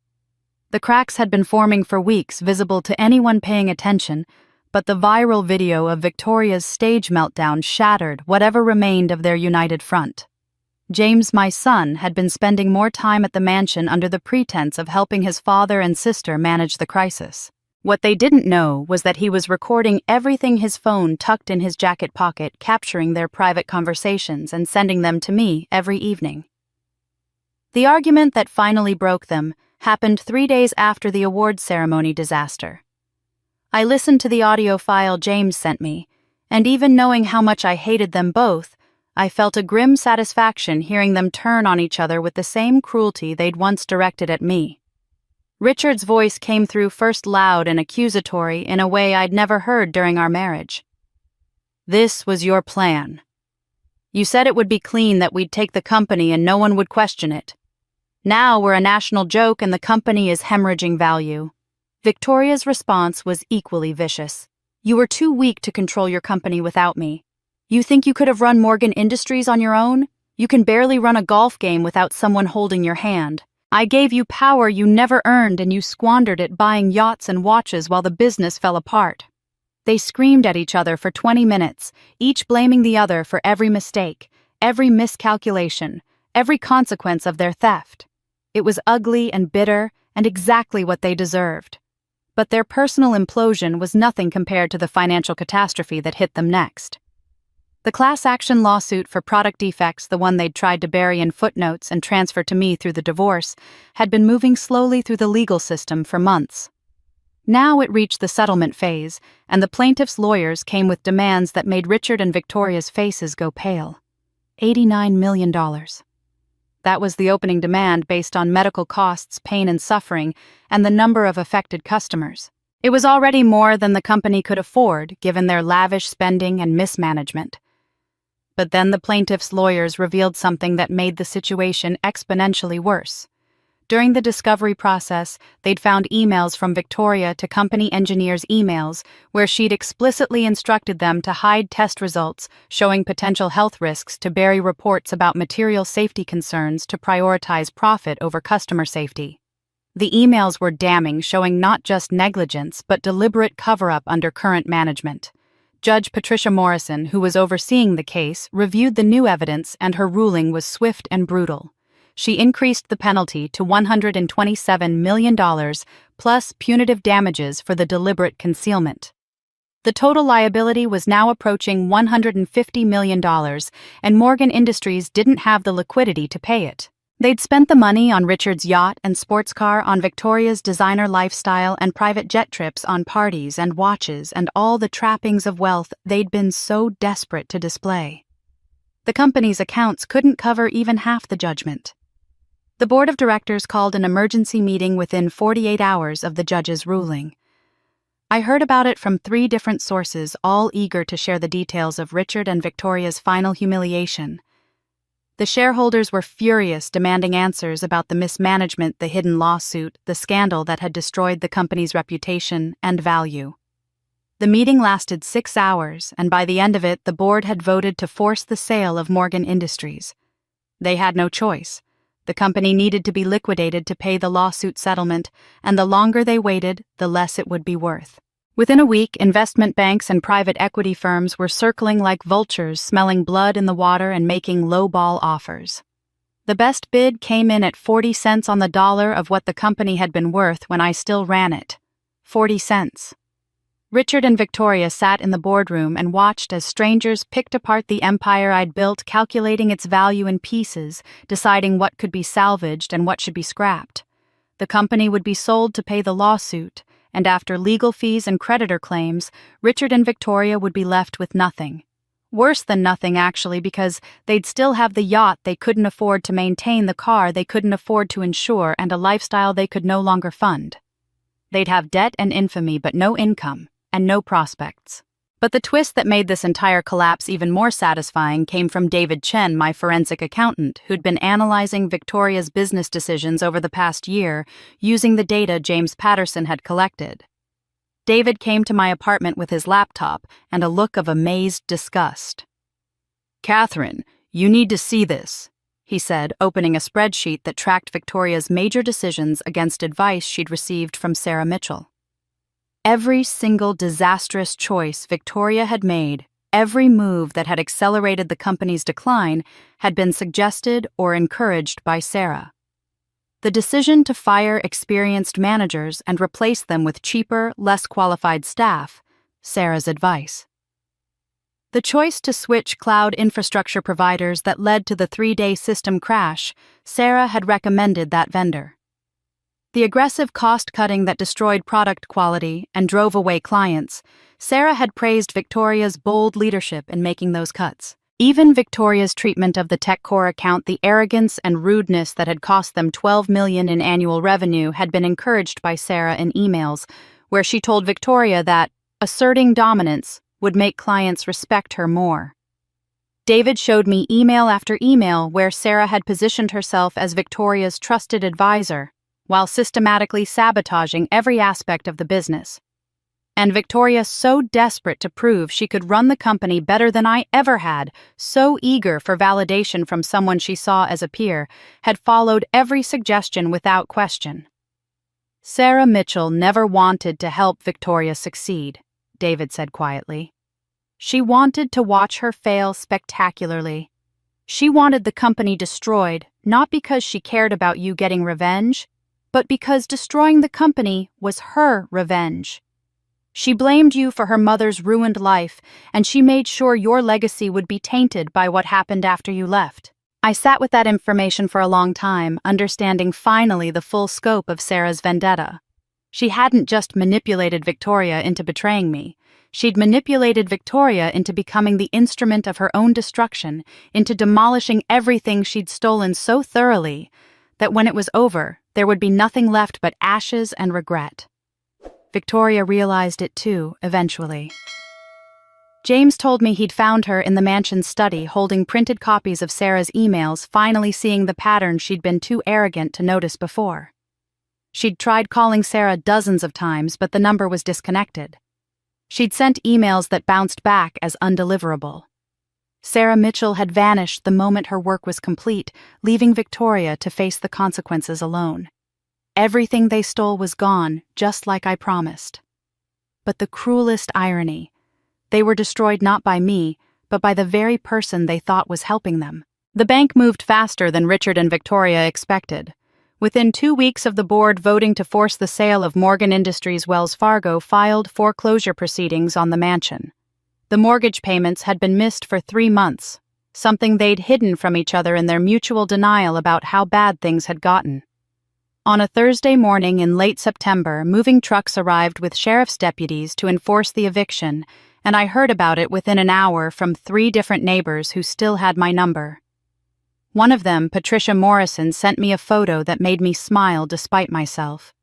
The cracks had been forming for weeks, visible to anyone paying attention, but the viral video of Victoria's stage meltdown shattered whatever remained of their united front. James, my son, had been spending more time at the mansion under the pretense of helping his father and sister manage the crisis. What they didn't know was that he was recording everything, his phone tucked in his jacket pocket, capturing their private conversations and sending them to me every evening. The argument that finally broke them happened 3 days after the awards ceremony disaster. I listened to the audio file James sent me, and even knowing how much I hated them both, I felt a grim satisfaction hearing them turn on each other with the same cruelty they'd once directed at me. Richard's voice came through first loud and accusatory in a way I'd never heard during our marriage. "This was your plan. You said it would be clean, that we'd take the company and no one would question it. Now we're a national joke and the company is hemorrhaging value." Victoria's response was equally vicious. "You were too weak to control your company without me. You think you could have run Morgan Industries on your own? You can barely run a golf game without someone holding your hand. I gave you power you never earned and you squandered it buying yachts and watches while the business fell apart." They screamed at each other for 20 minutes, each blaming the other for every mistake, every miscalculation, every consequence of their theft. It was ugly and bitter and exactly what they deserved. But their personal implosion was nothing compared to the financial catastrophe that hit them next. The class action lawsuit for product defects, the one they'd tried to bury in footnotes and transfer to me through the divorce, had been moving slowly through the legal system for months. Now it reached the settlement phase, and the plaintiff's lawyers came with demands that made Richard and Victoria's faces go pale. $89 million. That was the opening demand based on medical costs, pain and suffering, and the number of affected customers. It was already more than the company could afford, given their lavish spending and mismanagement. But then the plaintiff's lawyers revealed something that made the situation exponentially worse. During the discovery process, they'd found emails from Victoria to company engineers' emails where she'd explicitly instructed them to hide test results showing potential health risks, to bury reports about material safety concerns, to prioritize profit over customer safety. The emails were damning, showing not just negligence but deliberate cover-up under current management. Judge Patricia Morrison, who was overseeing the case, reviewed the new evidence, and her ruling was swift and brutal. She increased the penalty to $127 million plus punitive damages for the deliberate concealment. The total liability was now approaching $150 million, and Morgan Industries didn't have the liquidity to pay it. They'd spent the money on Richard's yacht and sports car, on Victoria's designer lifestyle and private jet trips, on parties and watches and all the trappings of wealth they'd been so desperate to display. The company's accounts couldn't cover even half the judgment. The board of directors called an emergency meeting within 48 hours of the judge's ruling. I heard about it from 3 different sources, all eager to share the details of Richard and Victoria's final humiliation. The shareholders were furious, demanding answers about the mismanagement, the hidden lawsuit, the scandal that had destroyed the company's reputation and value. The meeting lasted 6 hours, and by the end of it, the board had voted to force the sale of Morgan Industries. They had no choice. The company needed to be liquidated to pay the lawsuit settlement, and the longer they waited, the less it would be worth. Within a week, investment banks and private equity firms were circling like vultures, smelling blood in the water and making low-ball offers. The best bid came in at 40 cents on the dollar of what the company had been worth when I still ran it. 40 cents. Richard and Victoria sat in the boardroom and watched as strangers picked apart the empire I'd built, calculating its value in pieces, deciding what could be salvaged and what should be scrapped. The company would be sold to pay the lawsuit, and after legal fees and creditor claims, Richard and Victoria would be left with nothing. Worse than nothing, actually, because they'd still have the yacht they couldn't afford to maintain, the car they couldn't afford to insure, and a lifestyle they could no longer fund. They'd have debt and infamy, but no income and no prospects. But the twist that made this entire collapse even more satisfying came from David Chen, my forensic accountant, who'd been analyzing Victoria's business decisions over the past year using the data James Patterson had collected. David came to my apartment with his laptop and a look of amazed disgust. "Catherine, you need to see this," he said, opening a spreadsheet that tracked Victoria's major decisions against advice she'd received from Sarah Mitchell. Every single disastrous choice Victoria had made, every move that had accelerated the company's decline, had been suggested or encouraged by Sarah. The decision to fire experienced managers and replace them with cheaper, less qualified staff, Sarah's advice. The choice to switch cloud infrastructure providers that led to the 3-day system crash, Sarah had recommended that vendor. The aggressive cost-cutting that destroyed product quality and drove away clients, Sarah had praised Victoria's bold leadership in making those cuts. Even Victoria's treatment of the TechCore account, the arrogance and rudeness that had cost them $12 million in annual revenue, had been encouraged by Sarah in emails, where she told Victoria that asserting dominance would make clients respect her more. David showed me email after email where Sarah had positioned herself as Victoria's trusted advisor, while systematically sabotaging every aspect of the business. And Victoria, so desperate to prove she could run the company better than I ever had, so eager for validation from someone she saw as a peer, had followed every suggestion without question. Sarah Mitchell never wanted to help Victoria succeed, David said quietly. She wanted to watch her fail spectacularly. She wanted the company destroyed, not because she cared about you getting revenge, but because destroying the company was her revenge. She blamed you for her mother's ruined life, and she made sure your legacy would be tainted by what happened after you left. I sat with that information for a long time, understanding finally the full scope of Sarah's vendetta. She hadn't just manipulated Victoria into betraying me. She'd manipulated Victoria into becoming the instrument of her own destruction, into demolishing everything she'd stolen so thoroughly that when it was over, there would be nothing left but ashes and regret. Victoria realized it too, eventually. James told me he'd found her in the mansion's study holding printed copies of Sarah's emails, finally seeing the pattern she'd been too arrogant to notice before. She'd tried calling Sarah dozens of times, but the number was disconnected. She'd sent emails that bounced back as undeliverable. Sarah Mitchell had vanished the moment her work was complete, leaving Victoria to face the consequences alone. Everything they stole was gone, just like I promised. But the cruelest irony, they were destroyed not by me, but by the very person they thought was helping them. The bank moved faster than Richard and Victoria expected. Within 2 weeks of the board voting to force the sale of Morgan Industries, Wells Fargo filed foreclosure proceedings on the mansion. The mortgage payments had been missed for 3 months, something they'd hidden from each other in their mutual denial about how bad things had gotten. On a Thursday morning in late September, moving trucks arrived with sheriff's deputies to enforce the eviction, and I heard about it within an hour from 3 different neighbors who still had my number. One of them, Patricia Morrison, sent me a photo that made me smile despite myself.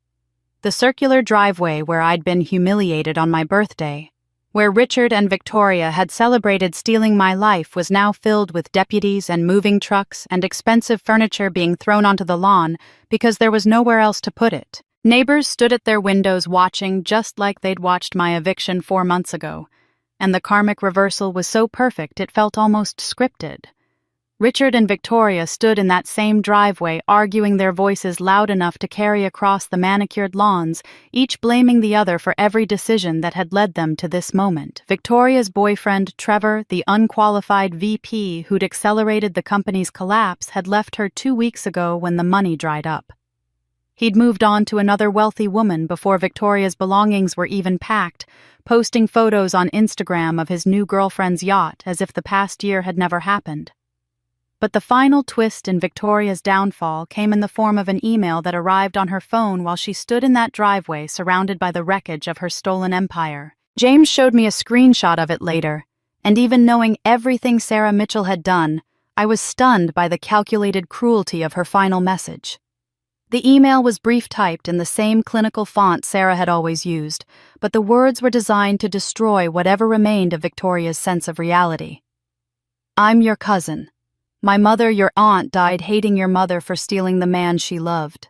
The circular driveway where I'd been humiliated on my birthday, where Richard and Victoria had celebrated stealing my life, was now filled with deputies and moving trucks and expensive furniture being thrown onto the lawn because there was nowhere else to put it. Neighbors stood at their windows watching just like they'd watched my eviction 4 months ago, and the karmic reversal was so perfect it felt almost scripted. Richard and Victoria stood in that same driveway, arguing their voices loud enough to carry across the manicured lawns, each blaming the other for every decision that had led them to this moment. Victoria's boyfriend, Trevor, the unqualified VP who'd accelerated the company's collapse, had left her 2 weeks ago when the money dried up. He'd moved on to another wealthy woman before Victoria's belongings were even packed, posting photos on Instagram of his new girlfriend's yacht as if the past year had never happened. But the final twist in Victoria's downfall came in the form of an email that arrived on her phone while she stood in that driveway surrounded by the wreckage of her stolen empire. James showed me a screenshot of it later, and even knowing everything Sarah Mitchell had done, I was stunned by the calculated cruelty of her final message. The email was brief-typed in the same clinical font Sarah had always used, but the words were designed to destroy whatever remained of Victoria's sense of reality. I'm your cousin. My mother, your aunt, died hating your mother for stealing the man she loved.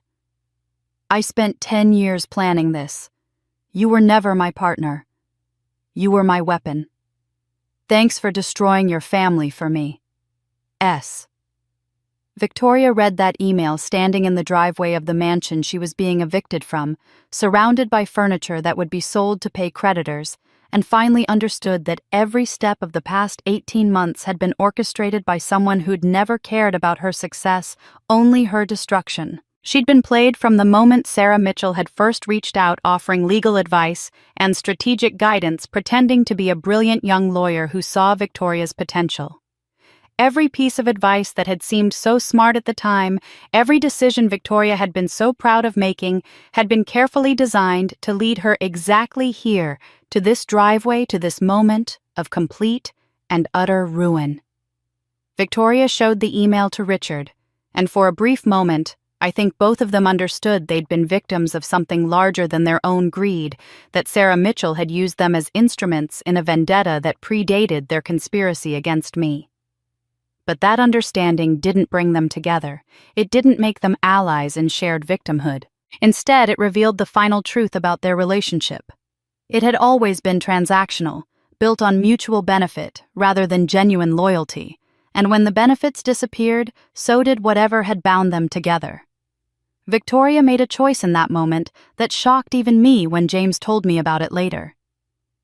I spent 10 years planning this. You were never my partner. You were my weapon. Thanks for destroying your family for me. S. Victoria read that email standing in the driveway of the mansion she was being evicted from, surrounded by furniture that would be sold to pay creditors, and finally understood that every step of the past 18 months had been orchestrated by someone who'd never cared about her success, only her destruction. She'd been played from the moment Sarah Mitchell had first reached out offering legal advice and strategic guidance, pretending to be a brilliant young lawyer who saw Victoria's potential. Every piece of advice that had seemed so smart at the time, every decision Victoria had been so proud of making, had been carefully designed to lead her exactly here, to this driveway, to this moment of complete and utter ruin. Victoria showed the email to Richard, and for a brief moment, I think both of them understood they'd been victims of something larger than their own greed, that Sarah Mitchell had used them as instruments in a vendetta that predated their conspiracy against me. But that understanding didn't bring them together. It didn't make them allies in shared victimhood. Instead, it revealed the final truth about their relationship. It had always been transactional, built on mutual benefit rather than genuine loyalty, and when the benefits disappeared, so did whatever had bound them together. Victoria made a choice in that moment that shocked even me when James told me about it later.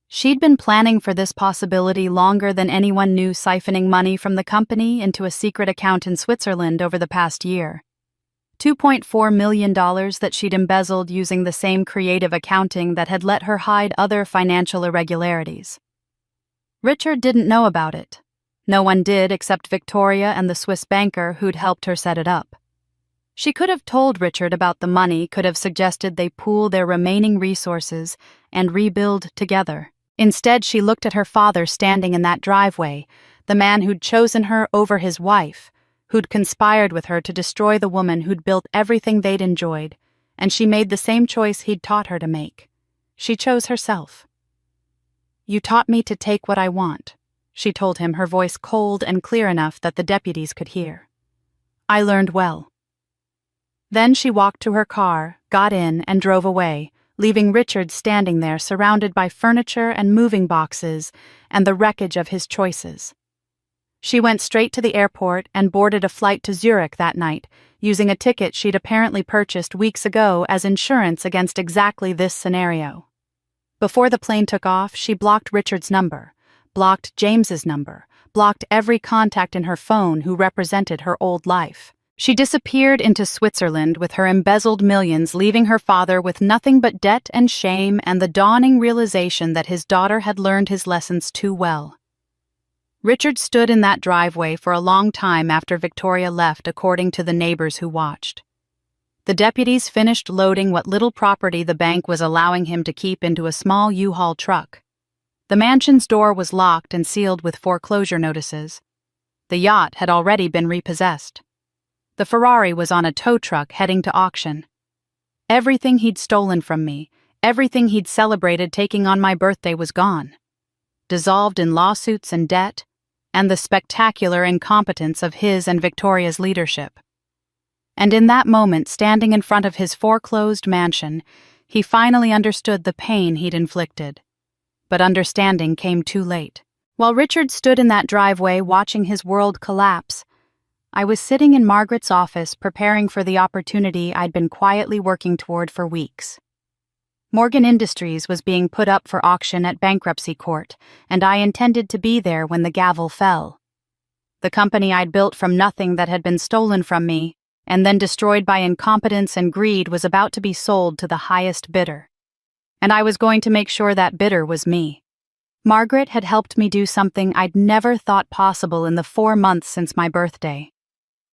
She'd been planning for this possibility longer than anyone knew, siphoning money from the company into a secret account in Switzerland over the past year. $2.4 million that she'd embezzled using the same creative accounting that had let her hide other financial irregularities. Richard didn't know about it. No one did except Victoria and the Swiss banker who'd helped her set it up. She could have told Richard about the money, could have suggested they pool their remaining resources and rebuild together. Instead, she looked at her father standing in that driveway, the man who'd chosen her over his wife, who'd conspired with her to destroy the woman who'd built everything they'd enjoyed, and she made the same choice he'd taught her to make. She chose herself. "You taught me to take what I want," she told him, her voice cold and clear enough that the deputies could hear. "I learned well." Then she walked to her car, got in, and drove away, leaving Richard standing there surrounded by furniture and moving boxes and the wreckage of his choices. She went straight to the airport and boarded a flight to Zurich that night, using a ticket she'd apparently purchased weeks ago as insurance against exactly this scenario. Before the plane took off, she blocked Richard's number, blocked James's number, blocked every contact in her phone who represented her old life. She disappeared into Switzerland with her embezzled millions, leaving her father with nothing but debt and shame and the dawning realization that his daughter had learned his lessons too well. Richard stood in that driveway for a long time after Victoria left, according to the neighbors who watched. The deputies finished loading what little property the bank was allowing him to keep into a small U-Haul truck. The mansion's door was locked and sealed with foreclosure notices. The yacht had already been repossessed. The Ferrari was on a tow truck heading to auction. Everything he'd stolen from me, everything he'd celebrated taking on my birthday was gone, dissolved in lawsuits and debt, and the spectacular incompetence of his and Victoria's leadership. And in that moment, standing in front of his foreclosed mansion, he finally understood the pain he'd inflicted. But understanding came too late. While Richard stood in that driveway watching his world collapse, I was sitting in Margaret's office preparing for the opportunity I'd been quietly working toward for weeks. Morgan Industries was being put up for auction at bankruptcy court, and I intended to be there when the gavel fell. The company I'd built from nothing that had been stolen from me, and then destroyed by incompetence and greed, was about to be sold to the highest bidder. And I was going to make sure that bidder was me. Margaret had helped me do something I'd never thought possible in the 4 months since my birthday.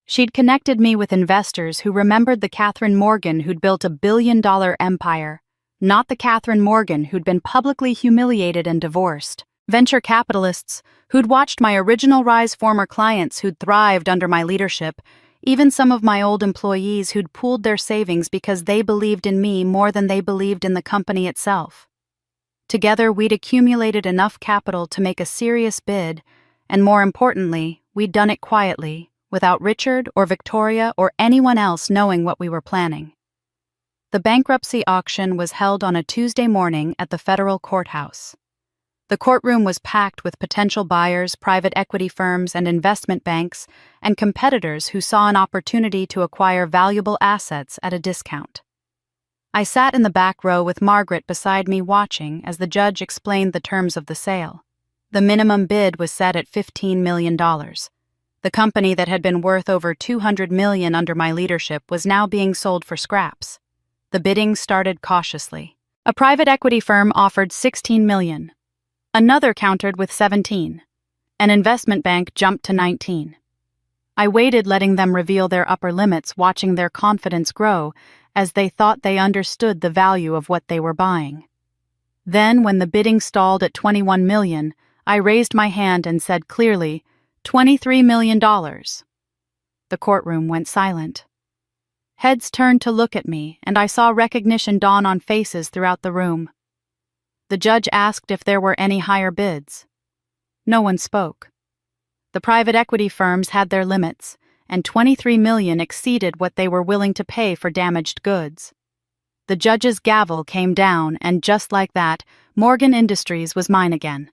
She'd connected me with investors who remembered the Catherine Morgan who'd built a billion-dollar empire, not the Catherine Morgan who'd been publicly humiliated and divorced. Venture capitalists who'd watched my original rise, former clients who'd thrived under my leadership, even some of my old employees who'd pooled their savings because they believed in me more than they believed in the company itself. Together, we'd accumulated enough capital to make a serious bid, and more importantly, we'd done it quietly, without Richard or Victoria or anyone else knowing what we were planning. The bankruptcy auction was held on a Tuesday morning at the federal courthouse. The courtroom was packed with potential buyers, private equity firms, and investment banks, and competitors who saw an opportunity to acquire valuable assets at a discount. I sat in the back row with Margaret beside me, watching as the judge explained the terms of the sale. The minimum bid was set at $15 million. The company that had been worth over $200 million under my leadership was now being sold for scraps. The bidding started cautiously. A private equity firm offered $16 million. Another countered with $17. An investment bank jumped to $19. I waited, letting them reveal their upper limits, watching their confidence grow as they thought they understood the value of what they were buying. Then, when the bidding stalled at $21 million, I raised my hand and said clearly, $23 million. The courtroom went silent. Heads turned to look at me, and I saw recognition dawn on faces throughout the room. The judge asked if there were any higher bids. No one spoke. The private equity firms had their limits, and $23 million exceeded what they were willing to pay for damaged goods. The judge's gavel came down, and just like that, Morgan Industries was mine again.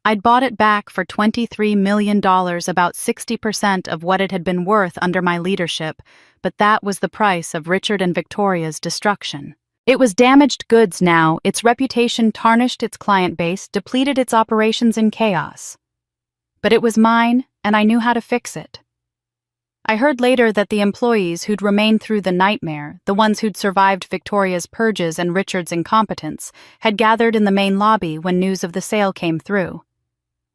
I'd bought it back for $23 million, about 60% of what it had been worth under my leadership, but that was the price of Richard and Victoria's destruction. It was damaged goods now, its reputation tarnished, its client base depleted, its operations in chaos. But it was mine, and I knew how to fix it. I heard later that the employees who'd remained through the nightmare, the ones who'd survived Victoria's purges and Richard's incompetence, had gathered in the main lobby when news of the sale came through.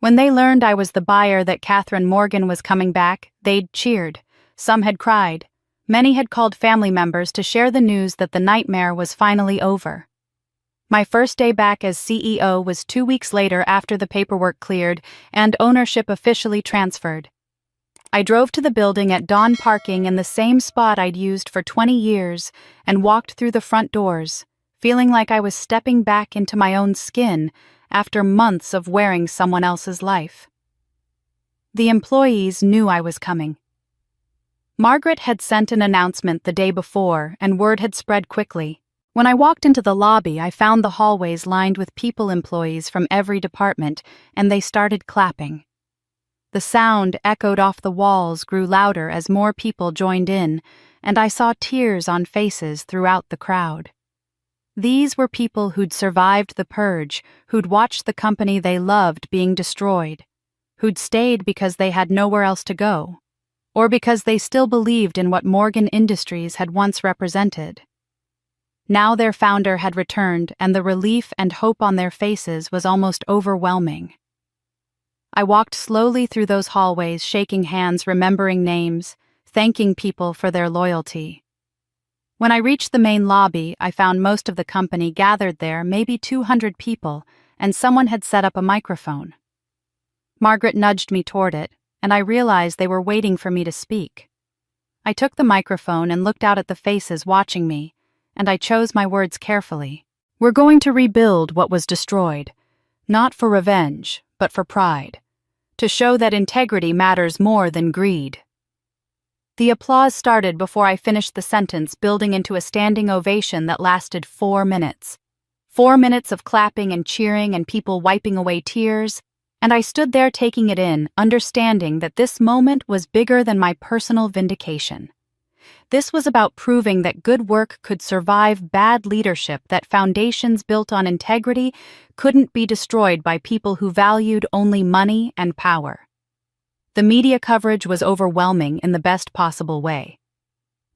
When they learned I was the buyer, that Catherine Morgan was coming back, they'd cheered. Some had cried. Many had called family members to share the news that the nightmare was finally over. My first day back as CEO was 2 weeks later after the paperwork cleared and ownership officially transferred. I drove to the building at dawn, parking in the same spot I'd used for 20 years, and walked through the front doors, feeling like I was stepping back into my own skin after months of wearing someone else's life. The employees knew I was coming. Margaret had sent an announcement the day before, and word had spread quickly. When I walked into the lobby, I found the hallways lined with people employees from every department, and they started clapping. The sound echoed off the walls, grew louder as more people joined in, and I saw tears on faces throughout the crowd. These were people who'd survived the purge, who'd watched the company they loved being destroyed, who'd stayed because they had nowhere else to go, or because they still believed in what Morgan Industries had once represented. Now their founder had returned, and the relief and hope on their faces was almost overwhelming. I walked slowly through those hallways, shaking hands, remembering names, thanking people for their loyalty. When I reached the main lobby, I found most of the company gathered there, maybe 200 people, and someone had set up a microphone. Margaret nudged me toward it, and I realized they were waiting for me to speak. I took the microphone and looked out at the faces watching me, and I chose my words carefully. We're going to rebuild what was destroyed, not for revenge, but for pride, to show that integrity matters more than greed. The applause started before I finished the sentence, building into a standing ovation that lasted 4 minutes. 4 minutes of clapping and cheering and people wiping away tears, and I stood there taking it in, understanding that this moment was bigger than my personal vindication. This was about proving that good work could survive bad leadership, that foundations built on integrity couldn't be destroyed by people who valued only money and power. The media coverage was overwhelming in the best possible way.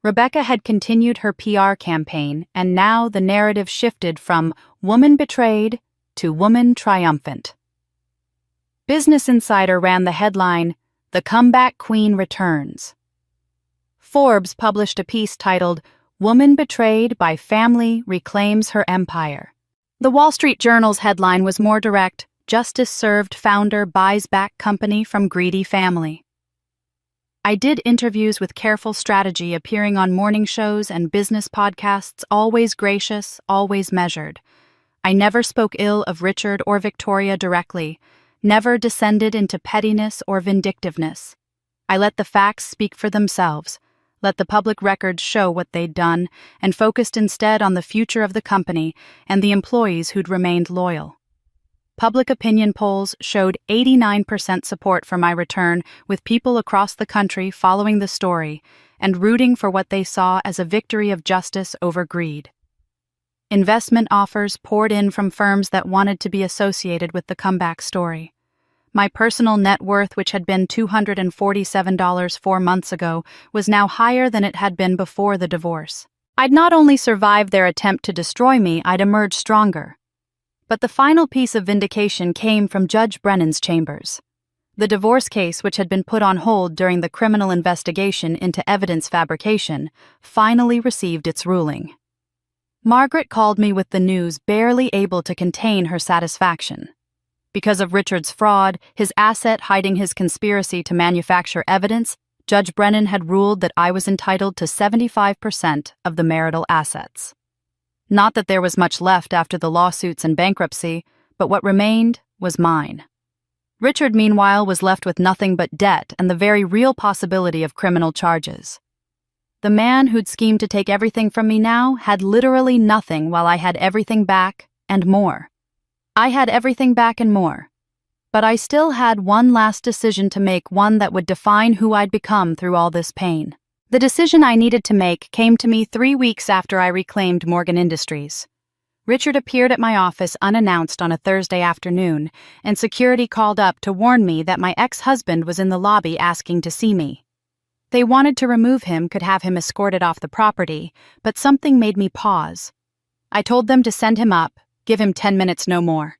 Rebecca had continued her PR campaign, and now the narrative shifted from woman betrayed to woman triumphant. Business Insider ran the headline, "The Comeback Queen Returns." Forbes published a piece titled, "Woman Betrayed by Family Reclaims Her Empire." The Wall Street Journal's headline was more direct, "Justice Served Founder Buys Back Company from Greedy Family." I did interviews with careful strategy, appearing on morning shows and business podcasts, always gracious, always measured. I never spoke ill of Richard or Victoria directly, never descended into pettiness or vindictiveness. I let the facts speak for themselves, let the public records show what they'd done, and focused instead on the future of the company and the employees who'd remained loyal. Public opinion polls showed 89% support for my return, with people across the country following the story and rooting for what they saw as a victory of justice over greed. Investment offers poured in from firms that wanted to be associated with the comeback story. My personal net worth, which had been $247 4 months ago, was now higher than it had been before the divorce. I'd not only survived their attempt to destroy me, I'd emerged stronger. But the final piece of vindication came from Judge Brennan's chambers. The divorce case, which had been put on hold during the criminal investigation into evidence fabrication, finally received its ruling. Margaret called me with the news, barely able to contain her satisfaction. Because of Richard's fraud, his asset hiding his conspiracy to manufacture evidence, Judge Brennan had ruled that I was entitled to 75% of the marital assets. Not that there was much left after the lawsuits and bankruptcy, but what remained was mine. Richard, meanwhile, was left with nothing but debt and the very real possibility of criminal charges. The man who'd schemed to take everything from me now had literally nothing, while I had everything back and more. I had everything back and more. But I still had one last decision to make, one that would define who I'd become through all this pain. The decision I needed to make came to me 3 weeks after I reclaimed Morgan Industries. Richard appeared at my office unannounced on a Thursday afternoon, and security called up to warn me that my ex-husband was in the lobby asking to see me. They wanted to remove him, could have him escorted off the property, but something made me pause. I told them to send him up, give him 10 minutes, no more.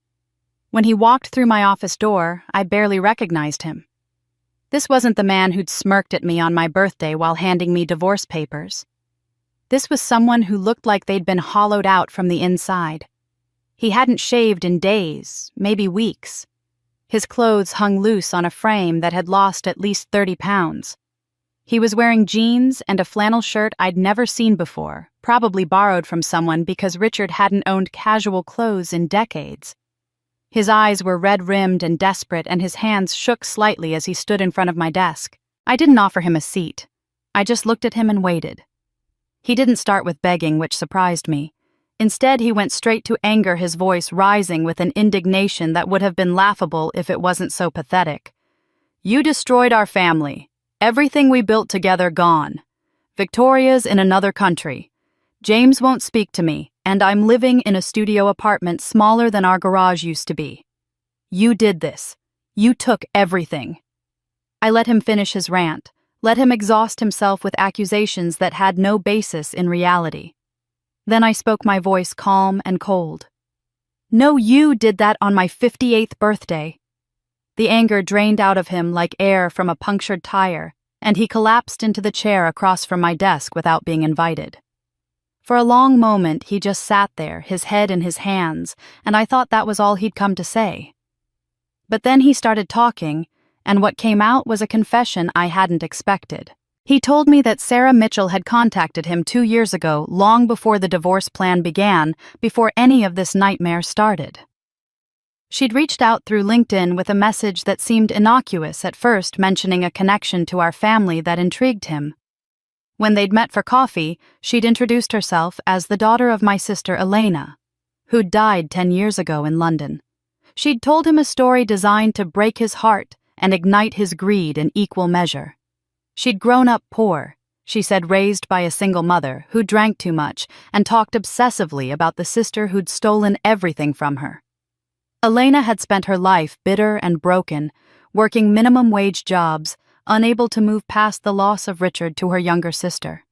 When he walked through my office door, I barely recognized him. This wasn't the man who'd smirked at me on my birthday while handing me divorce papers. This was someone who looked like they'd been hollowed out from the inside. He hadn't shaved in days, maybe weeks. His clothes hung loose on a frame that had lost at least 30 pounds. He was wearing jeans and a flannel shirt I'd never seen before, probably borrowed from someone because Richard hadn't owned casual clothes in decades. His eyes were red-rimmed and desperate, and his hands shook slightly as he stood in front of my desk. I didn't offer him a seat. I just looked at him and waited. He didn't start with begging, which surprised me. Instead, he went straight to anger, his voice rising with an indignation that would have been laughable if it wasn't so pathetic. "You destroyed our family. Everything we built together gone. Victoria's in another country. James won't speak to me, and I'm living in a studio apartment smaller than our garage used to be. You did this. You took everything." I let him finish his rant, let him exhaust himself with accusations that had no basis in reality. Then I spoke, my voice calm and cold. "No, you did that on my 58th birthday." The anger drained out of him like air from a punctured tire, and he collapsed into the chair across from my desk without being invited. For a long moment, he just sat there, his head in his hands, and I thought that was all he'd come to say. But then he started talking, and what came out was a confession I hadn't expected. He told me that Sarah Mitchell had contacted him 2 years ago, long before the divorce plan began, before any of this nightmare started. She'd reached out through LinkedIn with a message that seemed innocuous at first, mentioning a connection to our family that intrigued him. When they'd met for coffee, she'd introduced herself as the daughter of my sister Elena, who'd died 10 years ago in London. She'd told him a story designed to break his heart and ignite his greed in equal measure. She'd grown up poor, she said, raised by a single mother who drank too much and talked obsessively about the sister who'd stolen everything from her. Elena had spent her life bitter and broken, working minimum-wage jobs, unable to move past the loss of Richard to her younger sister.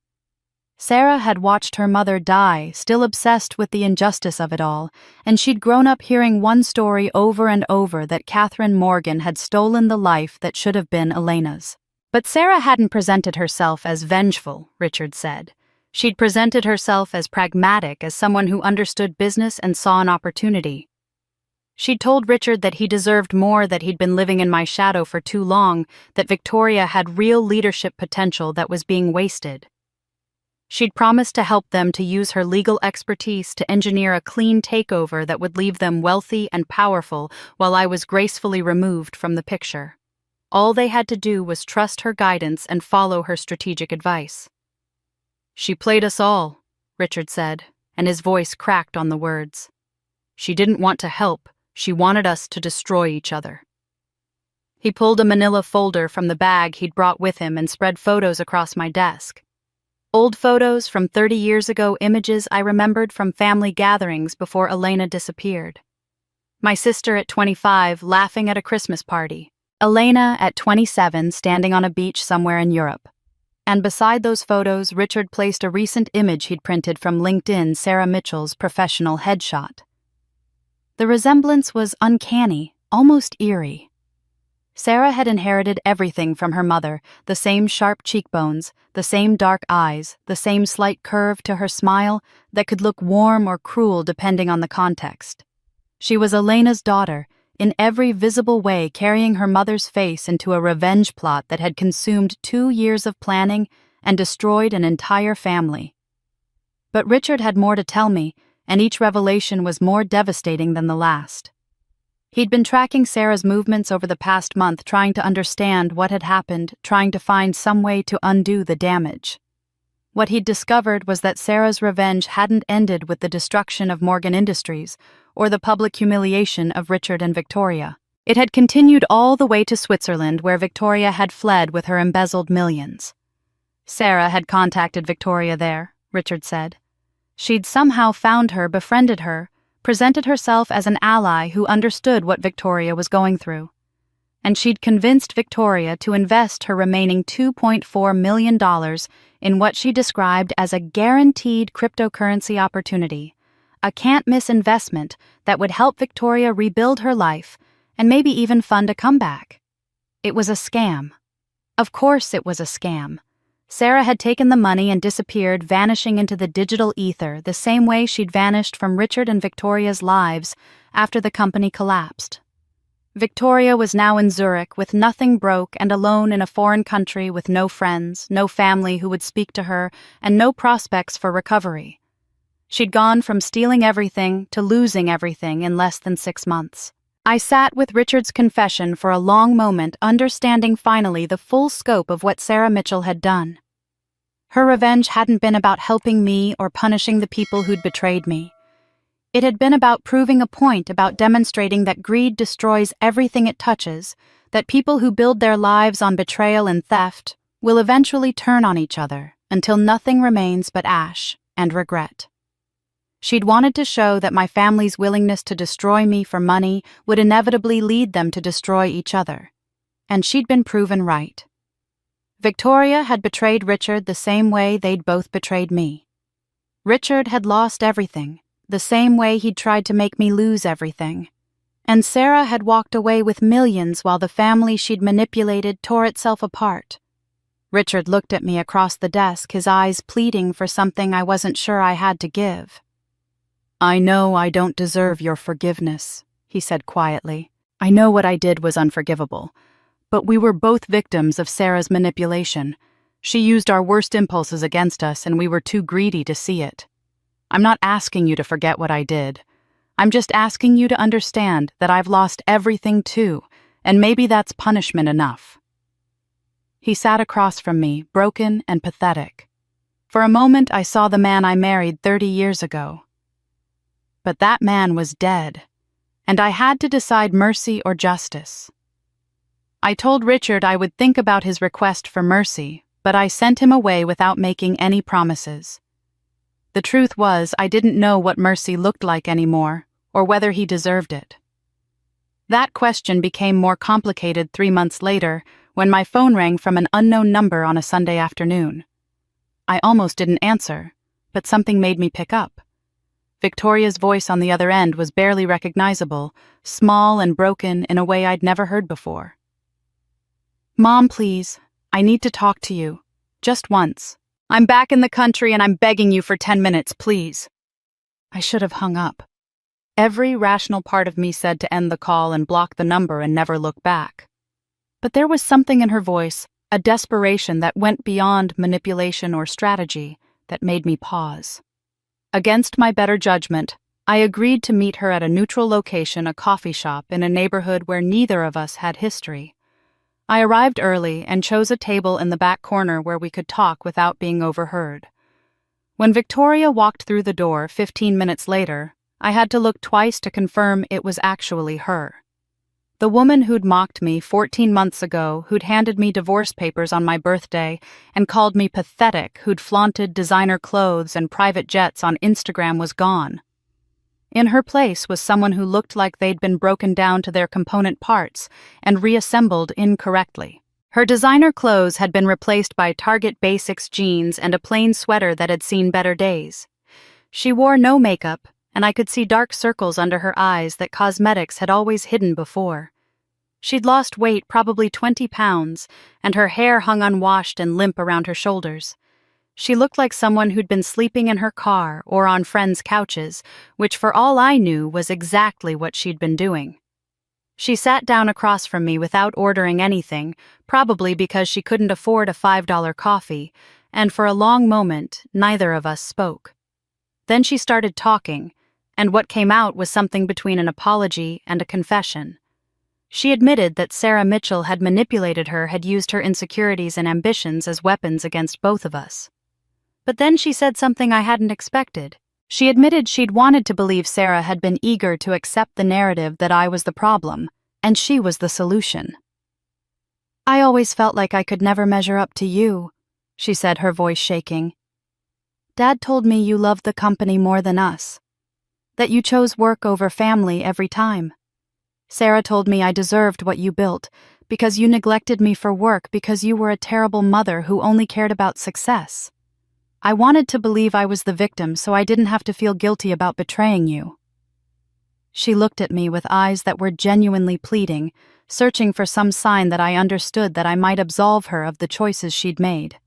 Sarah had watched her mother die, still obsessed with the injustice of it all, and she'd grown up hearing one story over and over, that Catherine Morgan had stolen the life that should have been Elena's. But Sarah hadn't presented herself as vengeful, Richard said. She'd presented herself as pragmatic, as someone who understood business and saw an opportunity. She'd told Richard that he deserved more, that he'd been living in my shadow for too long, that Victoria had real leadership potential that was being wasted. She'd promised to help them, to use her legal expertise to engineer a clean takeover that would leave them wealthy and powerful while I was gracefully removed from the picture. All they had to do was trust her guidance and follow her strategic advice. "She played us all," Richard said, and his voice cracked on the words. "She didn't want to help. She wanted us to destroy each other." He pulled a manila folder from the bag he'd brought with him and spread photos across my desk. Old photos from 30 years ago, images I remembered from family gatherings before Elena disappeared. My sister at 25 laughing at a Christmas party. Elena at 27 standing on a beach somewhere in Europe. And beside those photos, Richard placed a recent image he'd printed from LinkedIn, Sarah Mitchell's professional headshot. The resemblance was uncanny, almost eerie. Sarah had inherited everything from her mother, the same sharp cheekbones, the same dark eyes, the same slight curve to her smile that could look warm or cruel depending on the context. She was Elena's daughter, in every visible way carrying her mother's face into a revenge plot that had consumed 2 years of planning and destroyed an entire family. But Richard had more to tell me, and each revelation was more devastating than the last. He'd been tracking Sarah's movements over the past month, trying to understand what had happened, trying to find some way to undo the damage. What he'd discovered was that Sarah's revenge hadn't ended with the destruction of Morgan Industries or the public humiliation of Richard and Victoria. It had continued all the way to Switzerland, where Victoria had fled with her embezzled millions. Sarah had contacted Victoria there, Richard said. She'd somehow found her, befriended her, presented herself as an ally who understood what Victoria was going through. And she'd convinced Victoria to invest her remaining $2.4 million in what she described as a guaranteed cryptocurrency opportunity, a can't-miss investment that would help Victoria rebuild her life and maybe even fund a comeback. It was a scam, Of course it was a scam. Sarah had taken the money and disappeared, vanishing into the digital ether the same way she'd vanished from Richard and Victoria's lives after the company collapsed. Victoria was now in Zurich with nothing broke and alone in a foreign country with no friends, no family who would speak to her, and no prospects for recovery. She'd gone from stealing everything to losing everything in less than 6 months. I sat with Richard's confession for a long moment, understanding finally the full scope of what Sarah Mitchell had done. Her revenge hadn't been about helping me or punishing the people who'd betrayed me. It had been about proving a point, about demonstrating that greed destroys everything it touches, that people who build their lives on betrayal and theft will eventually turn on each other until nothing remains but ash and regret. She'd wanted to show that my family's willingness to destroy me for money would inevitably lead them to destroy each other. And she'd been proven right. Victoria had betrayed Richard the same way they'd both betrayed me. Richard had lost everything, the same way he'd tried to make me lose everything. And Sarah had walked away with millions while the family she'd manipulated tore itself apart. Richard looked at me across the desk, his eyes pleading for something I wasn't sure I had to give. "I know I don't deserve your forgiveness," he said quietly. "I know what I did was unforgivable. But we were both victims of Sarah's manipulation. She used our worst impulses against us, and we were too greedy to see it. I'm not asking you to forget what I did. I'm just asking you to understand that I've lost everything too, and maybe that's punishment enough." He sat across from me, broken and pathetic. For a moment I saw the man I married 30 years ago. But that man was dead, and I had to decide mercy or justice. I told Richard I would think about his request for mercy, but I sent him away without making any promises. The truth was, I didn't know what mercy looked like anymore, or whether he deserved it. That question became more complicated 3 months later, when my phone rang from an unknown number on a Sunday afternoon. I almost didn't answer, but something made me pick up. Victoria's voice on the other end was barely recognizable, small and broken in a way I'd never heard before. "Mom, please, I need to talk to you. Just once. I'm back in the country and I'm begging you for 10 minutes, please." I should have hung up. Every rational part of me said to end the call and block the number and never look back. But there was something in her voice, a desperation that went beyond manipulation or strategy, that made me pause. Against my better judgment, I agreed to meet her at a neutral location, a coffee shop in a neighborhood where neither of us had history. I arrived early and chose a table in the back corner where we could talk without being overheard. When Victoria walked through the door 15 minutes later, I had to look twice to confirm it was actually her. The woman who'd mocked me 14 months ago, who'd handed me divorce papers on my birthday and called me pathetic, who'd flaunted designer clothes and private jets on Instagram, was gone. In her place was someone who looked like they'd been broken down to their component parts and reassembled incorrectly. Her designer clothes had been replaced by Target Basics jeans and a plain sweater that had seen better days. She wore no makeup, and I could see dark circles under her eyes that cosmetics had always hidden before. She'd lost weight, probably 20 pounds, and her hair hung unwashed and limp around her shoulders. She looked like someone who'd been sleeping in her car or on friends' couches, which for all I knew was exactly what she'd been doing. She sat down across from me without ordering anything, probably because she couldn't afford a $5 coffee, and for a long moment, neither of us spoke. Then she started talking, and what came out was something between an apology and a confession. She admitted that Sarah Mitchell had manipulated her, had used her insecurities and ambitions as weapons against both of us. But then she said something I hadn't expected. She admitted she'd wanted to believe Sarah had been eager to accept the narrative that I was the problem, and she was the solution. "I always felt like I could never measure up to you," she said, her voice shaking. "Dad told me you loved the company more than us, that you chose work over family every time. Sarah told me I deserved what you built, because you neglected me for work, because you were a terrible mother who only cared about success. I wanted to believe I was the victim so I didn't have to feel guilty about betraying you." She looked at me with eyes that were genuinely pleading, searching for some sign that I understood that I might absolve her of the choices she'd made.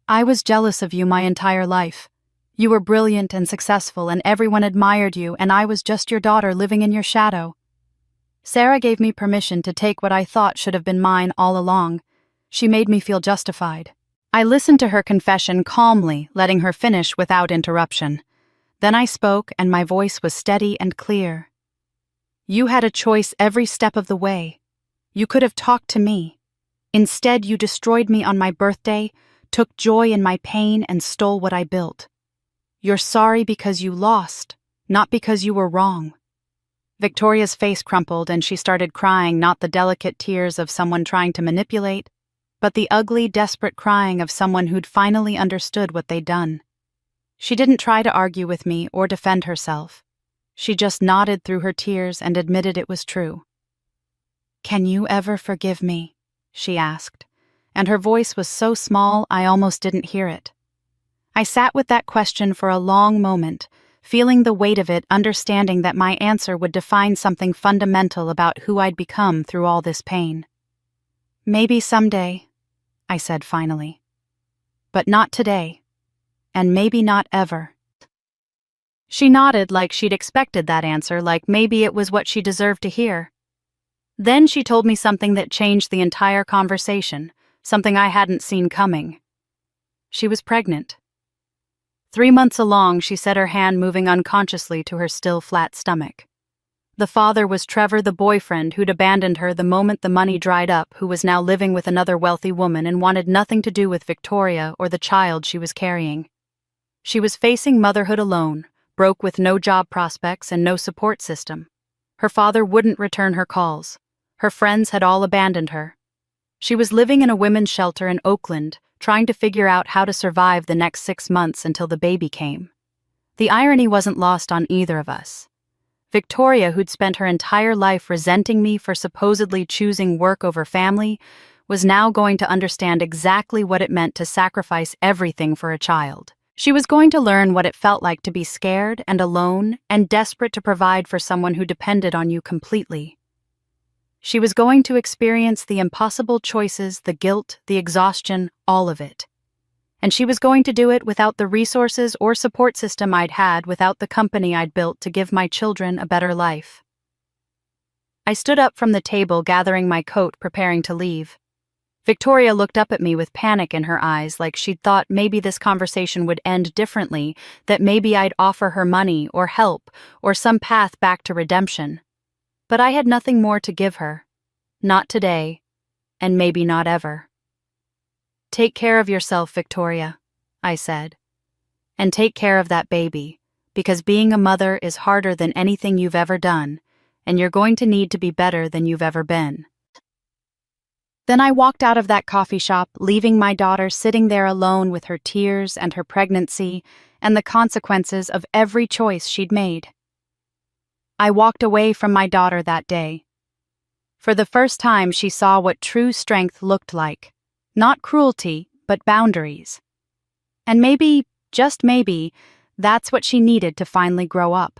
"I was jealous of you my entire life. You were brilliant and successful, and everyone admired you, and I was just your daughter living in your shadow." Sarah gave me permission to take what I thought should have been mine all along. She made me feel justified. I listened to her confession calmly, letting her finish without interruption. Then I spoke, and my voice was steady and clear. "You had a choice every step of the way. You could have talked to me. Instead, you destroyed me on my birthday, took joy in my pain, and stole what I built. You're sorry because you lost, not because you were wrong." Victoria's face crumpled and she started crying, not the delicate tears of someone trying to manipulate, but the ugly, desperate crying of someone who'd finally understood what they'd done. She didn't try to argue with me or defend herself. She just nodded through her tears and admitted it was true. "Can you ever forgive me?" she asked, and her voice was so small I almost didn't hear it. I sat with that question for a long moment, feeling the weight of it, understanding that my answer would define something fundamental about who I'd become through all this pain. "Maybe someday," I said finally. "But not today. And maybe not ever." She nodded like she'd expected that answer, like maybe it was what she deserved to hear. Then she told me something that changed the entire conversation, something I hadn't seen coming. She was pregnant. 3 months along, she said, her hand moving unconsciously to her still flat stomach. The father was Trevor, the boyfriend who'd abandoned her the moment the money dried up, who was now living with another wealthy woman and wanted nothing to do with Victoria or the child she was carrying. She was facing motherhood alone, broke with no job prospects and no support system. Her father wouldn't return her calls. Her friends had all abandoned her. She was living in a women's shelter in Oakland, trying to figure out how to survive the next 6 months until the baby came. The irony wasn't lost on either of us. Victoria, who'd spent her entire life resenting me for supposedly choosing work over family, was now going to understand exactly what it meant to sacrifice everything for a child. She was going to learn what it felt like to be scared and alone and desperate to provide for someone who depended on you completely. She was going to experience the impossible choices, the guilt, the exhaustion, all of it. And she was going to do it without the resources or support system I'd had, without the company I'd built to give my children a better life. I stood up from the table, gathering my coat, preparing to leave. Victoria looked up at me with panic in her eyes, like she'd thought maybe this conversation would end differently, that maybe I'd offer her money or help or some path back to redemption. But I had nothing more to give her. Not today, and maybe not ever. "Take care of yourself, Victoria," I said. "And take care of that baby, because being a mother is harder than anything you've ever done, and you're going to need to be better than you've ever been." Then I walked out of that coffee shop, leaving my daughter sitting there alone with her tears and her pregnancy and the consequences of every choice she'd made. I walked away from my daughter that day. For the first time, she saw what true strength looked like. Not cruelty, but boundaries. And maybe, just maybe, that's what she needed to finally grow up.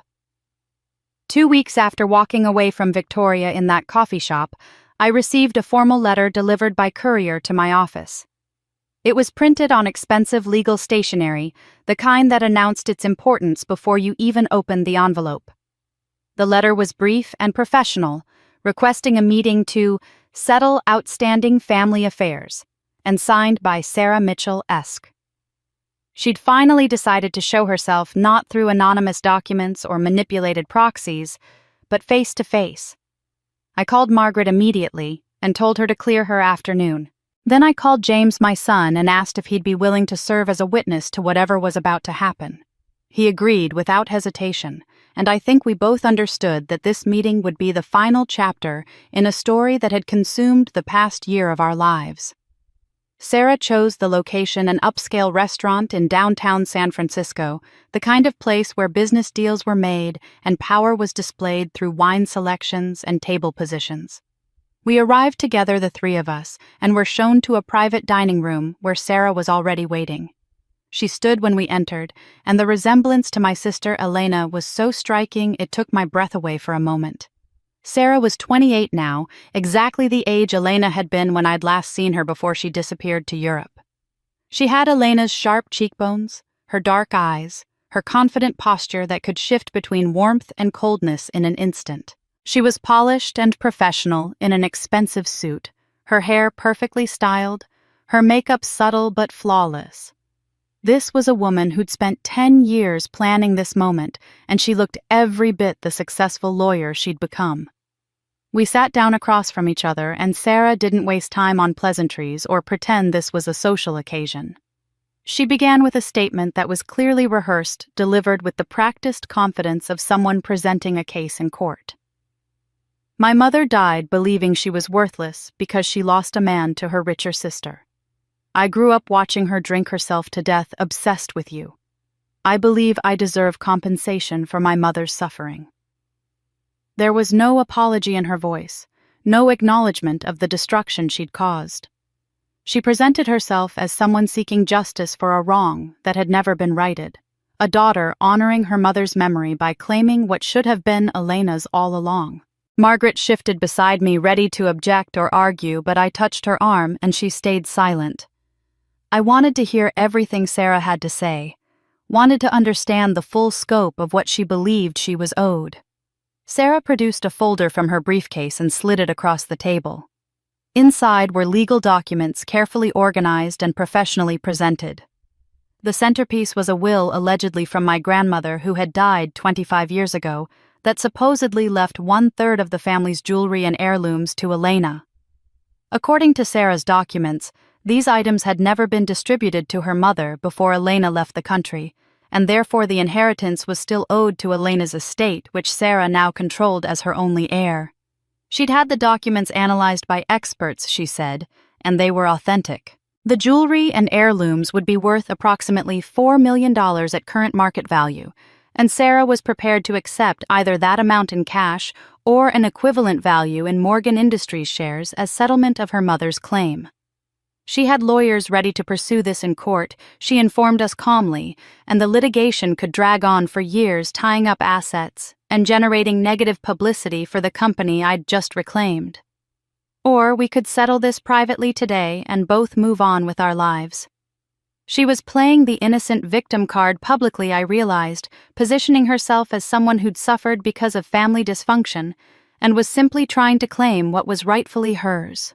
2 weeks after walking away from Victoria in that coffee shop, I received a formal letter delivered by courier to my office. It was printed on expensive legal stationery, the kind that announced its importance before you even opened the envelope. The letter was brief and professional, requesting a meeting to settle outstanding family affairs, and signed by Sarah Mitchell-esque. She'd finally decided to show herself not through anonymous documents or manipulated proxies, but face to face. I called Margaret immediately and told her to clear her afternoon. Then I called James, my son, and asked if he'd be willing to serve as a witness to whatever was about to happen. He agreed without hesitation, and I think we both understood that this meeting would be the final chapter in a story that had consumed the past year of our lives. Sarah chose the location, an upscale restaurant in downtown San Francisco, the kind of place where business deals were made and power was displayed through wine selections and table positions. We arrived together, the three of us, and were shown to a private dining room where Sarah was already waiting. She stood when we entered, and the resemblance to my sister Elena was so striking it took my breath away for a moment. Sarah was 28 now, exactly the age Elena had been when I'd last seen her before she disappeared to Europe. She had Elena's sharp cheekbones, her dark eyes, her confident posture that could shift between warmth and coldness in an instant. She was polished and professional in an expensive suit, her hair perfectly styled, her makeup subtle but flawless. This was a woman who'd spent 10 years planning this moment, and she looked every bit the successful lawyer she'd become. We sat down across from each other, and Sarah didn't waste time on pleasantries or pretend this was a social occasion. She began with a statement that was clearly rehearsed, delivered with the practiced confidence of someone presenting a case in court. My mother died believing she was worthless because she lost a man to her richer sister. I grew up watching her drink herself to death, obsessed with you. I believe I deserve compensation for my mother's suffering. There was no apology in her voice, no acknowledgement of the destruction she'd caused. She presented herself as someone seeking justice for a wrong that had never been righted, a daughter honoring her mother's memory by claiming what should have been Elena's all along. Margaret shifted beside me, ready to object or argue, but I touched her arm and she stayed silent. I wanted to hear everything Sarah had to say, wanted to understand the full scope of what she believed she was owed. Sarah produced a folder from her briefcase and slid it across the table. Inside were legal documents carefully organized and professionally presented. The centerpiece was a will allegedly from my grandmother who had died 25 years ago that supposedly left 1/3 of the family's jewelry and heirlooms to Elena. According to Sarah's documents, these items had never been distributed to her mother before Elena left the country, and therefore the inheritance was still owed to Elena's estate, which Sarah now controlled as her only heir. She'd had the documents analyzed by experts, she said, and they were authentic. The jewelry and heirlooms would be worth approximately $4 million at current market value, and Sarah was prepared to accept either that amount in cash or an equivalent value in Morgan Industries shares as settlement of her mother's claim. She had lawyers ready to pursue this in court, she informed us calmly, and the litigation could drag on for years, tying up assets and generating negative publicity for the company I'd just reclaimed. Or we could settle this privately today and both move on with our lives. She was playing the innocent victim card publicly, I realized, positioning herself as someone who'd suffered because of family dysfunction and was simply trying to claim what was rightfully hers.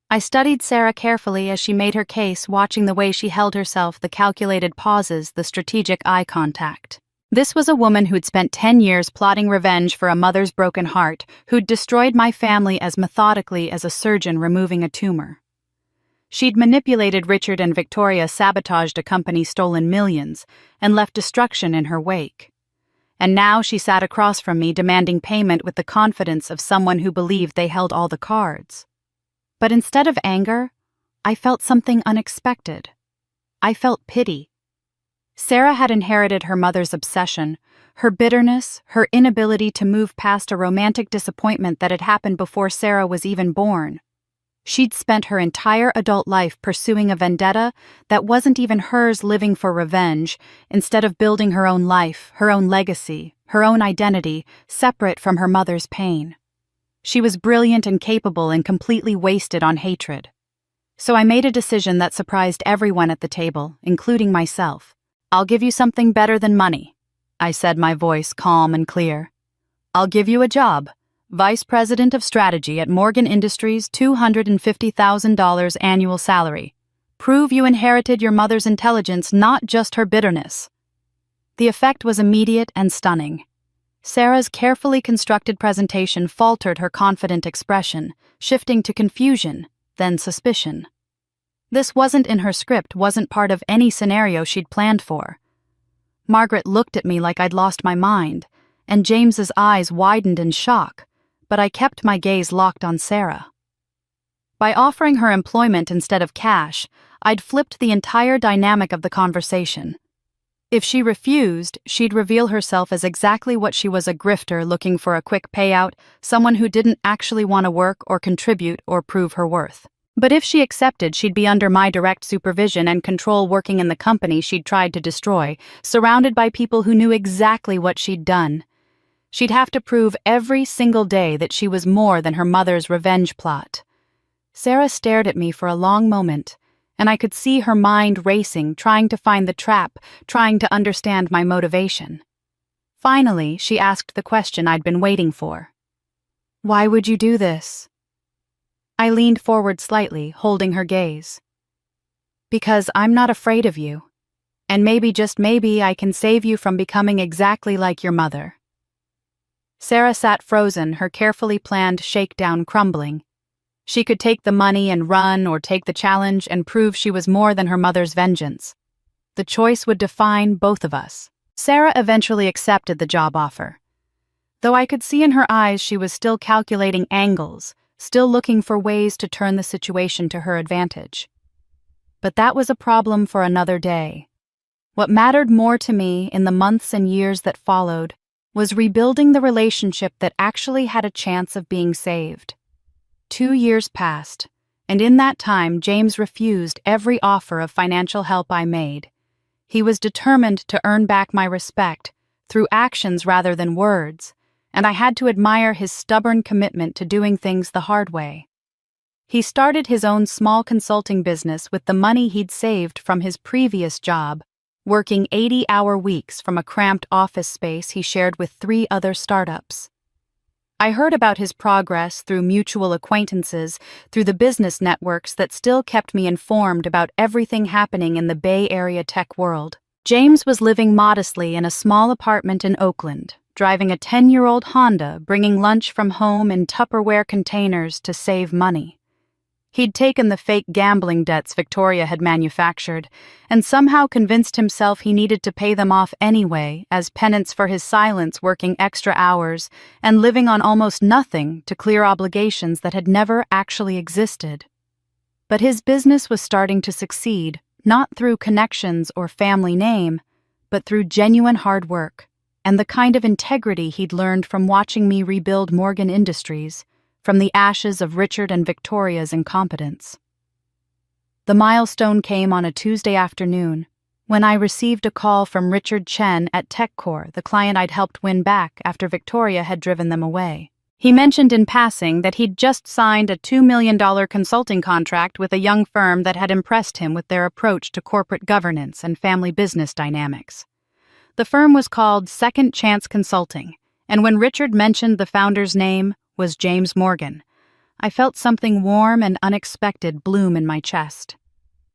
I studied Sarah carefully as she made her case, watching the way she held herself, the calculated pauses, the strategic eye contact. This was a woman who'd spent 10 years plotting revenge for a mother's broken heart, who'd destroyed my family as methodically as a surgeon removing a tumor. She'd manipulated Richard and Victoria, sabotaged a company, stolen millions, and left destruction in her wake. And now she sat across from me, demanding payment with the confidence of someone who believed they held all the cards. But instead of anger, I felt something unexpected. I felt pity. Sarah had inherited her mother's obsession, her bitterness, her inability to move past a romantic disappointment that had happened before Sarah was even born. She'd spent her entire adult life pursuing a vendetta that wasn't even hers, living for revenge, instead of building her own life, her own legacy, her own identity, separate from her mother's pain. She was brilliant and capable and completely wasted on hatred. So I made a decision that surprised everyone at the table, including myself. "I'll give you something better than money," I said, my voice calm and clear. "I'll give you a job, Vice President of Strategy at Morgan Industries, $250,000 annual salary. Prove you inherited your mother's intelligence, not just her bitterness." The effect was immediate and stunning. Sarah's carefully constructed presentation faltered her confident expression, shifting to confusion, then suspicion. This wasn't in her script, wasn't part of any scenario she'd planned for. Margaret looked at me like I'd lost my mind, and James's eyes widened in shock, but I kept my gaze locked on Sarah. By offering her employment instead of cash, I'd flipped the entire dynamic of the conversation. If she refused, she'd reveal herself as exactly what she was, a grifter looking for a quick payout, someone who didn't actually want to work or contribute or prove her worth. But if she accepted, she'd be under my direct supervision and control, working in the company she'd tried to destroy, surrounded by people who knew exactly what she'd done. She'd have to prove every single day that she was more than her mother's revenge plot. Sarah stared at me for a long moment, and I could see her mind racing, trying to find the trap, trying to understand my motivation. Finally, she asked the question I'd been waiting for. "Why would you do this?" I leaned forward slightly, holding her gaze. "Because I'm not afraid of you. And maybe, just maybe, I can save you from becoming exactly like your mother." Sarah sat frozen, her carefully planned shakedown crumbling. She could take the money and run, or take the challenge and prove she was more than her mother's vengeance. The choice would define both of us. Sarah eventually accepted the job offer. Though I could see in her eyes she was still calculating angles, still looking for ways to turn the situation to her advantage. But that was a problem for another day. What mattered more to me in the months and years that followed was rebuilding the relationship that actually had a chance of being saved. 2 years passed, and in that time James refused every offer of financial help I made. He was determined to earn back my respect through actions rather than words, and I had to admire his stubborn commitment to doing things the hard way. He started his own small consulting business with the money he'd saved from his previous job, working 80-hour weeks from a cramped office space he shared with 3 other startups. I heard about his progress through mutual acquaintances, through the business networks that still kept me informed about everything happening in the Bay Area tech world. James was living modestly in a small apartment in Oakland, driving a 10-year-old Honda, bringing lunch from home in Tupperware containers to save money. He'd taken the fake gambling debts Victoria had manufactured, and somehow convinced himself he needed to pay them off anyway, as penance for his silence, working extra hours and living on almost nothing to clear obligations that had never actually existed. But his business was starting to succeed, not through connections or family name, but through genuine hard work, and the kind of integrity he'd learned from watching me rebuild Morgan Industries, from the ashes of Richard and Victoria's incompetence. The milestone came on a Tuesday afternoon, when I received a call from Richard Chen at TechCore, the client I'd helped win back after Victoria had driven them away. He mentioned in passing that he'd just signed a $2 million consulting contract with a young firm that had impressed him with their approach to corporate governance and family business dynamics. The firm was called Second Chance Consulting, and when Richard mentioned the founder's name was James Morgan, I felt something warm and unexpected bloom in my chest.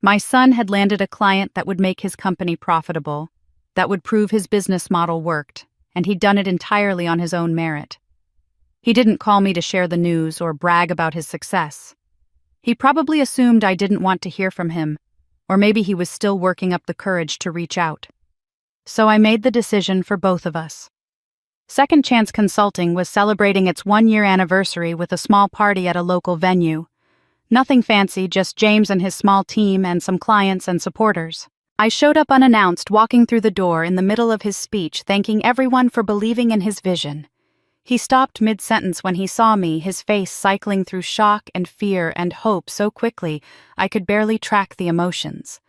My son had landed a client that would make his company profitable, that would prove his business model worked, and he'd done it entirely on his own merit. He didn't call me to share the news or brag about his success. He probably assumed I didn't want to hear from him, or maybe he was still working up the courage to reach out. So I made the decision for both of us. Second Chance Consulting was celebrating its 1-year anniversary with a small party at a local venue. Nothing fancy, just James and his small team and some clients and supporters. I showed up unannounced, walking through the door in the middle of his speech, thanking everyone for believing in his vision. He stopped mid-sentence when he saw me, his face cycling through shock and fear and hope so quickly I could barely track the emotions.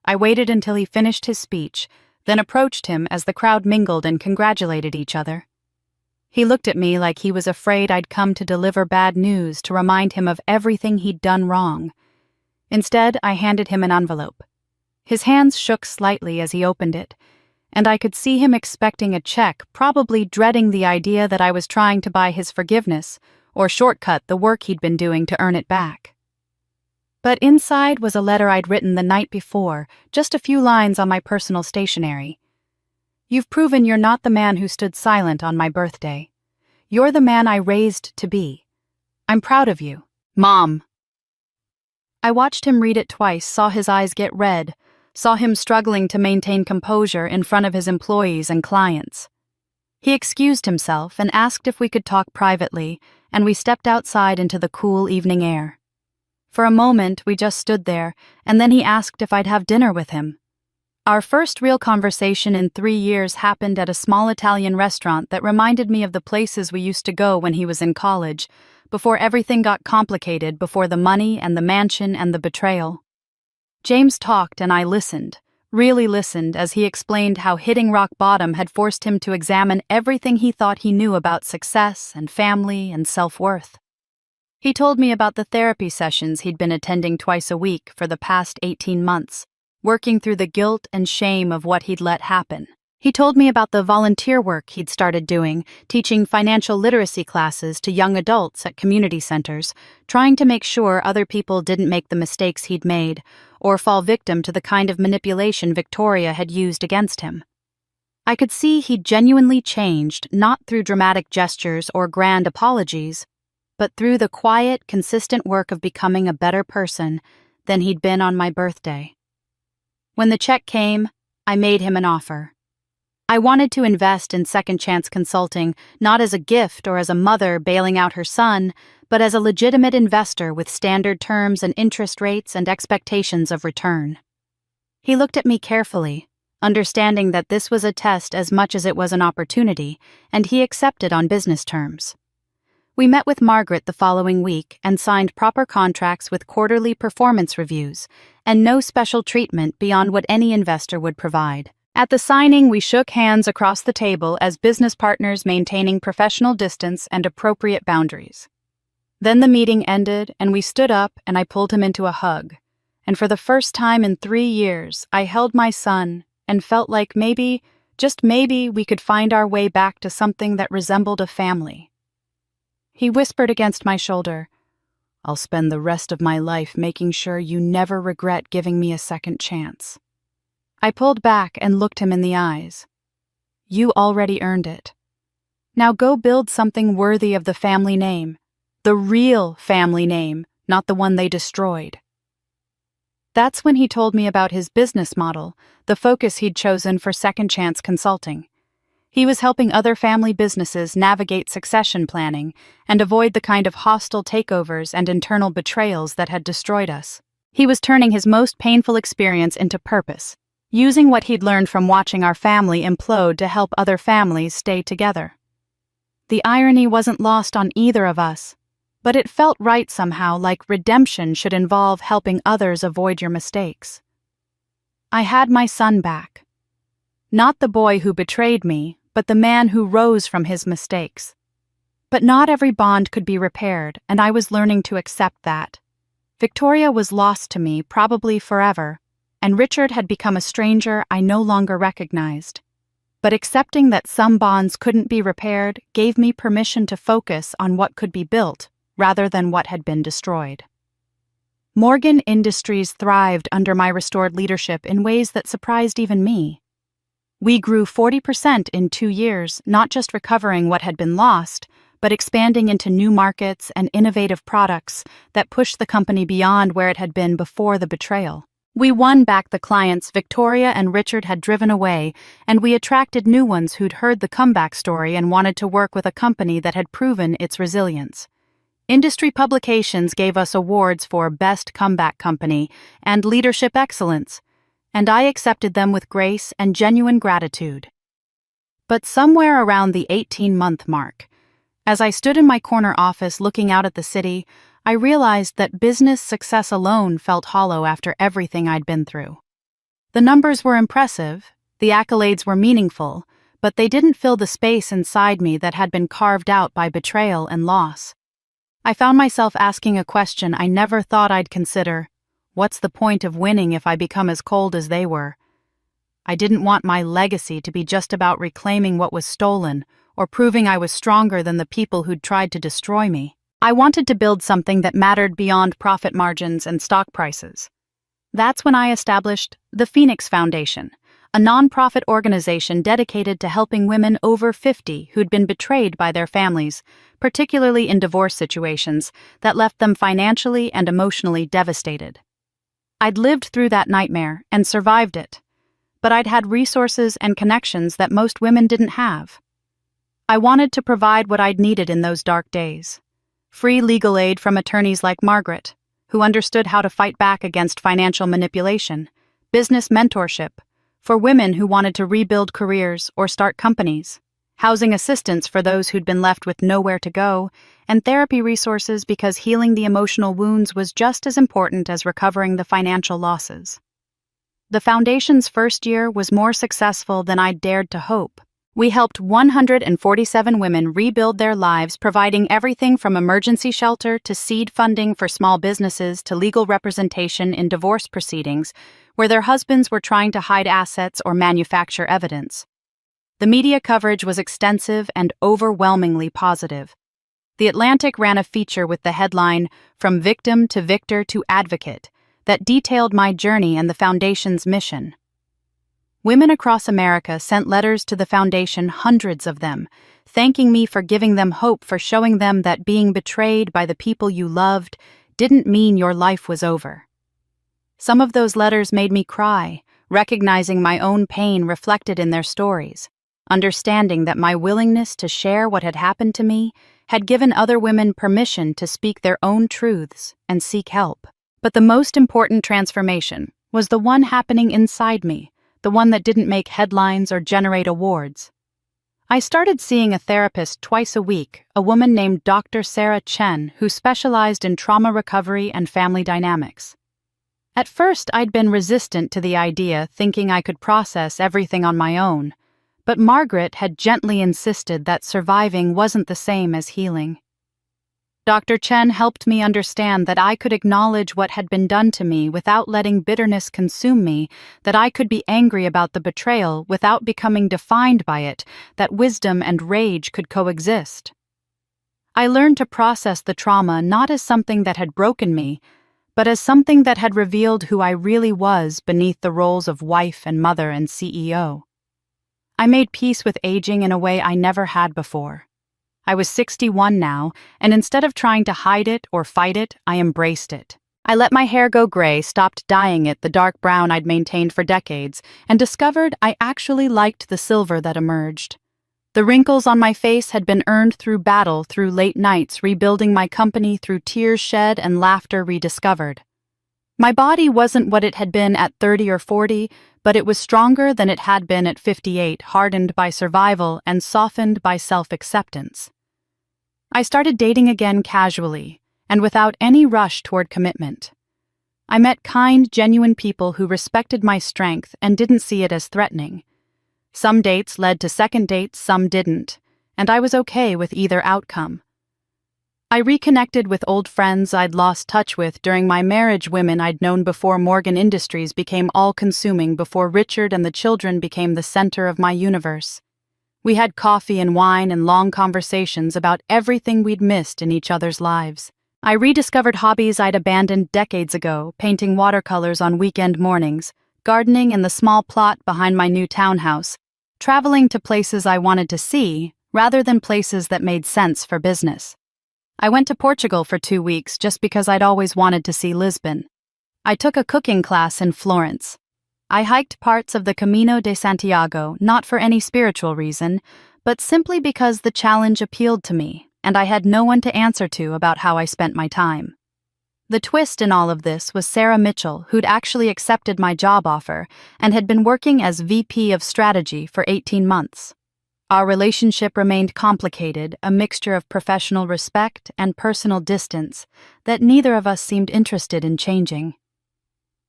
I waited until he finished his speech, then approached him as the crowd mingled and congratulated each other. He looked at me like he was afraid I'd come to deliver bad news, to remind him of everything he'd done wrong. Instead, I handed him an envelope. His hands shook slightly as he opened it, and I could see him expecting a check, probably dreading the idea that I was trying to buy his forgiveness or shortcut the work he'd been doing to earn it back. But inside was a letter I'd written the night before, just a few lines on my personal stationery. "You've proven you're not the man who stood silent on my birthday. You're the man I raised to be. I'm proud of you, Mom." I watched him read it twice, saw his eyes get red, saw him struggling to maintain composure in front of his employees and clients. He excused himself and asked if we could talk privately, and we stepped outside into the cool evening air. For a moment, we just stood there, and then he asked if I'd have dinner with him. Our first real conversation in 3 years happened at a small Italian restaurant that reminded me of the places we used to go when he was in college, before everything got complicated, before the money and the mansion and the betrayal. James talked and I listened, really listened as he explained how hitting rock bottom had forced him to examine everything he thought he knew about success and family and self-worth. He told me about the therapy sessions he'd been attending twice a week for the past 18 months, working through the guilt and shame of what he'd let happen. He told me about the volunteer work he'd started doing, teaching financial literacy classes to young adults at community centers, trying to make sure other people didn't make the mistakes he'd made or fall victim to the kind of manipulation Victoria had used against him. I could see he'd genuinely changed, not through dramatic gestures or grand apologies, but through the quiet, consistent work of becoming a better person than he'd been on my birthday. When the check came, I made him an offer. I wanted to invest in Second Chance Consulting, not as a gift or as a mother bailing out her son, but as a legitimate investor with standard terms and interest rates and expectations of return. He looked at me carefully, understanding that this was a test as much as it was an opportunity, and he accepted on business terms. We met with Margaret the following week and signed proper contracts with quarterly performance reviews and no special treatment beyond what any investor would provide. At the signing, we shook hands across the table as business partners maintaining professional distance and appropriate boundaries. Then the meeting ended and we stood up and I pulled him into a hug. And for the first time in 3 years, I held my son and felt like maybe, just maybe, we could find our way back to something that resembled a family. He whispered against my shoulder, "I'll spend the rest of my life making sure you never regret giving me a second chance." I pulled back and looked him in the eyes. "You already earned it. Now go build something worthy of the family name. The real family name, not the one they destroyed." That's when he told me about his business model, the focus he'd chosen for Second Chance Consulting. He was helping other family businesses navigate succession planning and avoid the kind of hostile takeovers and internal betrayals that had destroyed us. He was turning his most painful experience into purpose, using what he'd learned from watching our family implode to help other families stay together. The irony wasn't lost on either of us, but it felt right somehow, like redemption should involve helping others avoid your mistakes. I had my son back. Not the boy who betrayed me, but the man who rose from his mistakes. But not every bond could be repaired, and I was learning to accept that. Victoria was lost to me, probably forever, and Richard had become a stranger I no longer recognized. But accepting that some bonds couldn't be repaired gave me permission to focus on what could be built, rather than what had been destroyed. Morgan Industries thrived under my restored leadership in ways that surprised even me. We grew 40% in 2 years, not just recovering what had been lost, but expanding into new markets and innovative products that pushed the company beyond where it had been before the betrayal. We won back the clients Victoria and Richard had driven away, and we attracted new ones who'd heard the comeback story and wanted to work with a company that had proven its resilience. Industry publications gave us awards for Best Comeback Company and Leadership Excellence, and I accepted them with grace and genuine gratitude. But somewhere around the 18-month mark, as I stood in my corner office looking out at the city, I realized that business success alone felt hollow after everything I'd been through. The numbers were impressive, the accolades were meaningful, but they didn't fill the space inside me that had been carved out by betrayal and loss. I found myself asking a question I never thought I'd consider. What's the point of winning if I become as cold as they were? I didn't want my legacy to be just about reclaiming what was stolen or proving I was stronger than the people who'd tried to destroy me. I wanted to build something that mattered beyond profit margins and stock prices. That's when I established the Phoenix Foundation, a nonprofit organization dedicated to helping women over 50 who'd been betrayed by their families, particularly in divorce situations that left them financially and emotionally devastated. I'd lived through that nightmare and survived it, but I'd had resources and connections that most women didn't have. I wanted to provide what I'd needed in those dark days. Free legal aid from attorneys like Margaret, who understood how to fight back against financial manipulation, business mentorship for women who wanted to rebuild careers or start companies, housing assistance for those who'd been left with nowhere to go, and therapy resources because healing the emotional wounds was just as important as recovering the financial losses. The foundation's first year was more successful than I'd dared to hope. We helped 147 women rebuild their lives, providing everything from emergency shelter to seed funding for small businesses to legal representation in divorce proceedings, where their husbands were trying to hide assets or manufacture evidence. The media coverage was extensive and overwhelmingly positive. The Atlantic ran a feature with the headline, "From Victim to Victor to Advocate," that detailed my journey and the Foundation's mission. Women across America sent letters to the Foundation, hundreds of them, thanking me for giving them hope, for showing them that being betrayed by the people you loved didn't mean your life was over. Some of those letters made me cry, recognizing my own pain reflected in their stories, understanding that my willingness to share what had happened to me had given other women permission to speak their own truths and seek help. But the most important transformation was the one happening inside me, the one that didn't make headlines or generate awards. I started seeing a therapist twice a week, a woman named Dr. Sarah Chen, who specialized in trauma recovery and family dynamics. At first, I'd been resistant to the idea, thinking I could process everything on my own, but Margaret had gently insisted that surviving wasn't the same as healing. Dr. Chen helped me understand that I could acknowledge what had been done to me without letting bitterness consume me, that I could be angry about the betrayal without becoming defined by it, that wisdom and rage could coexist. I learned to process the trauma not as something that had broken me, but as something that had revealed who I really was beneath the roles of wife and mother and CEO. I made peace with aging in a way I never had before. I was 61 now, and instead of trying to hide it or fight it, I embraced it. I let my hair go gray, stopped dyeing it the dark brown I'd maintained for decades, and discovered I actually liked the silver that emerged. The wrinkles on my face had been earned through battle, through late nights, rebuilding my company, through tears shed and laughter rediscovered. My body wasn't what it had been at 30 or 40, but it was stronger than it had been at 58, hardened by survival and softened by self-acceptance. I started dating again casually, and without any rush toward commitment. I met kind, genuine people who respected my strength and didn't see it as threatening. Some dates led to second dates, some didn't, and I was okay with either outcome. I reconnected with old friends I'd lost touch with during my marriage, women I'd known before Morgan Industries became all-consuming, before Richard and the children became the center of my universe. We had coffee and wine and long conversations about everything we'd missed in each other's lives. I rediscovered hobbies I'd abandoned decades ago, painting watercolors on weekend mornings, gardening in the small plot behind my new townhouse, traveling to places I wanted to see rather than places that made sense for business. I went to Portugal for 2 weeks just because I'd always wanted to see Lisbon. I took a cooking class in Florence. I hiked parts of the Camino de Santiago, not for any spiritual reason, but simply because the challenge appealed to me, and I had no one to answer to about how I spent my time. The twist in all of this was Sarah Mitchell, who'd actually accepted my job offer and had been working as VP of Strategy for 18 months. Our relationship remained complicated, a mixture of professional respect and personal distance that neither of us seemed interested in changing.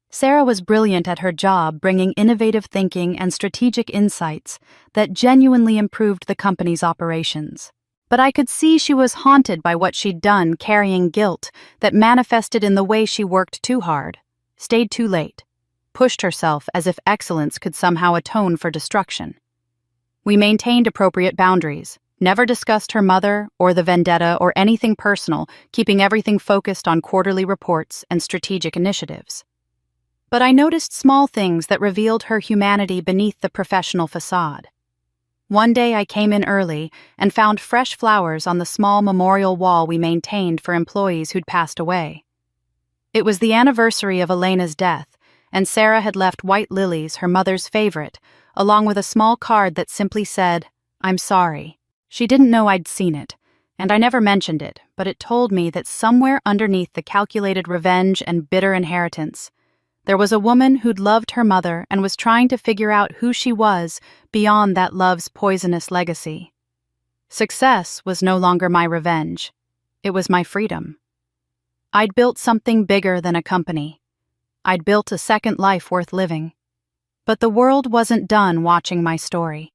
Sarah was brilliant at her job, bringing innovative thinking and strategic insights that genuinely improved the company's operations. But I could see she was haunted by what she'd done, carrying guilt that manifested in the way she worked too hard, stayed too late, pushed herself as if excellence could somehow atone for destruction. We maintained appropriate boundaries, never discussed her mother or the vendetta or anything personal, keeping everything focused on quarterly reports and strategic initiatives. But I noticed small things that revealed her humanity beneath the professional facade. One day I came in early and found fresh flowers on the small memorial wall we maintained for employees who'd passed away. It was the anniversary of Elena's death, and Sarah had left white lilies, her mother's favorite, along with a small card that simply said, "I'm sorry." She didn't know I'd seen it, and I never mentioned it, but it told me that somewhere underneath the calculated revenge and bitter inheritance, there was a woman who'd loved her mother and was trying to figure out who she was beyond that love's poisonous legacy. Success was no longer my revenge. It was my freedom. I'd built something bigger than a company. I'd built a second life worth living. But the world wasn't done watching my story.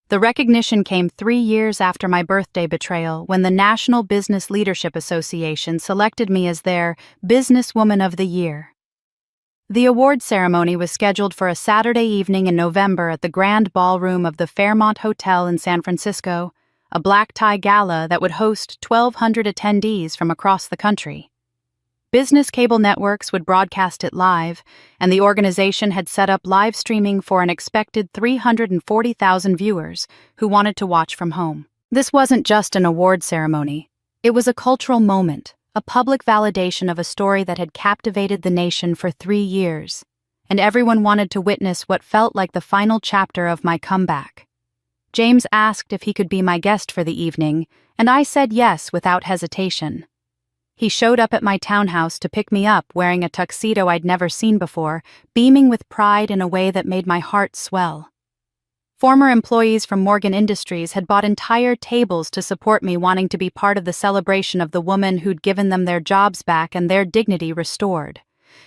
The recognition came 3 years after my birthday betrayal when the National Business Leadership Association selected me as their Businesswoman of the Year. The award ceremony was scheduled for a Saturday evening in November at the Grand Ballroom of the Fairmont Hotel in San Francisco, a black-tie gala that would host 1,200 attendees from across the country. Business cable networks would broadcast it live, and the organization had set up live streaming for an expected 340,000 viewers who wanted to watch from home. This wasn't just an award ceremony. It was a cultural moment, a public validation of a story that had captivated the nation for 3 years, and everyone wanted to witness what felt like the final chapter of my comeback. James asked if he could be my guest for the evening, and I said yes without hesitation. He showed up at my townhouse to pick me up wearing a tuxedo I'd never seen before, beaming with pride in a way that made my heart swell. Former employees from Morgan Industries had bought entire tables to support me, wanting to be part of the celebration of the woman who'd given them their jobs back and their dignity restored.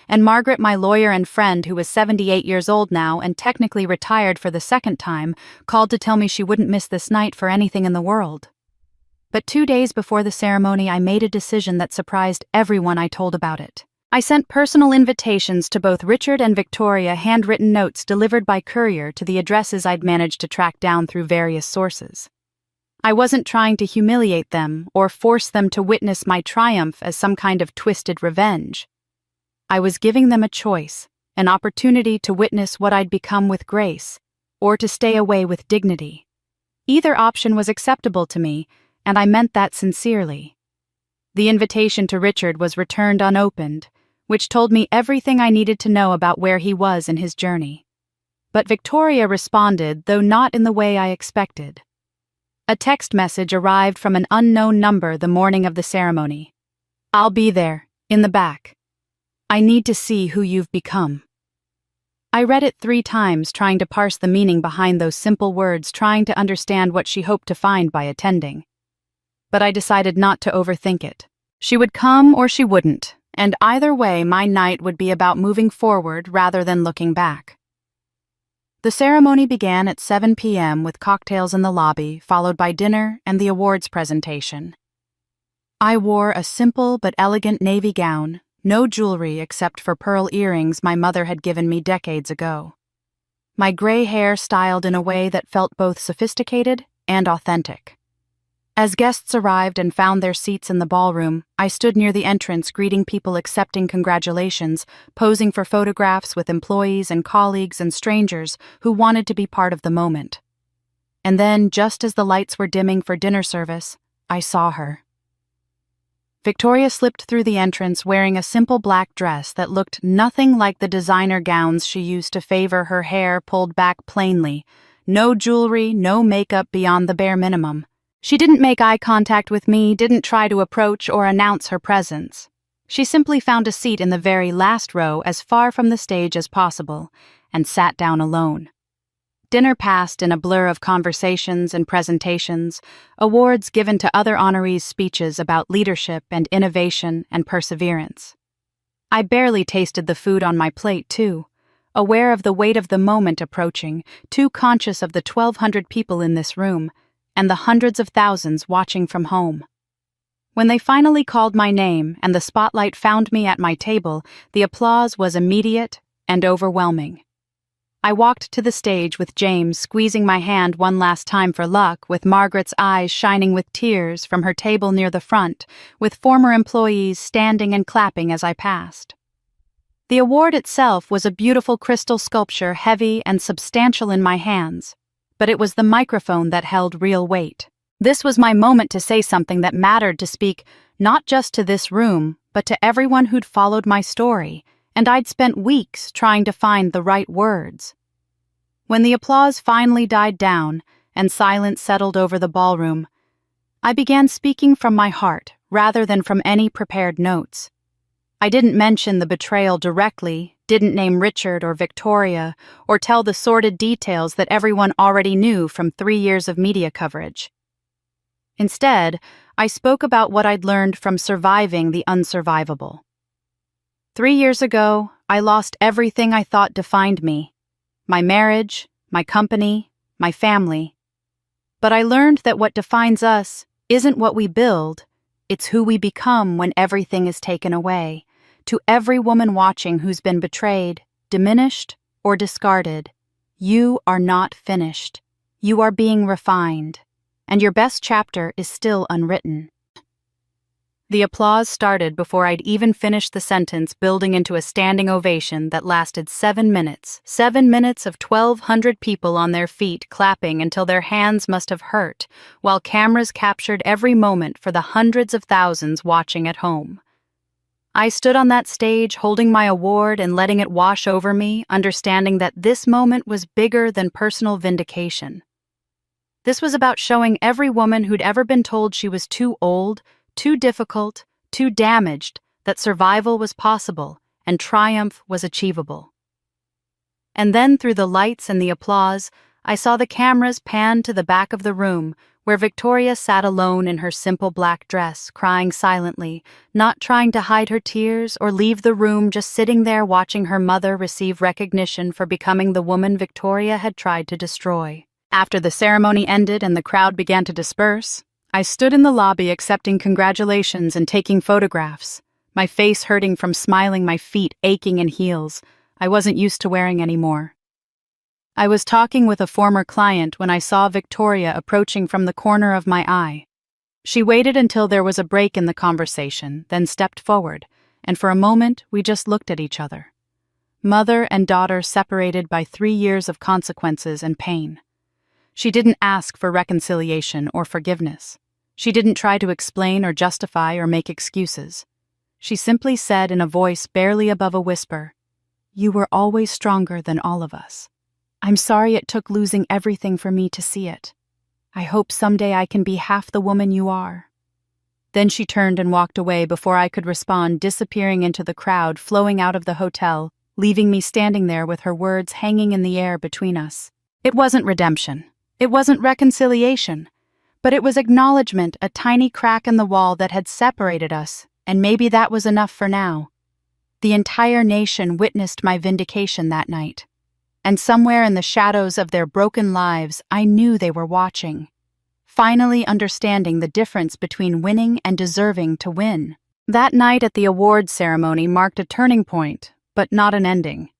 And Margaret, my lawyer and friend who was 78 years old now and technically retired for the second time, called to tell me she wouldn't miss this night for anything in the world. But 2 days before the ceremony, I made a decision that surprised everyone I told about it. I sent personal invitations to both Richard and Victoria, handwritten notes delivered by courier to the addresses I'd managed to track down through various sources. I wasn't trying to humiliate them or force them to witness my triumph as some kind of twisted revenge. I was giving them a choice, an opportunity to witness what I'd become with grace, or to stay away with dignity. Either option was acceptable to me, and I meant that sincerely. The invitation to Richard was returned unopened, which told me everything I needed to know about where he was in his journey. But Victoria responded, though not in the way I expected. A text message arrived from an unknown number the morning of the ceremony. "I'll be there, in the back. I need to see who you've become." I read it 3 times, trying to parse the meaning behind those simple words, trying to understand what she hoped to find by attending. But I decided not to overthink it. She would come or she wouldn't, and either way my night would be about moving forward rather than looking back. The ceremony began at 7 p.m. with cocktails in the lobby, followed by dinner and the awards presentation. I wore a simple but elegant navy gown, no jewelry except for pearl earrings my mother had given me decades ago. My gray hair styled in a way that felt both sophisticated and authentic. As guests arrived and found their seats in the ballroom, I stood near the entrance greeting people, accepting congratulations, posing for photographs with employees and colleagues and strangers who wanted to be part of the moment. And then, just as the lights were dimming for dinner service, I saw her. Victoria slipped through the entrance wearing a simple black dress that looked nothing like the designer gowns she used to favor, her hair pulled back plainly, no jewelry, no makeup beyond the bare minimum. She didn't make eye contact with me, didn't try to approach or announce her presence. She simply found a seat in the very last row as far from the stage as possible, and sat down alone. Dinner passed in a blur of conversations and presentations, awards given to other honorees' speeches about leadership and innovation and perseverance. I barely tasted the food on my plate, too, aware of the weight of the moment approaching, too conscious of the 1,200 people in this room, and the hundreds of thousands watching from home. When they finally called my name and the spotlight found me at my table, the applause was immediate and overwhelming. I walked to the stage with James, squeezing my hand one last time for luck, with Margaret's eyes shining with tears from her table near the front, with former employees standing and clapping as I passed. The award itself was a beautiful crystal sculpture, heavy and substantial in my hands, but it was the microphone that held real weight. This was my moment to say something that mattered, to speak not just to this room, but to everyone who'd followed my story, and I'd spent weeks trying to find the right words. When the applause finally died down and silence settled over the ballroom, I began speaking from my heart rather than from any prepared notes. I didn't mention the betrayal directly, didn't name Richard or Victoria, or tell the sordid details that everyone already knew from 3 years of media coverage. Instead, I spoke about what I'd learned from surviving the unsurvivable. 3 years ago, I lost everything I thought defined me: my marriage, my company, my family. But I learned that what defines us isn't what we build, it's who we become when everything is taken away. To every woman watching who's been betrayed, diminished, or discarded, you are not finished. You are being refined, and your best chapter is still unwritten. The applause started before I'd even finished the sentence, building into a standing ovation that lasted 7 minutes. 7 minutes of 1,200 people on their feet clapping until their hands must have hurt, while cameras captured every moment for the hundreds of thousands watching at home. I stood on that stage holding my award and letting it wash over me, understanding that this moment was bigger than personal vindication. This was about showing every woman who'd ever been told she was too old, too difficult, too damaged, that survival was possible and triumph was achievable. And then through the lights and the applause, I saw the cameras pan to the back of the room, where Victoria sat alone in her simple black dress, crying silently, not trying to hide her tears or leave the room, just sitting there watching her mother receive recognition for becoming the woman Victoria had tried to destroy. After the ceremony ended and the crowd began to disperse, I stood in the lobby accepting congratulations and taking photographs, my face hurting from smiling, my feet aching in heels. I wasn't used to wearing anymore. I was talking with a former client when I saw Victoria approaching from the corner of my eye. She waited until there was a break in the conversation, then stepped forward, and for a moment we just looked at each other. Mother and daughter separated by 3 years of consequences and pain. She didn't ask for reconciliation or forgiveness. She didn't try to explain or justify or make excuses. She simply said in a voice barely above a whisper, "You were always stronger than all of us. I'm sorry it took losing everything for me to see it. I hope someday I can be half the woman you are." Then she turned and walked away before I could respond, disappearing into the crowd flowing out of the hotel, leaving me standing there with her words hanging in the air between us. It wasn't redemption. It wasn't reconciliation. But it was acknowledgement, a tiny crack in the wall that had separated us, and maybe that was enough for now. The entire nation witnessed my vindication that night. And somewhere in the shadows of their broken lives, I knew they were watching, finally understanding the difference between winning and deserving to win. That night at the awards ceremony marked a turning point, but not an ending.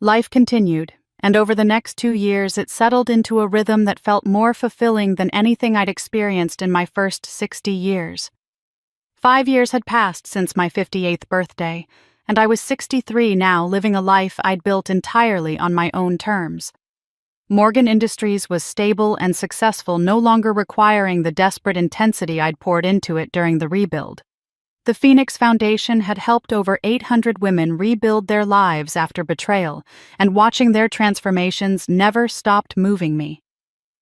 Life continued, and over the next 2 years it settled into a rhythm that felt more fulfilling than anything I'd experienced in my first 60 years. 5 years had passed since my 58th birthday, and I was 63 now, living a life I'd built entirely on my own terms. Morgan Industries was stable and successful, no longer requiring the desperate intensity I'd poured into it during the rebuild. The Phoenix Foundation had helped over 800 women rebuild their lives after betrayal, and watching their transformations never stopped moving me.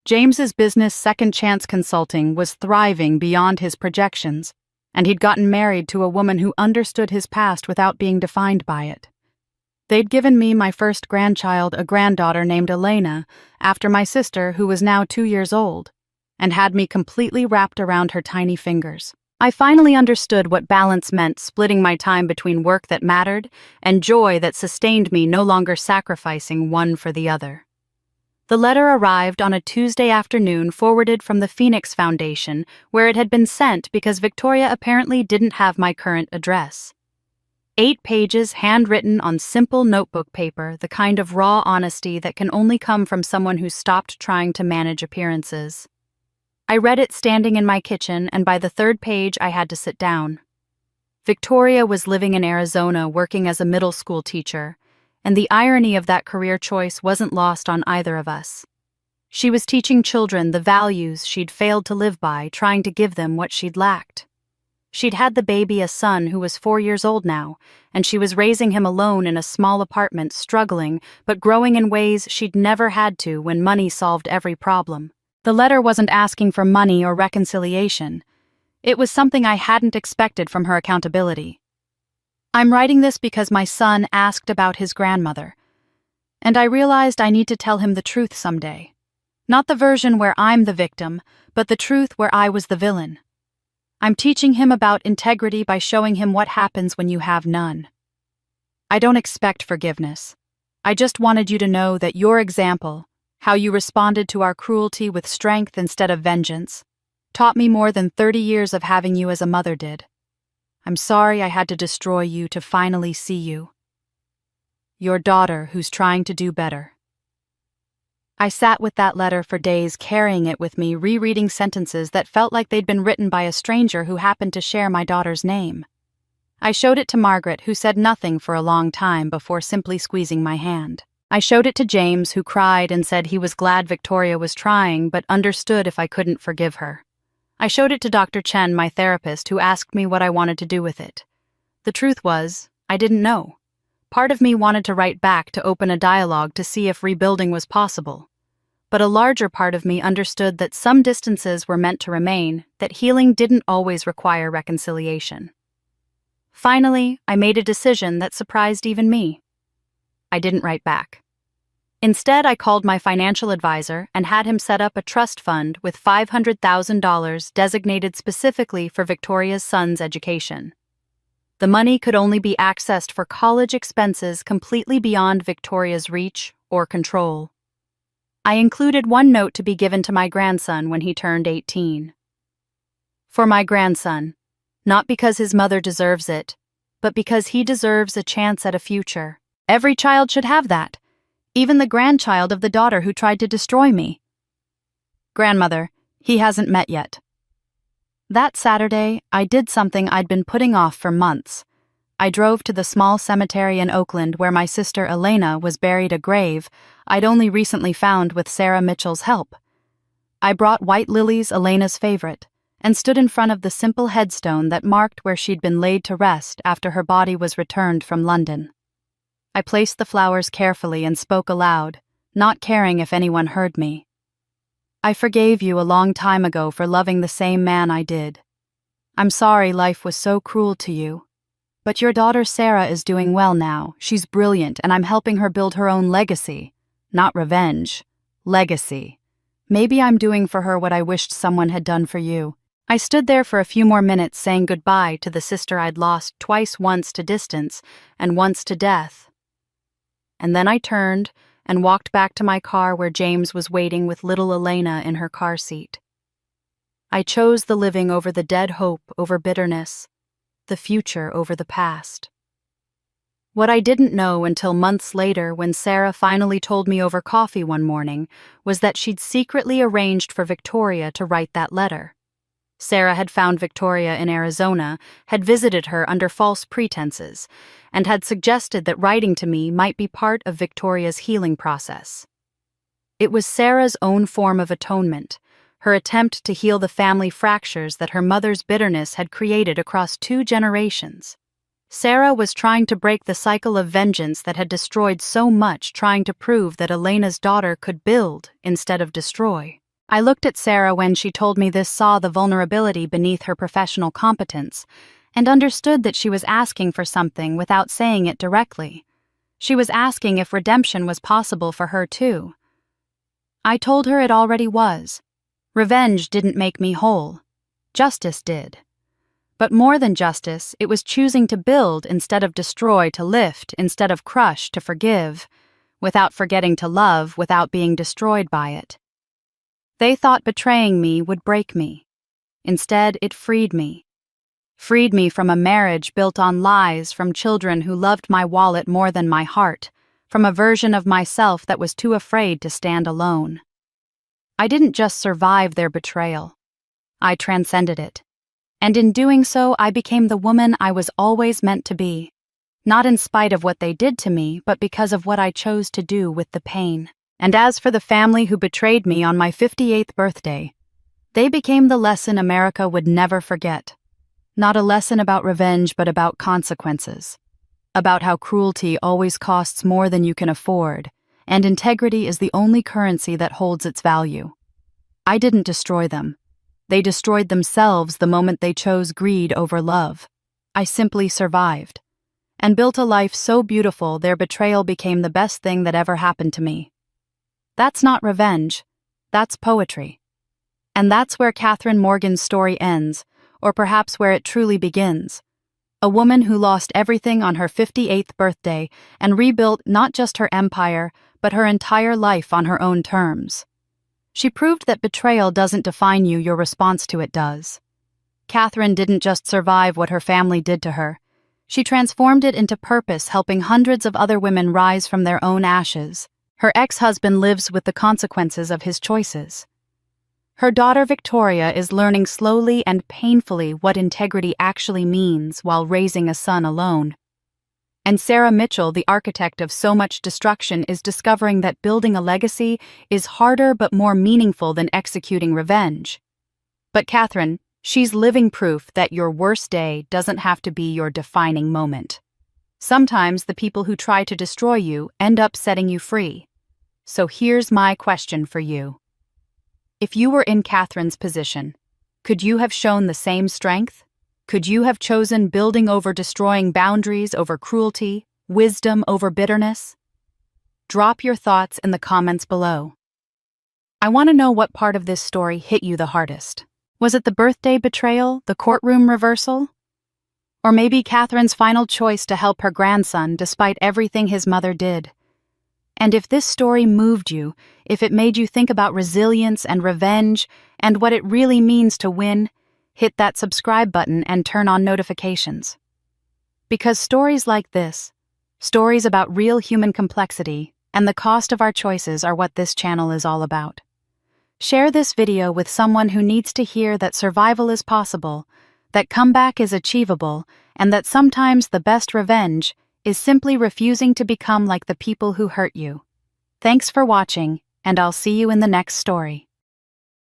James's business, Second Chance Consulting, was thriving beyond his projections, and he'd gotten married to a woman who understood his past without being defined by it. They'd given me my first grandchild, a granddaughter named Elena, after my sister, who was now 2 years old, and had me completely wrapped around her tiny fingers. I finally understood what balance meant, splitting my time between work that mattered and joy that sustained me, no longer sacrificing one for the other. The letter arrived on a Tuesday afternoon, forwarded from the Phoenix Foundation, where it had been sent because Victoria apparently didn't have my current address. 8 pages, handwritten on simple notebook paper, the kind of raw honesty that can only come from someone who stopped trying to manage appearances. I read it standing in my kitchen, and by the 3rd page I had to sit down. Victoria was living in Arizona, working as a middle school teacher, and the irony of that career choice wasn't lost on either of us. She was teaching children the values she'd failed to live by, trying to give them what she'd lacked. She'd had the baby, a son who was 4 years old now, and she was raising him alone in a small apartment, struggling, but growing in ways she'd never had to when money solved every problem. The letter wasn't asking for money or reconciliation. It was something I hadn't expected from her accountability. "I'm writing this because my son asked about his grandmother, and I realized I need to tell him the truth someday. Not the version where I'm the victim, but the truth where I was the villain. I'm teaching him about integrity by showing him what happens when you have none. I don't expect forgiveness. I just wanted you to know that your example, how you responded to our cruelty with strength instead of vengeance, taught me more than 30 years of having you as a mother did. I'm sorry I had to destroy you to finally see you. Your daughter who's trying to do better. I sat with that letter for days, carrying it with me, rereading sentences that felt like they'd been written by a stranger who happened to share my daughter's name. I showed it to Margaret, who said nothing for a long time before simply squeezing my hand. I showed it to James, who cried and said he was glad Victoria was trying but understood if I couldn't forgive her. I showed it to Dr. Chen, my therapist, who asked me what I wanted to do with it. The truth was, I didn't know. Part of me wanted to write back to open a dialogue to see if rebuilding was possible. But a larger part of me understood that some distances were meant to remain, that healing didn't always require reconciliation. Finally, I made a decision that surprised even me. I didn't write back. Instead, I called my financial advisor and had him set up a trust fund with $500,000 designated specifically for Victoria's son's education. The money could only be accessed for college expenses completely beyond Victoria's reach or control. I included one note to be given to my grandson when he turned 18. For my grandson, not because his mother deserves it, but because he deserves a chance at a future. Every child should have that, even the grandchild of the daughter who tried to destroy me. Grandmother, he hasn't met yet. That Saturday, I did something I'd been putting off for months. I drove to the small cemetery in Oakland where my sister Elena was buried, a grave I'd only recently found with Sarah Mitchell's help. I brought white lilies, Elena's favorite, and stood in front of the simple headstone that marked where she'd been laid to rest after her body was returned from London. I placed the flowers carefully and spoke aloud, not caring if anyone heard me. I forgave you a long time ago for loving the same man I did. I'm sorry life was so cruel to you. But your daughter Sarah is doing well now. She's brilliant, and I'm helping her build her own legacy. Not revenge. Legacy. Maybe I'm doing for her what I wished someone had done for you. I stood there for a few more minutes saying goodbye to the sister I'd lost twice, once to distance and once to death. And then I turned and walked back to my car where James was waiting with little Elena in her car seat. I chose the living over the dead, hope over bitterness, the future over the past. What I didn't know until months later, when Sarah finally told me over coffee one morning, was that she'd secretly arranged for Victoria to write that letter. Sarah had found Victoria in Arizona, had visited her under false pretenses, and had suggested that writing to me might be part of Victoria's healing process. It was Sarah's own form of atonement, her attempt to heal the family fractures that her mother's bitterness had created across 2 generations. Sarah was trying to break the cycle of vengeance that had destroyed so much, trying to prove that Elena's daughter could build instead of destroy. I looked at Sarah when she told me this, saw the vulnerability beneath her professional competence, and understood that she was asking for something without saying it directly. She was asking if redemption was possible for her too. I told her it already was. Revenge didn't make me whole. Justice did. But more than justice, it was choosing to build instead of destroy, to lift instead of crush, to forgive, without forgetting to love, without being destroyed by it. They thought betraying me would break me. Instead, it freed me. Freed me from a marriage built on lies, from children who loved my wallet more than my heart, from a version of myself that was too afraid to stand alone. I didn't just survive their betrayal. I transcended it. And in doing so, I became the woman I was always meant to be. Not in spite of what they did to me, but because of what I chose to do with the pain. And as for the family who betrayed me on my 58th birthday, they became the lesson America would never forget. Not a lesson about revenge, but about consequences. About how cruelty always costs more than you can afford, and integrity is the only currency that holds its value. I didn't destroy them. They destroyed themselves the moment they chose greed over love. I simply survived, and built a life so beautiful their betrayal became the best thing that ever happened to me. That's not revenge, that's poetry. And that's where Catherine Morgan's story ends, or perhaps where it truly begins. a woman who lost everything on her 58th birthday and rebuilt not just her empire, but her entire life on her own terms. She proved that betrayal doesn't define you, your response to it does. Catherine didn't just survive what her family did to her. She transformed it into purpose, helping hundreds of other women rise from their own ashes. Her ex-husband lives with the consequences of his choices. Her daughter Victoria is learning slowly and painfully what integrity actually means while raising a son alone. And Sarah Mitchell, the architect of so much destruction, is discovering that building a legacy is harder but more meaningful than executing revenge. But Catherine, she's living proof that your worst day doesn't have to be your defining moment. Sometimes the people who try to destroy you end up setting you free. So here's my question for you. If you were in Catherine's position, could you have shown the same strength? Could you have chosen building over destroying, boundaries over cruelty, wisdom over bitterness? Drop your thoughts in the comments below. I want to know what part of this story hit you the hardest. Was it the birthday betrayal, the courtroom reversal? Or maybe Catherine's final choice to help her grandson despite everything his mother did? And if this story moved you, if it made you think about resilience and revenge and what it really means to win, hit that subscribe button and turn on notifications. Because stories like this, stories about real human complexity and the cost of our choices, are what this channel is all about. Share this video with someone who needs to hear that survival is possible, that comeback is achievable, and that sometimes the best revenge is simply refusing to become like the people who hurt you. Thanks for watching, and I'll see you in the next story.